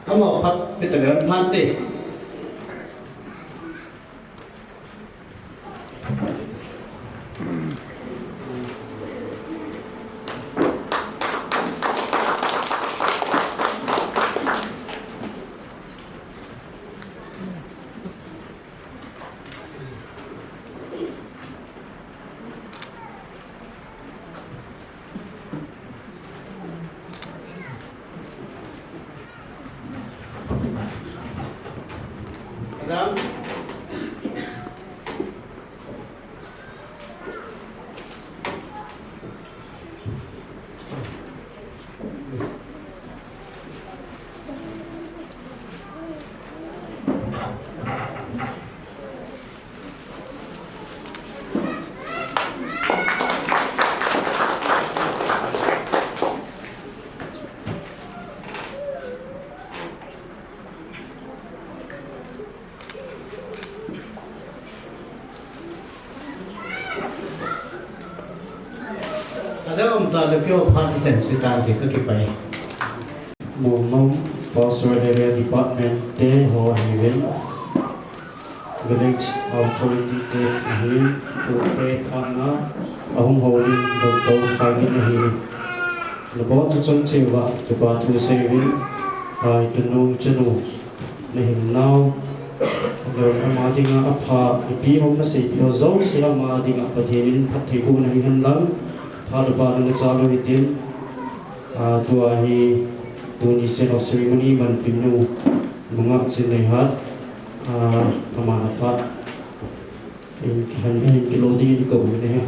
không học pháp biết tập hợp phan tê ta được cái phan đi xem suy tan thì cứ kịp vậy một mong Pastor Area Department te ho hiven village authority te hi to te kana ahum holy doctor kagin hi le bo chu chon chewa to ba thu sevin ai to no chenu le him now lo ama dinga apha ipi hom na se pio zo se ama dinga pathin phathi ku na hi han lang tha do ba na chalu hitin tua hi tuni sen of ceremony man pinu bunga sinai hat pamana pa in han kilodi ko ne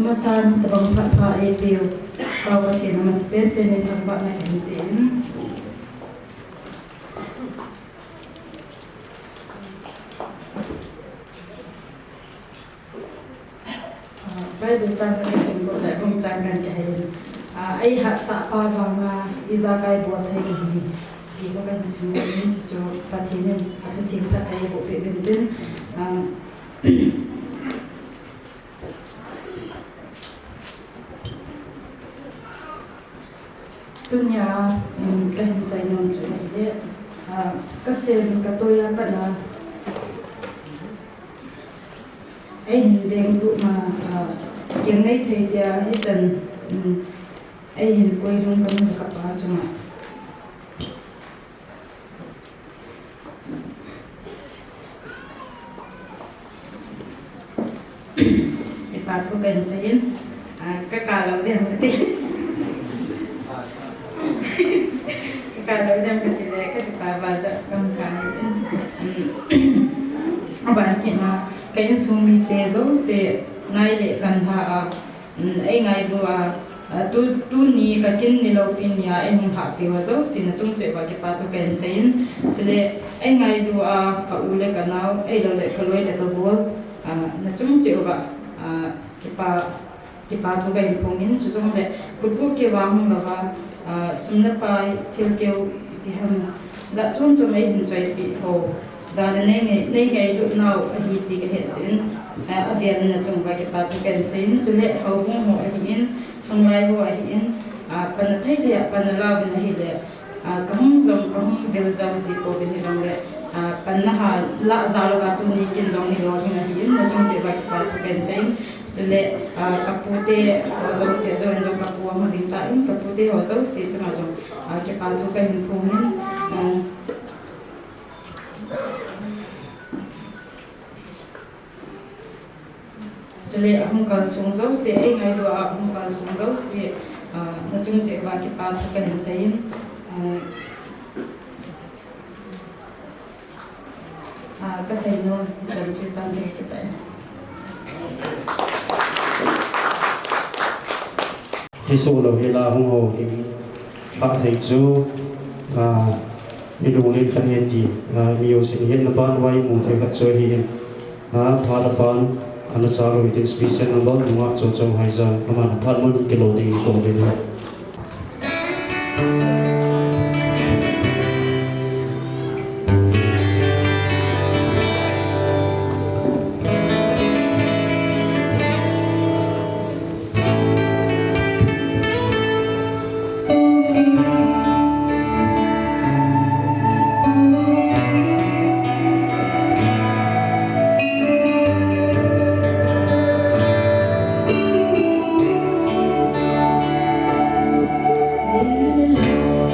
Masan tabang pa e pio pawati namaspet ne thamba na hintin Bible trang cái symbol lại bông trangกันจะเห็นไอ้หักษะปาบางอิจาไกบวชให้ดีก็เป็นสิ่งนี้จะปฏิเนนอาทุทินพระไทยบุปผินเป็นตุนยาก็เห็นใจนนจุดนี้ก็เสียงก็ตัวยาปนะไอ้เห็นแดงตุมายังไงเทียให้จันไอ้เห็นกวยลงกันกับป้าจังไอ้ป้าทุกเป็นเสียนก็การเราเรียนกันทีก็การเราเรียนกันทีแรกก็ป้าบาจะกำการเอาบ้านกินมาcái số mi tế dấu sẽ ngay lệ gần hạ ấy ngay bữa tu ni cái kinh ni lâu pin ya ấy không hạ tiêu dấu xin là chúng sẽ vào cái part cái sen sẽ lệ ấy ngay bữa cái u lệ cái nào ấy lâu lệ cái lối lệ cái bữa là chúng sẽ vào cái part ki pa thu ga in phongin chu jong le khutbu ke wa hum lawa sumna pai thil keu bi ham za chum chum ai hin chai pi ho za le nei ngai lu nau a hi ti ga he chin a vian na chung ba ki pa thu kan sin chu le ho bung ho a hi in hang mai ho a hi in pan thai thai pan la bin hi le kahum jong kahum vel za ji ko bin hi jong le pan na ha la za lo ga tu ni kin jong ni lo hi na hi in na chung che ba ki pa thu kan sin Sule kapute ho se jo en jo kapu ho ding ta in kapute ho jo se chuma jo ke pa thu ka hin phungin Sule hum kal sung jo se ai ngai do hum kal sung jo se na chung che ba ke pa thu ka hin sai in ka sai no chan chu tan de ke pa hi so lo hi la hung ho in pa thai chu mi lu le khan he ti mi yo sin hen na ban wai mu thai khat choi hi in pha da ban ana cha lo in special number nuwa cho cho hai za ama na phan mon ke lo ding ko be ni Hãy subscribe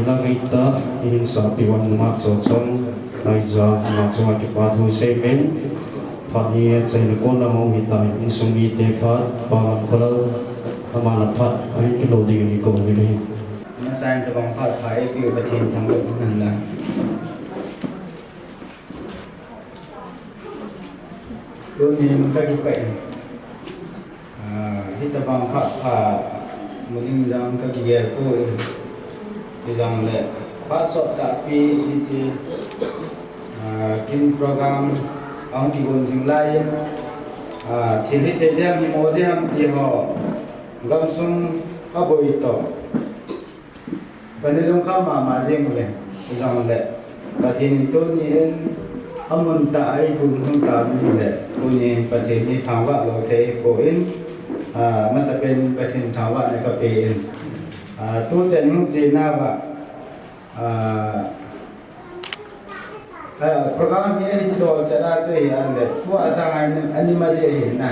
na kita in sa piwan mga chochon na isa mga chunga kipatu semen pati at sa inakon na mong hitain in sumite pat palang kolal amana pat ay kiloding ni ko ni Masayan tabang pat pai piu batin thang lo nan la tu ni ta ki pai hi tabang pat pa muling dang ka ki ge tu dang le pat so ta pi chi kin program ang ki gon sing lai thili te dia mi mo dia ti ho gam sum a boi to Panilong ka mamazing ulit. Isang ulit. Pati nito niyan amun taay bulong tabi ulit. Kunin pati ni tawa lo te poin. Masapin pati tawa na kapein. Tu chen hung jina ba. Program ni ini dol cara cuy ande. Tu asang ani mali ini na.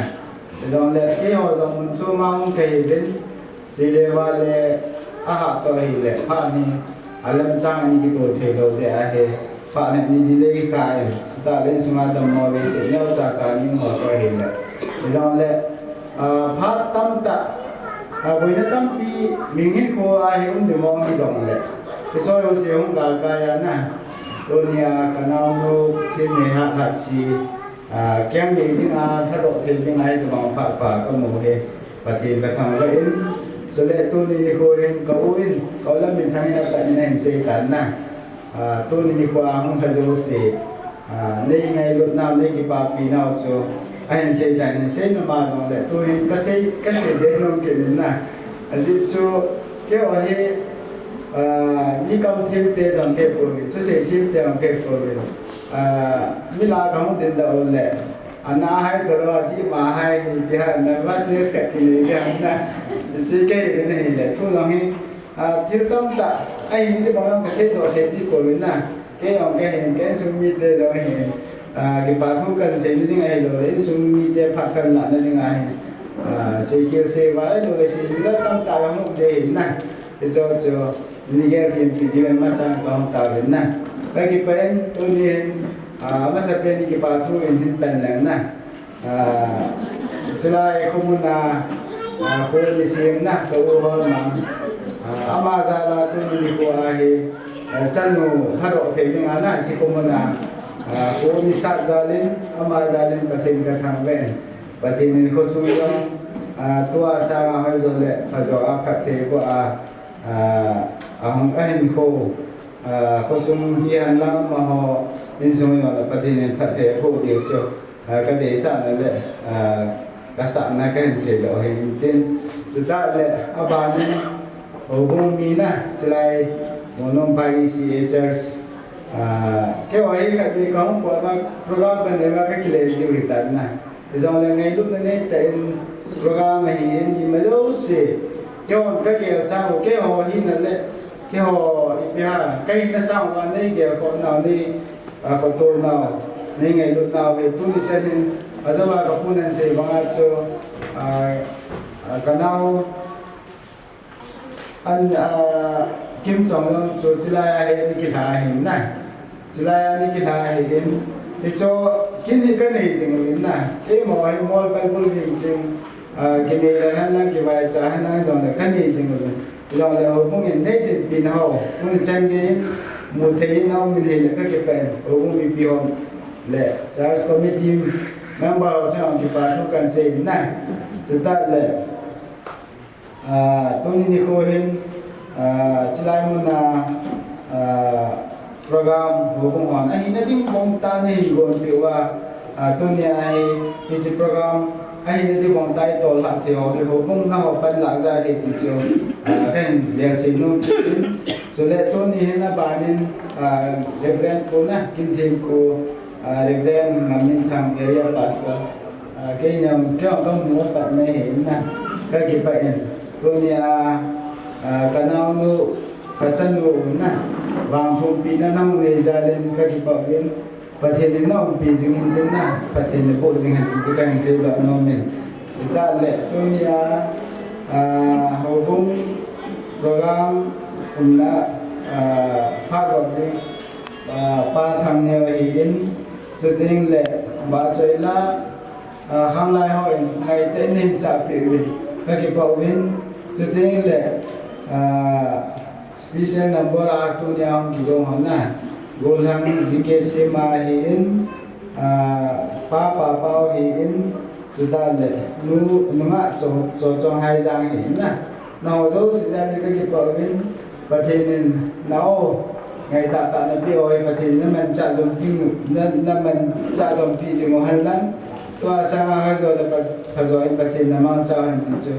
Isang ulit. Kaya orang muncul maung kahirin. Sile wale aha to hile pa ni alam chang ni ko the lo de a he pa ne ni le ka e ta le sunga dam mo le se nyau cha cha ni mo to hile idong le pha tam ta boi na tam pi ming hin ko a he de mo ni dong le ke so yo se hung ga ya na to ni a ka na no che ne ha ha chi kyang ni ni a tha do the ni ai de mo pha pa ko mo he pa ti la thang la in so le tu ni ko rin ko win ko la min thang na ka ni hen se tan na tu ni ko ang ha jo se nei ngai lut na nei ki pa pi na cho hen se tan se na ma no le tu hin ka se de no ke ni na aji cho ke o he ni kam thil te jang ke po tu se thil te ang ke po mi la ka mo den da o le ana hai to ro di ma hai ki ha na business ka ki ni ka na chỉ cái này để thu lòng hi thiếu tâm ta anh đi bằng cái chế độ thế chỉ của mình là cái ông cái hình cái sung mi tê rồi hình cái bà thu cần sẽ như thế này rồi đến sung mi tê phát cần lại như thế này sẽ kêu sẽ vãi rồi sẽ rất tâm ta là một đề hình này thì do cho như cái phim video mà sang con tạo hình này cái bên tôi đi mà sẽ bên cái bà thu hình bên này nè cho lại không muốn là ko ni sim na to ho ma ama za la tu ni ko a he chan no ha ro the ni na chi ko na ko ni sa za lin ama za lin pa the ka thang ve pa the ni ko su yo tu a sa ma ha zo le pa zo a pa the ko a hong ka hin ko ko sum hi an la ma ho in so yo pa the ni pa the ko dio cho ka de sa na le kasar na kan se lo hin tin ta le abani obong mi na selai monom pai si church ke wai ka ni ka ko ma program ban de ma ka kile si wi ta na jong le ngai lu ne te program hi ni ma lo se ke on ka ke sa ke ho hi na le ke ho ipia kai na sa wa ne ke ko na ni ko to na ni ngai lu na ve tu ni se ni azawa kapunan sa mga cho kanaw an kim chong lo cho chilaya he ni kitha he na chilaya ni kitha he gen cho kini ka nei sing na e mo ai mol kal bul ni kim kini la han na ki vai cha han na jong le ka nei sing lo le ho mong en nei tin bin ho mun chang ge mu thei na mi le ka ke pen ho mong mi pi hom le church committee member trong cái bà thu cần xem này chúng ta là tôi ni ko hin chỉ lại muốn là program vô cùng hoàn anh ấy đi bom ta này gồm biểu tôi ni ai cái program anh ấy đi bom tay tổ lại thì họ vô cùng nào phân lạc ra để tìm chiều cái việc xin luôn rồi lại tôi ni hin là bà nên reference cô na kinh thêm cô Reverend Ngamin Thang area pastor cái nhầm cái ông công múa bạn này hiện na cái gì vậy tôi nhà cái nào nu cái chân nu na vàng thùng pin nó nằm người ra lên cái gì bảo lên và thì nó bị dính lên na và thì nó bộ dính hình cái cái gì đó nó mình chúng ta lệ tôi nhà hậu cung program cũng là ภาคแบบนี้ป้าทางแนวหินสุดทิ้งเลยบาดใจละห้างไล่ห้อยไงเต้นหินสับปีวินก็กี่ป่าวินสุดทิ้งเลยspecial number 8 tu ni ang gilong na golhang zike sema hin pa hin sudah le nu nga cho hai jang hin na nào zo sida ni cái bảo vin pathin nào ngày ta na bi oi pathin na man cha dom pi na man cha dom pi ji mo han lan to sa ha zo la pa zo pathin na ma cha han chu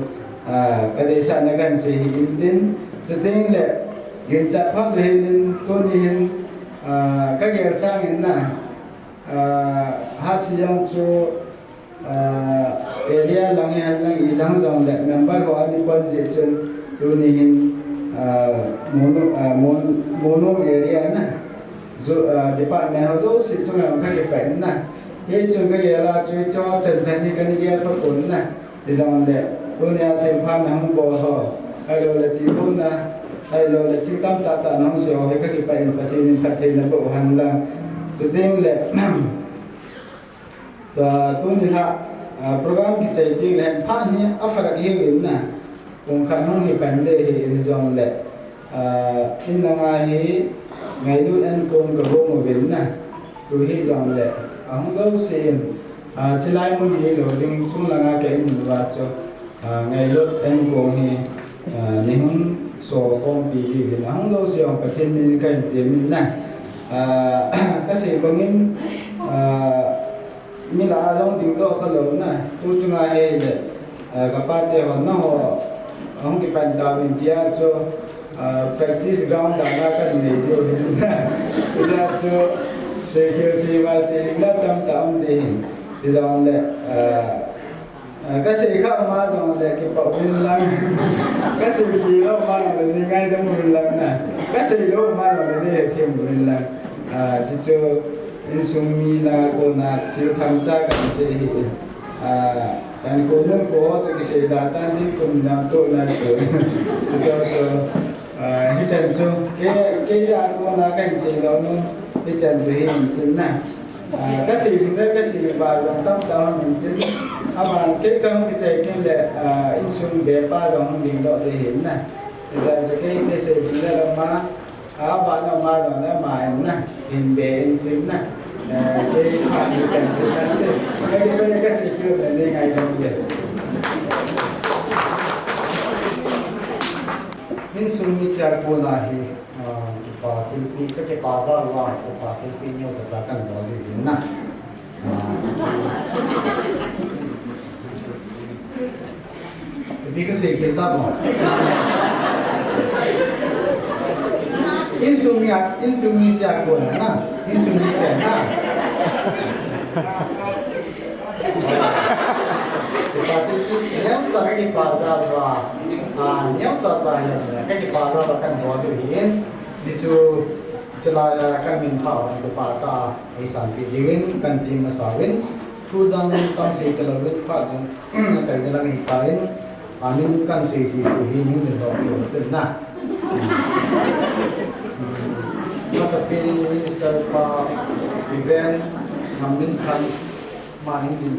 cái đấy sa na gan se hin din the thing le hiện trạng pháp hình tôi nhìn các nghệ sang hiện na hát sử dụng cho area lang yang idang dòng để member của anh quân diệt chân tôi nhìn mono area na zo department họ zo sự cho làm các cái na cái chuyện cái gì làជួយcho chân đi cái gì đó cũng na để dòng để tôi nhà thêm phan hàng bò họ hay là tiền na hay là chúng ta ta nông sản hay các cái bệnh phát triển là bộ hành là tự nhiên là tôi nghĩ là program cái chạy đi là phát hiện áp phạt nhiều hơn nè cũng khả năng cái vấn đề thì dòng là in là ngày lúc anh cùng cái bộ một vấn nè tôi hy vọng là ông đâu xem chỉ lại một gì rồi nhưng chúng là cái mình vào cho ngày lúc anh cùng thì nên so phong bì vì là không lâu rồi phải thêm mình cái điểm này cái gì có những như là long tiếng đó khá lớn này tôi chung ai để các bạn thì họ nó không cái bàn đào mình tia cho practice ground đã ra cái này điều hiện bây giờ cho security và sự là tâm thì dòng này cái gì khác mà dòng này cái bảo vệ lăng cái gì gì đó mà là gì ngay trong mình lăng này cái gì đó mà là để thêm mình lăng chỉ cho in sung mi là cô na thiếu tham gia cái gì cái cô nó có cái gì đã tan đi cùng nhau tôi là tôi cho cái chân cho cái ra cô na cái gì đó nó cái chân gì hình này cái gì chúng ta cái gì vào lòng tâm đó mình chứ mà cái công cái chạy cái là in sung để ba dòng mình đó để hiện này giờ cái gì chúng ta là mà bạn nào mà nó mài nè hình để in phím nè cái bạn cái chân cái gì chưa phải đi ngày đâu vậy in sung như thế cô là thì và thì cái bà đó là và thì nhiều thật là cần đó thì nè vì cái gì kita mau insumnia jago na insumnia na seperti yang saya di pasar yang saya cái pasar akan buat ini itu celaya kan minta untuk pasar isan pidin kan tim masawin kudang si terlalu padan saya dalam iparin amin kan si ini untuk senang maka pilih sekarang event amin kan main di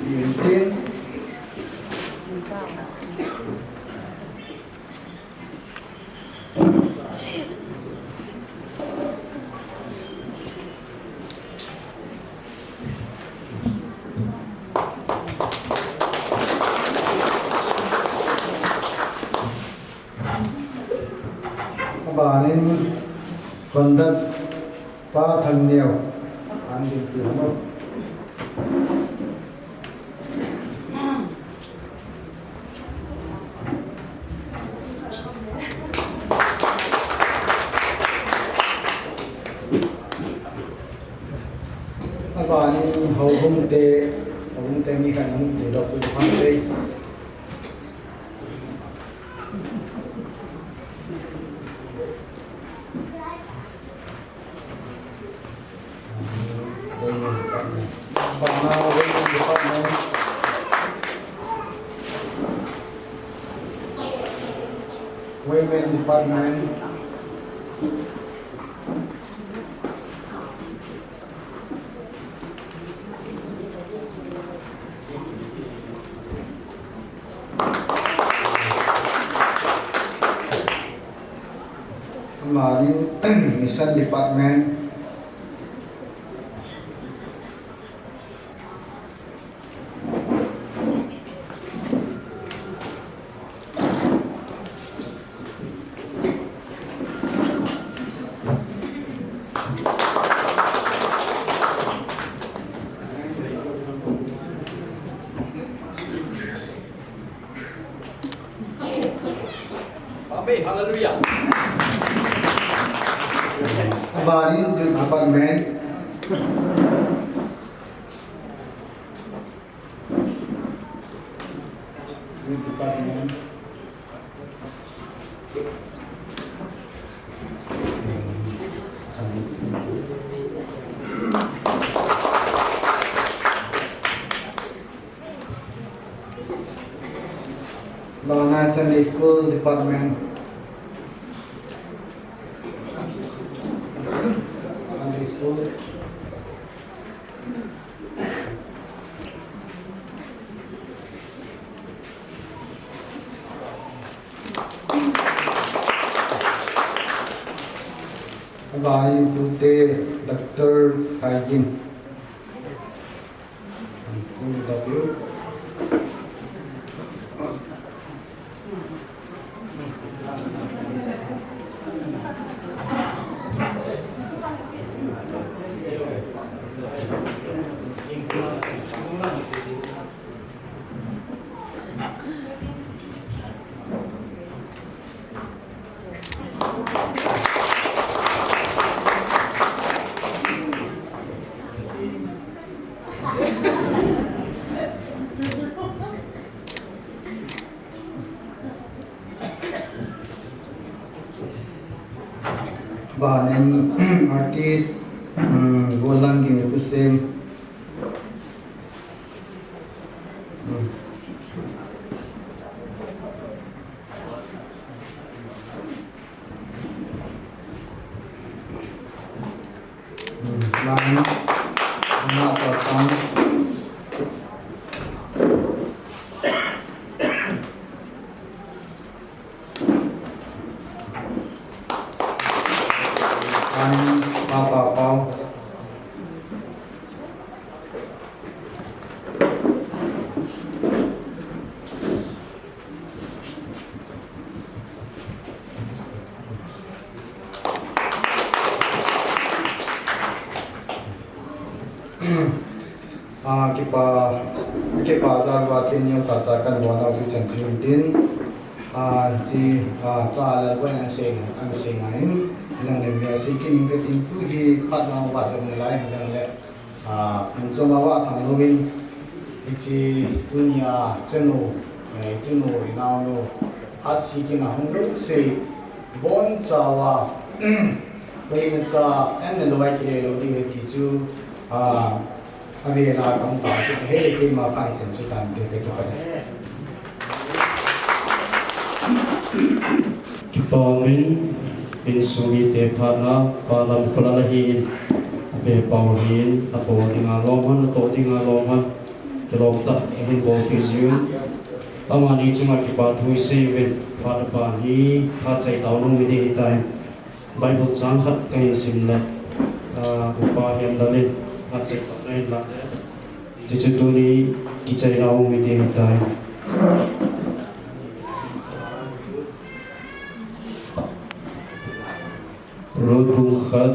banin kondat pa thang neo an din ti hano banin ho hum te mi kan hum te do tu phang te women department Mission Department. Hallelujah. Bani Department. Department. Lona Sunday School Department. Sunday School. Bani Bute Dr. Kaigin. W. Bahan artis Golan gini pusing. Bahan potong. Pau. Kita zarba tin yung sasakan buwan ng Christian din. Ji paalal ko ang singahin yang lebih sikin keting tu hi patang wadah mulai yang le mencoba tang lubin di dunia jenuh itu no inau no hat sikin ahung se bon cawa bagi sa ende lo baik le lo di tisu ada lah kamu tahu hei hei makan sentuhan dekat dekat. Kipamin in sumi te phana palam khulalahin be pauhin apo dinga loman to dinga loman kelokta hin bo tizium amani chunga kipathui seven phana pani phachai taunu ide hitai bible chang khat kai simla upa hem dalin phachai nai la jichutuni kichai raung ide hitai Road bung khat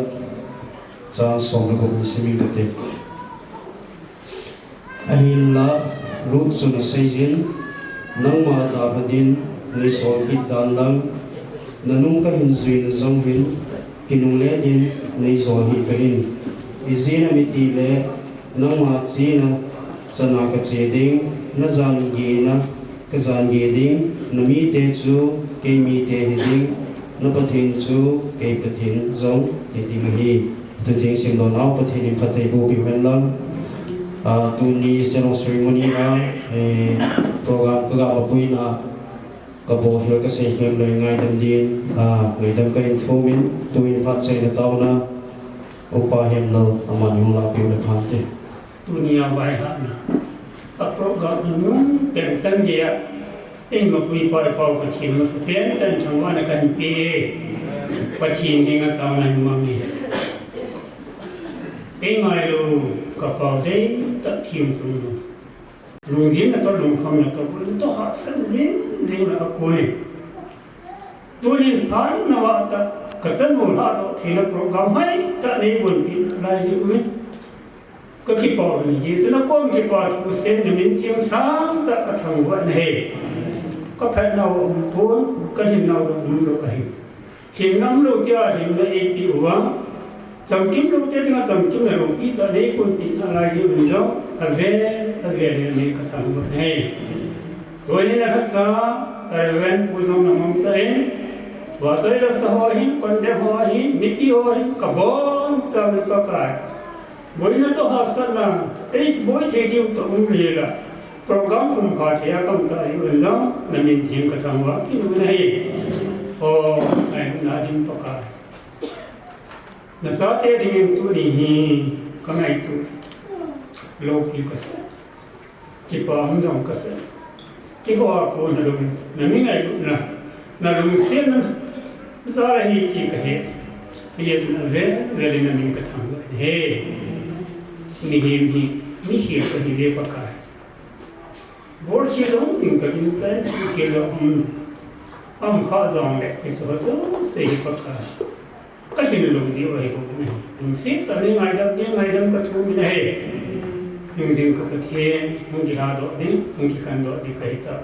cha som na bung simi de ahin la road sun season nang ma da badin ni so bit dan lang nanung ka hin zui na zong hin kinung le din nei zo hi ka hin izina miti le nang ma chi na sana ka che ding na zan gi na ka zan gi ding na mi te chu ke mi te hi ding nó pathin chu ke pathin zong ti ti hi tu ting sim lo nau pathin in patai bu bi wen lang tu ni seno ceremony na program ka ga pui na ka bo hil ka se hem le ngai dam din ngai dam ka in thu min tu in phat se na taw na upa hem lo aman yung la pi le phan te dunia bai ha na ta program nun tem sang dia Ini mengkui pada kau kecil, mesti ten dan semua nak pi. ปัจจินที่งั้นตอนนั้นมันมีเป็นไงลูกกระเป๋าเด็กตัดทีมสูงลุงยิ้มนะตัวลุงคำนะตัวลุงตัวหักสันยิ้มนะกุยตัวนี้ผ่านนะว่าแต่ก็จะมุ่งหาตัวที่นักโปรแกรมให้แต่ในบนที่รายชื่อก็คิดว่าเป็นยี่สิบนักคนคิดว่าทุกเส้นในมินเทียงสามแต่ก็ทำวันเหตุก็แพ้เราพูนก็ทิ้งเราดูดูไปทิ้งน้ำลูกจ้าทิ้งในเอปีหัวสังคิมลูกจ้าทิ้งสังคิมในลูกที่ตอนนี้คนที่อะไรที่เป็นเจ้าอะไรนี่ก็ทำวันเหตุตัวนี้นะครับจ้าเว้นผู้ทรงน้ำมันเส้นว่าตัวเราสหายคนเดียวหายมิตรหายกับบ้านสามีก็กลายบริเวณตัวหาสันนะไอ้บริเวณที่ตัวมันเรียกโปรแกรมของข้าที่อาการได้อยู่แล้วนั่นเป็นทีมกระทำว่าที่นู่นให้โอ้ไอ้น่าจินตกายนั่นสัตย์ที่ยิ่งตัวนี้ก็ไม่ตัวโลกีก็เสียที่ป้ามันจงก็เสียที่เขาว่าคนนั่นนั่นไม่ไงนะนั่นลุงเสียนั่นสารหิที่ก็เห็นยี่สิบนั่นเรื่องนั่นมีกระทำว่าเฮ้นี่เขียนกันดีปากกาบอร์ชิลล์ยิ่งกันยิ่งเส้นเขียนแล้วข้าจังเลยที่สุดแล้วเสียปากกาก็ชิลล์ลงดีไว้พวกนี้ยิ่งสิ่งตอนนี้ไงดังก็ทุ่มไม่ได้ยิ่งก็เทียนยิ่งหาดอกนี้ยิ่งขันดอกนี้ใครตา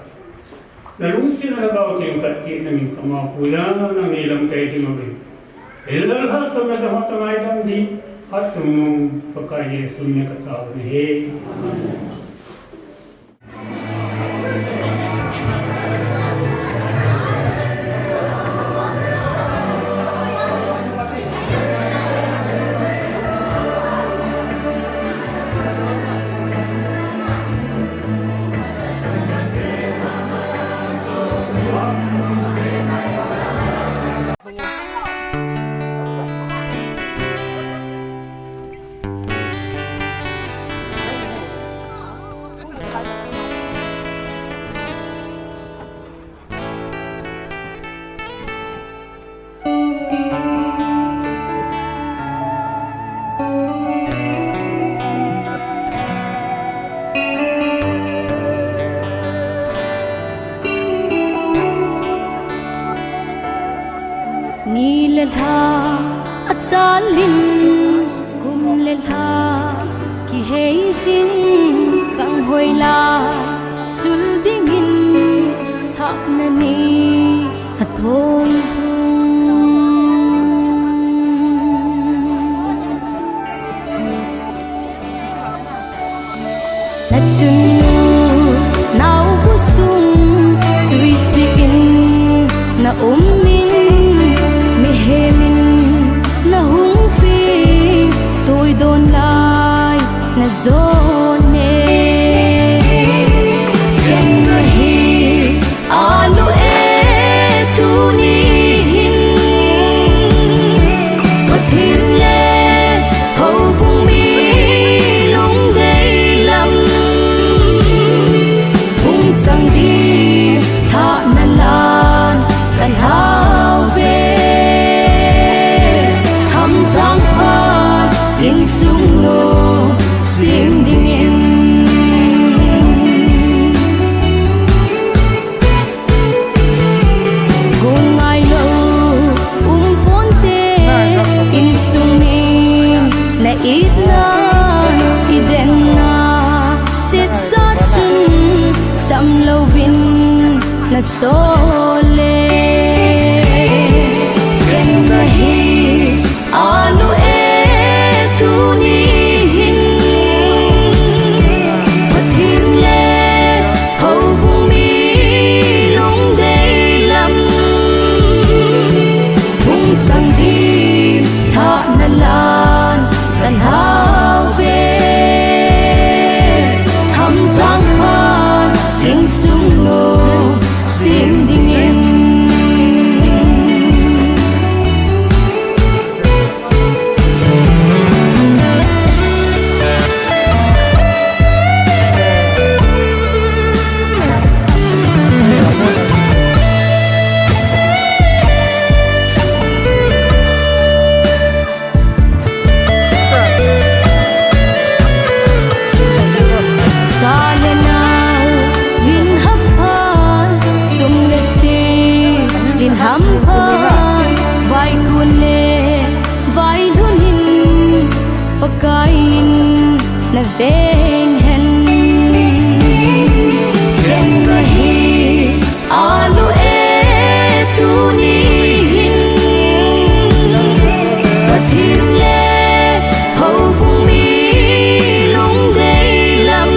แล้วลุงสิ่งนั้นก็เทียนกัดเทียนนั่นก็มาพูดแล้วนั่งนี่ลำใจที่มันเป็นแล้วถ้าสมัยสมัยตั้งไงดังดีฮัตตุมปากกาเยสุนเนกตาวันเฮนี่เลลาอัจฉรินกุมเลลากิเฮซินกังหอยลาสุลดิ่งินทักนันีฮัทงนัดจุนนาวบุษุงตุยสิอินนาอุมมินHemin na humpi tôi đồn lại na zone khen người hi alo e tu ni hin có thiên lệ hậu bung mi lung gây lắm bung chẳng đi thả nan lan tan hao về sang hoa in sung nô sim ding in gung ai lo ponte in sung min na it na iden na tip sa chun sam lo vin na sole ken na hi alo e tu ni hin pathin le hau bung mi long dei lam bung chang di tha na lan kan hao ve tham giang ha in sung no sim ding in kain na veng hen ken na hi alu e tu ni hin patin le ho bung mi long dei lam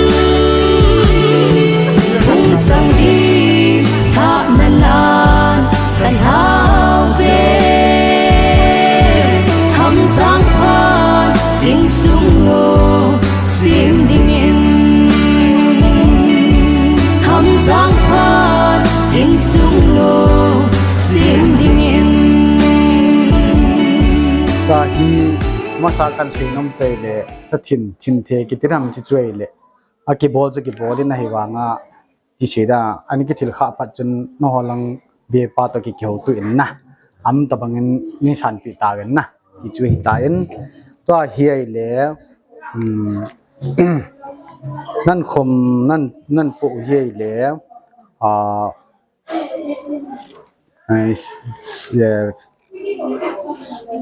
bung sang di tha na na kan hao ve tham sang phan in sung no sim ding in tham sang phan in sung no sim ding in ka hi masa kan sing nom chei le sa thin the ki tiram chi chei le a ki bol cha ki bol in hi wanga ti sida ani ki thil kha pat chun no holang be pa to ki kheu tu in na am ta bangin ni san pi ta gan na ti chu hi ta in to hi ai le nan khom nan pu hi ai le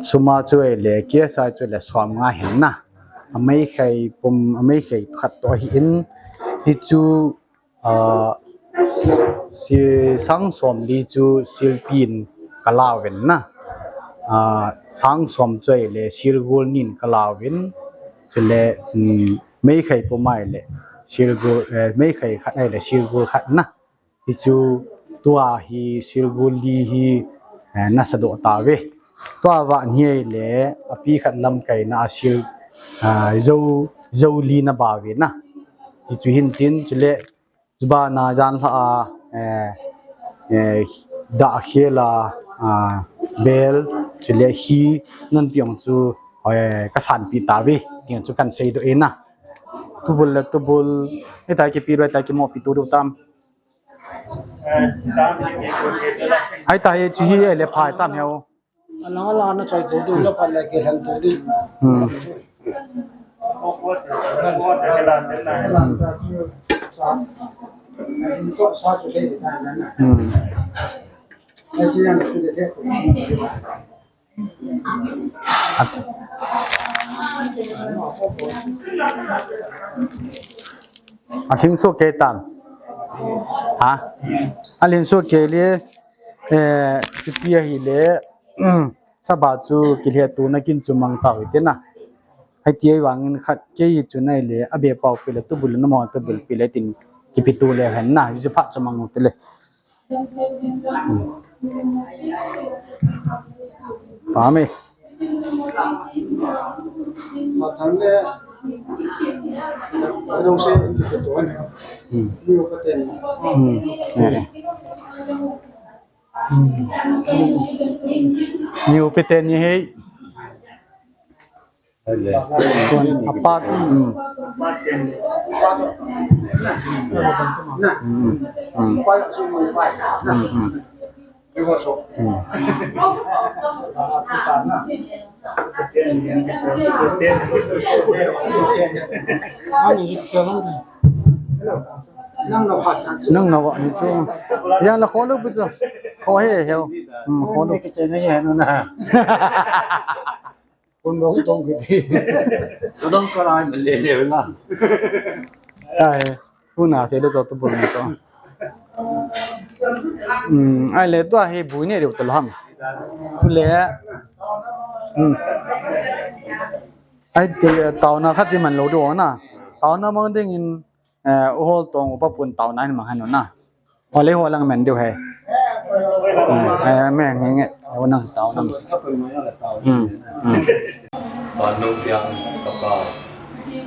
suma chuai le kia sa chu le swam nga hen na amei khai pum amei khai khat to hi in hi chu si sang som li chu silpin kalawin na sang som chuai le silgul nin kalawin chule mei khai pomai le silgul mei khai khat ai le silgul khat na hi chu tua hi silgul li hi na sado ta ve to wa nie le api khat lam kai na asil zo li na ba ve na ti chu hin tin chule ba na jan la da khela bel chule hi nan piong chu ka san pi ta ve tiang chu kan sei do ena tubul eta ki pi ra ta ki mo pi tu do tam ai ta ye chu hi le phai tam heo ala na chai du la pa la ke han tu di ko sa chu le na na ai chi yang su de ko thing so ke tam ha alin so ke le chu ti hi le sa ba chu ki le tu na kin chu mang ta wi te na ai ti ai wangin khat ke yi chu nai le abe pau pe le tu bul na mo tu bul pi le tin ki pi tu le han na ju pha chu mang te le pa me ma thang le dong se ki to ne ni ko ten nhiều cái tên như thế còn apart quay lại xuống mình quay cái vô số nâng nào gọi như chung giờ là khó lúc bây giờ khó hết hiểu khó lúc cái chuyện này nó nè con gấu tông cái gì nó đông có ai mình liền đều mà ai khu nào sẽ được cho tôi buồn cho ai lấy tôi hay bùi này đều tự làm tôi lấy ai thì tàu nào khác thì mình lâu đồ na tàu nào mà định in ô tông ô bún tàu này mà hành na họ lấy họ lang mình đều hay mẹ nghe nghe ô năng tàu năng và nông tiền cấp cao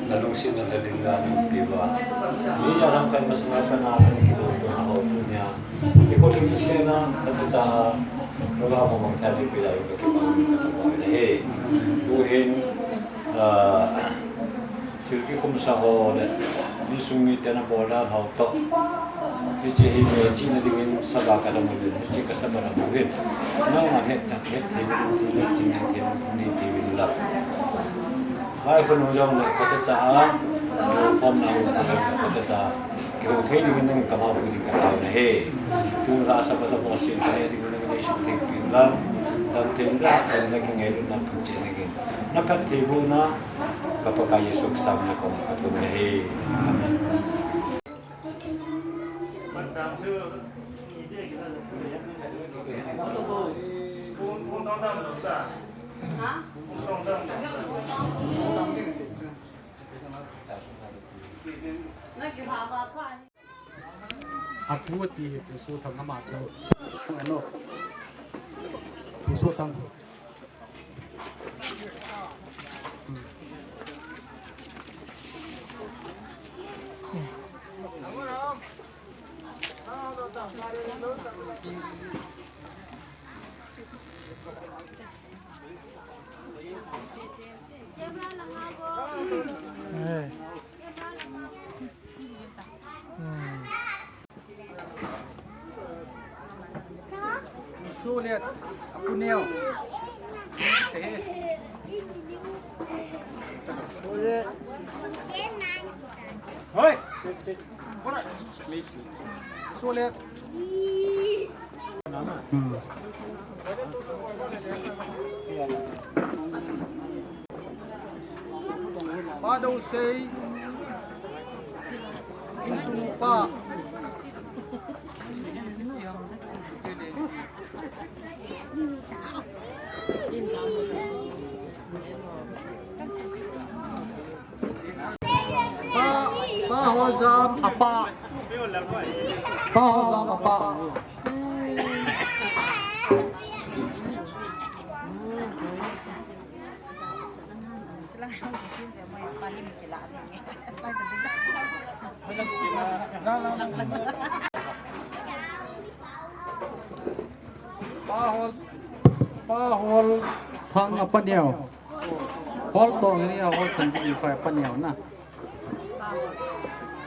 là lúc sinh là linh là nông bị và lý do làm cái mà sinh hoạt cái nào thì cái đồ nó hậu tu nhà cái câu chuyện sinh na cái cha nó là một món thay đi bây giờ cái bằng cái này tu hiền thì cái công xã hội này đi xuống như thế nào bỏ ra hậu to thì chỉ hiện chỉ là dingen sabah cái đó một lần chỉ cái sabah là một lần nó mà hết thì mình chỉ thì mình thì mình là haiคนรู้จักเลยก็จะจ้าอยู่พร้อมเราก็จะจ้าเกี่ยวกับที่นี่มันก็มาพูดกันเราเนี่ยทุนราชบัลลังก์สิ่งที่นี่มันไม่ใช่สิ่งที่เราทำถึงได้แต่ในเงี้ยเราทำจริงๆนับพัฒน์ที่บุญนะ kapag Yesus Kristus na kong katunahi. Amen. Aku ti pusu thang ma cho ano pusu thang Su lihat aku neo. Hoi. Su lihat. Padaw say insunu pa. Pa hozam apa? Pa hozam apa? Pahol thang apa dia? Hol tong ini hol tempat ikai apa dia na?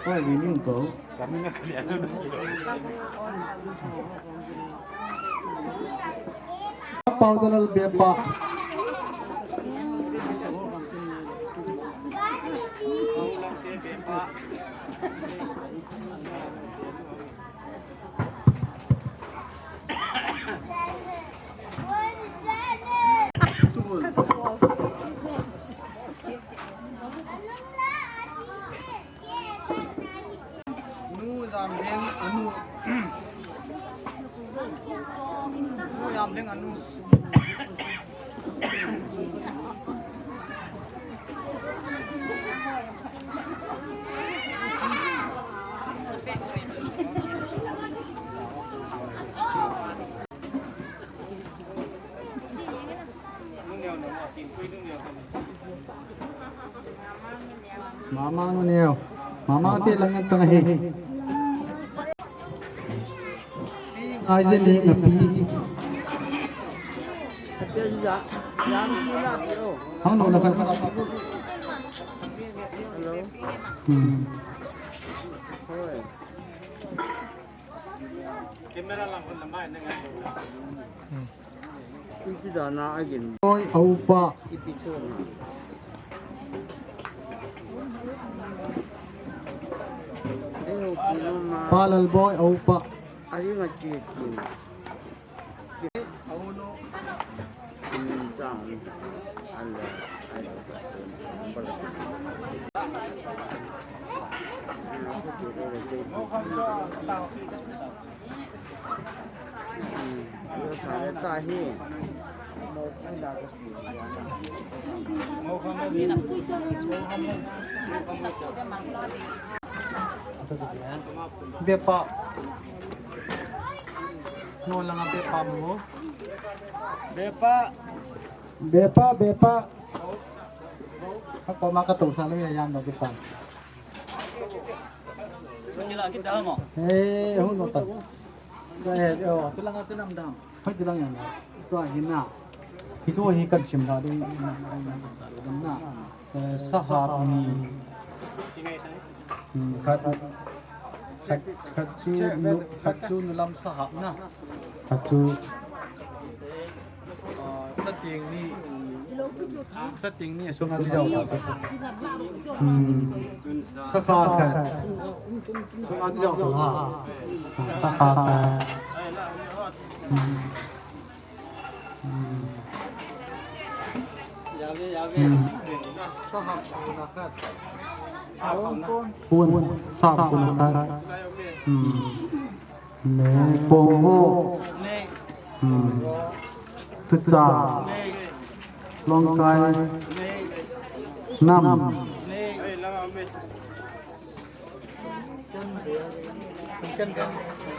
Oh ini untuk. Kami nak lihat dulu. Apa dalal bepa? Mama neo, mama ti lang ang tengah he. Aja ni ngapi. Hang no nakan ka. Kamera lang kon tambay na nga. Iki da na agin. Oy aupa. Palal boy aupa. Ari ngakikin. Auno. Jang. Allah. Bepa. No lang ang bepa mo. Bepa. Bepa. Ako makatong sa lang yan no kita. Kita mo. Eh, huno ta. Eh, tulang ang sinamdam. Hoy tulang yan. Ito hina. Ito hikan simda din na. Sahab ni. Khatsu nulam sahab na. Khatsu setting ni sungai jauh. Sekarang sungai jauh tu ha. Sekarang. ปูนสอบคุณครับเนโปโมทุจาลองกายน้ำ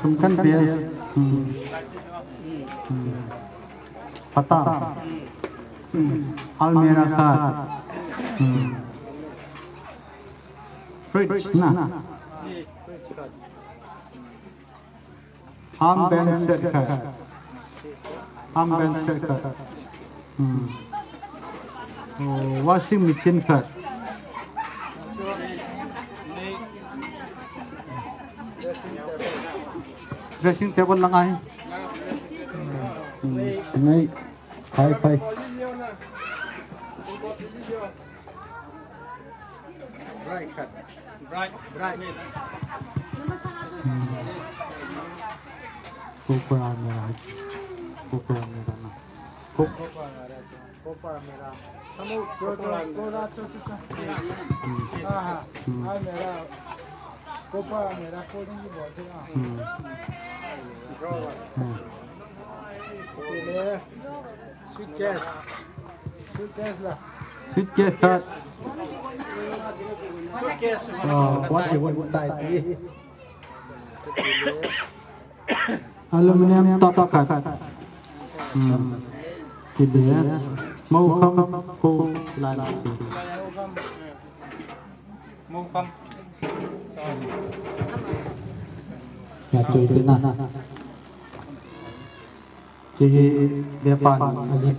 สำคัญเปียพัตตาอัลเมราคาฟริชนะอัมเบนเซตค่ะอัมเบนเซตค่ะวอชิ่งมิชินค่ะdressing table lang ay ngay hai pai bright cut bright Kopra mera na Kopra mera kamu Kopra to ai mera Kopra mera coding की बोलते हैं ले suitcase ला suitcase cut suitcase what you want tai ti aluminum top cut kibia mau kham ko lan mau kham ya cuy tu na ci depan ali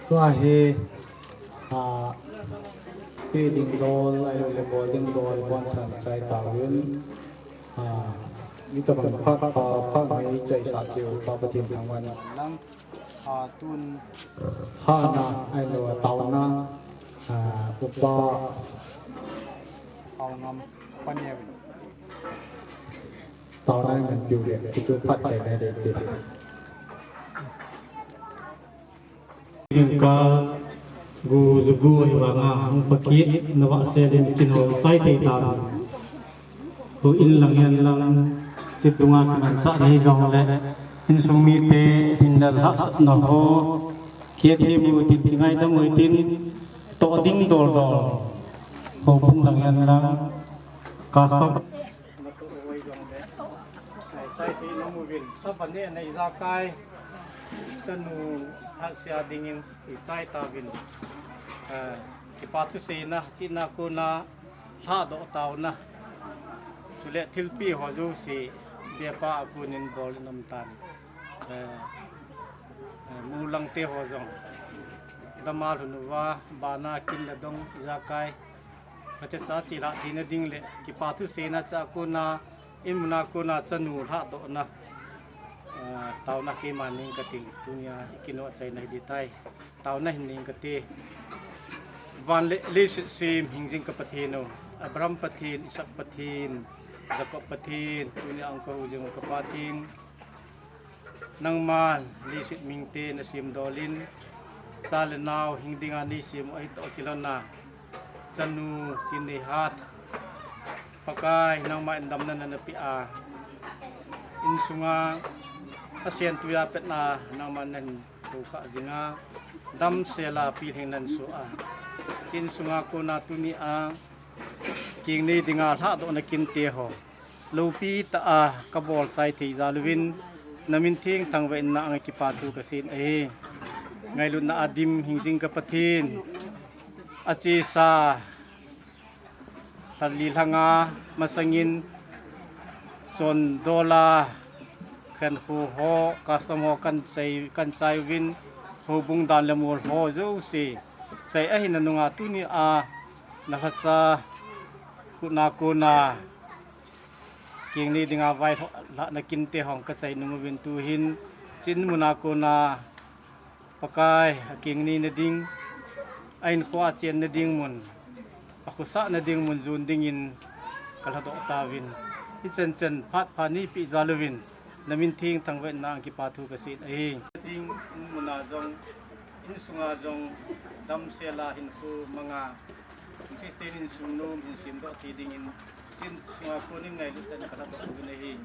Tua he feeding doll, I will boarding doll once and chai tawin. Ito bang pak may chai sa tiyo papatin ng wala lang. Tun na ay lo tao na upa tao ngam panyew tao na mình biểu hiện itu pat chai na de de. Ka gu zugu ay mga ang pakit nawa sedin kino sai tay ta to in lang yan lang situnga man sa ni jong le in sumi te hinal ha na ho kia thi mu tin ngai da mu tin to ding dol dol ho pung lang yan lang custom sai ti no mu vin sa ban ne nei za kai tanu hasia dingin icai ta vin ipatu se na sina ko na ha do taw na sule thilpi ho ju si bepa akunin bol nam tan mulang te ho jong damal hunuwa bana kin la dong zakai pate sa chi la din ding le ki patu se na cha ko na imna ko na chanu ha do na tao na ki maning kating dunia kino chai nai di tai tao na hining kati van le sim hingjing ka pathino abram pathin isak pathin zakop pathin dunia ang ko jing ka pating nang man li sit mingte na sim dolin salenau hingdinga ni sim ai to kilona chanu chini hat pakai nang ma indam na na pi a insunga asian tuya petna namanan buka zinga dam sela pilhin nan su a chin sunga ko na tuni a king ni dinga tha do na kin te ho lopi ta a kabol sai thei zalwin namin thing thangwen na ang ki patu ka sin e ngailun na adim hingjing ka pathin achi sa halilhanga masangin chon dola kan hu ho custom ho kan sai win ho bung dan le mol ho zo si sai a hin nunga tu ni a na khasa kuna kuna เกียงนี้ดิ่งอาไว้ละนักกินเตะห้องกระใสนุ่งวินตูหินจินมุนาโกนาปากายเกียงนี้นดิ่งไอ้ขวาเจียนนดิ่งมุนปักษะนดิ่งมุนจูนดิ่งอินกระดกตาวินที่เจนพัดพานีปิจาลวินนามินทิ้งทางเวนนางกิปาทูกสินเองดิ่งมุนาจงอินสุงาจงดำเซลาหินคูมังอาคริสเตียนอินสุนนุมอินสิมดอทีดิ่งอินจินสุงาคูนิงไงลุตันกระดกวินเอง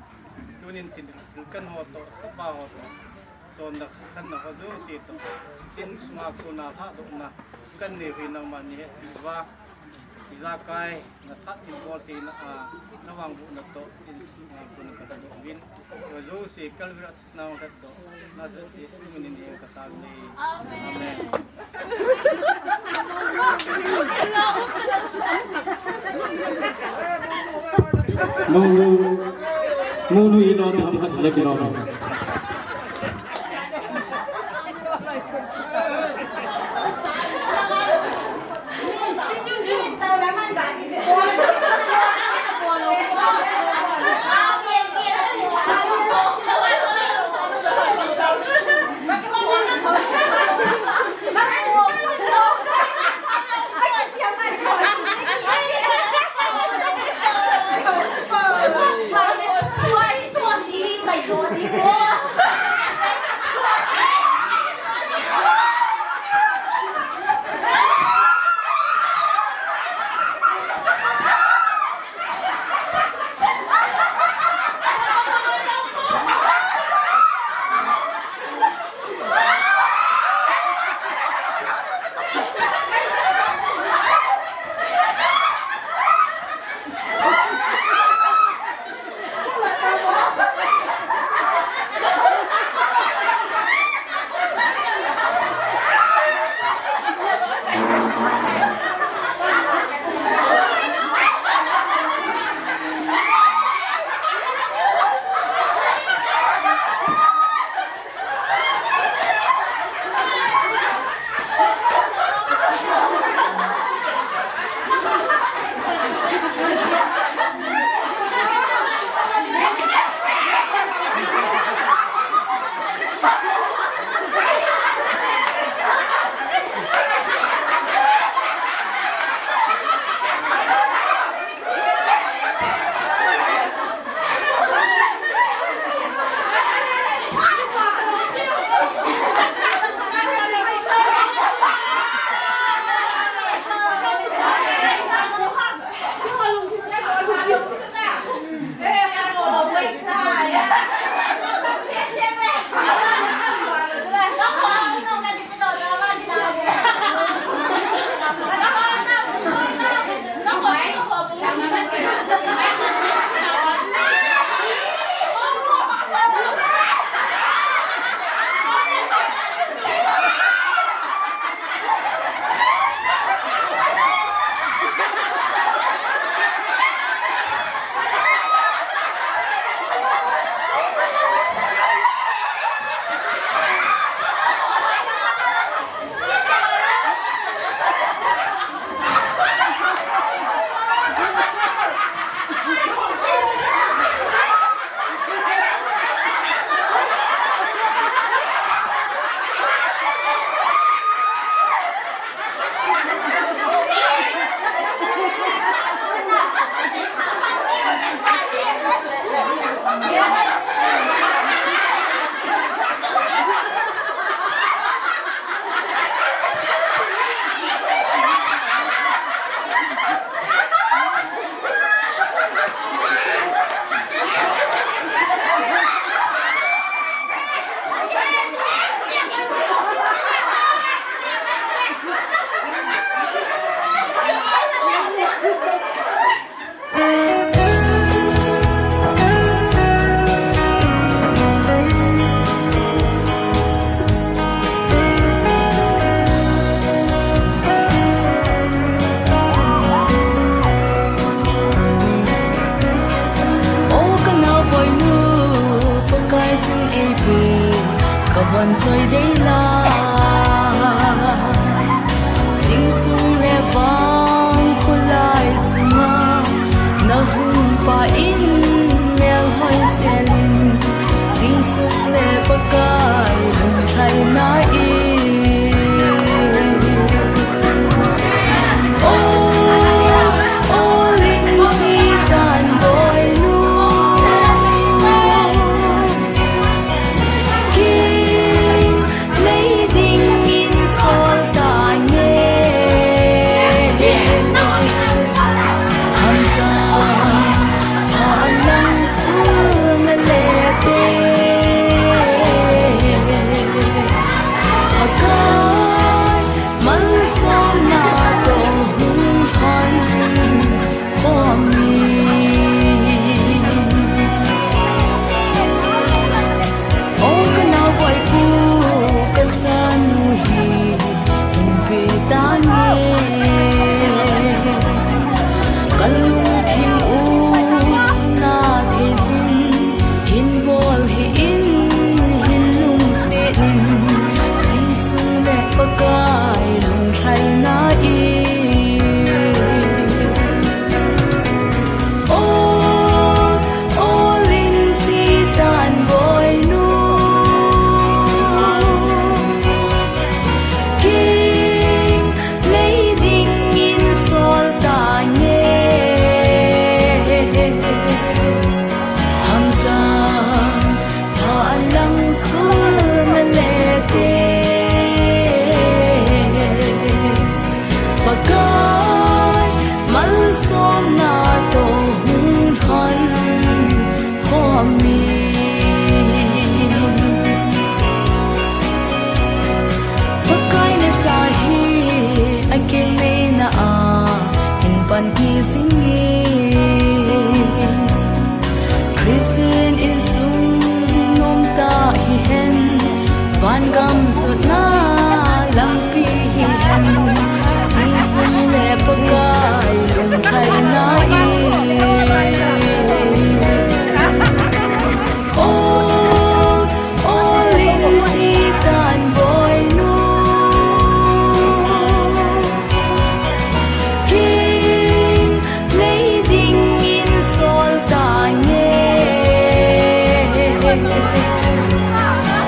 ตุนินทินกันหัวโตสบาหัวโตจนนักขันนักจูสิโตจินสุงาคูนาท่าดกนากันเนวินังมันนี่ปิว่าอิจาไกนัทัดอินบอลตีนนวังบุนักโตจินสุงาคูนกระดกวินจูสิกัลวิรัตสนาวกระดกนาจะจิสุมินินกระตาลีอาเมนMunu ino tham hat lek ino no. còn rồi đây là sinh sung lệ vang khôi lại sung na hung pa in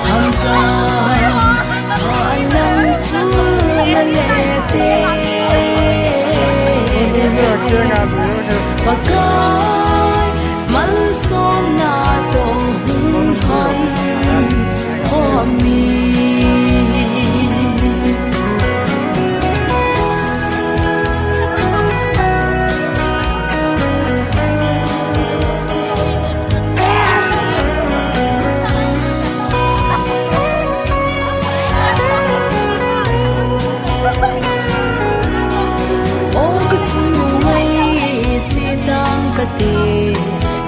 Hamza Halang Sumalete Pakai Malsom na tong hun Khomi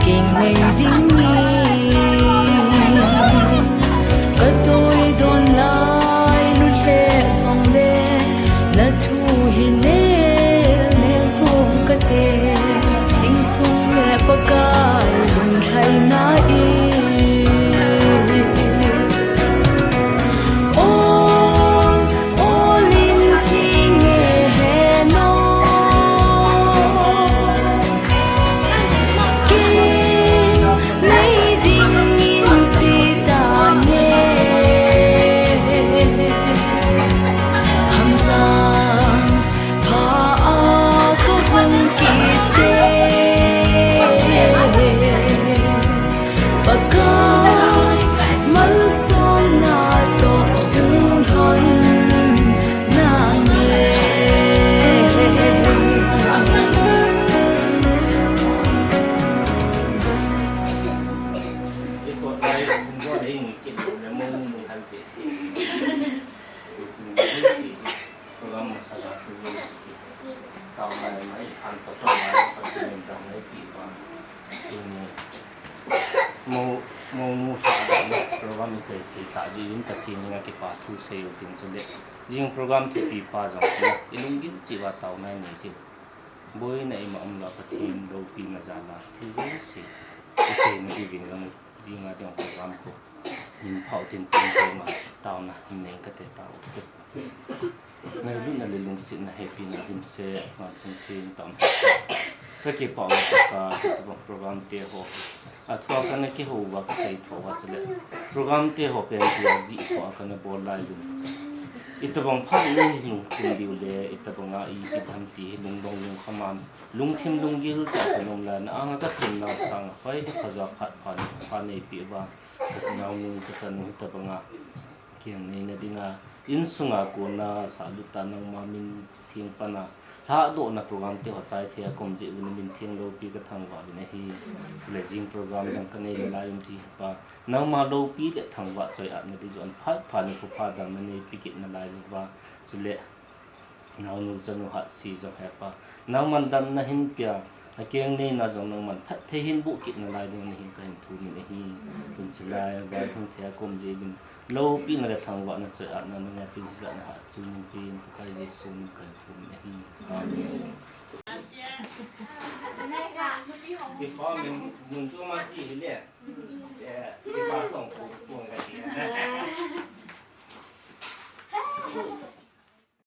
kinh ngày đinh cả tôi đón lại lúc lệ song lệ là thu hình nè buông cả tê sinh sung lệ bạc cài lùng thay na Jing program tu pipa jang tu ilungin jiwa tau nai ni ti boy na ima amla patim do pi na jala thi si se ni di bin lang jinga dong program ko in phau tin tin ko ma tau na nei ka te tau ngai lu na le lung sin na happy na dim se ma chung tin tam ka ke pa ka program te ho athwa ka na ki ho wa ka sai tho wa chale program te ho pen ji ko ka na bol lai lu itabang phat ni lung chin diu le itabang a I ki tham ti lung dong lung khaman lung thim lung gil cha konom la na anga ka thim na sang phai khaja khat phan nei pi ba naw ni ka chan itabang a kiang nei na dinga in sunga ko na sa lu ta nang ma min thing pana ha do na program te ho chai thia kom ji un min thing lo pi ka thang wa ne hi le jing program jang ka nei la yum ji pa naw ma lo pi le thang wa choi at na ti jon phat phan ko pha da ma nei pi ki na lai wa chule naw nu chanu ha si jo ha pa naw man dam na hin pya a keng nei na jong nang man phat the hin bu ki na lai ding ni hin ka hin thu ni ne hi kun chilai ba thung thia kom ji bin lo pi na le thang wa na choi at na na pi sa na ha chu pi ka ji sum ka thu ni hi amen cái khó mình muốn cho mà chỉ lệ để cái bà sống của người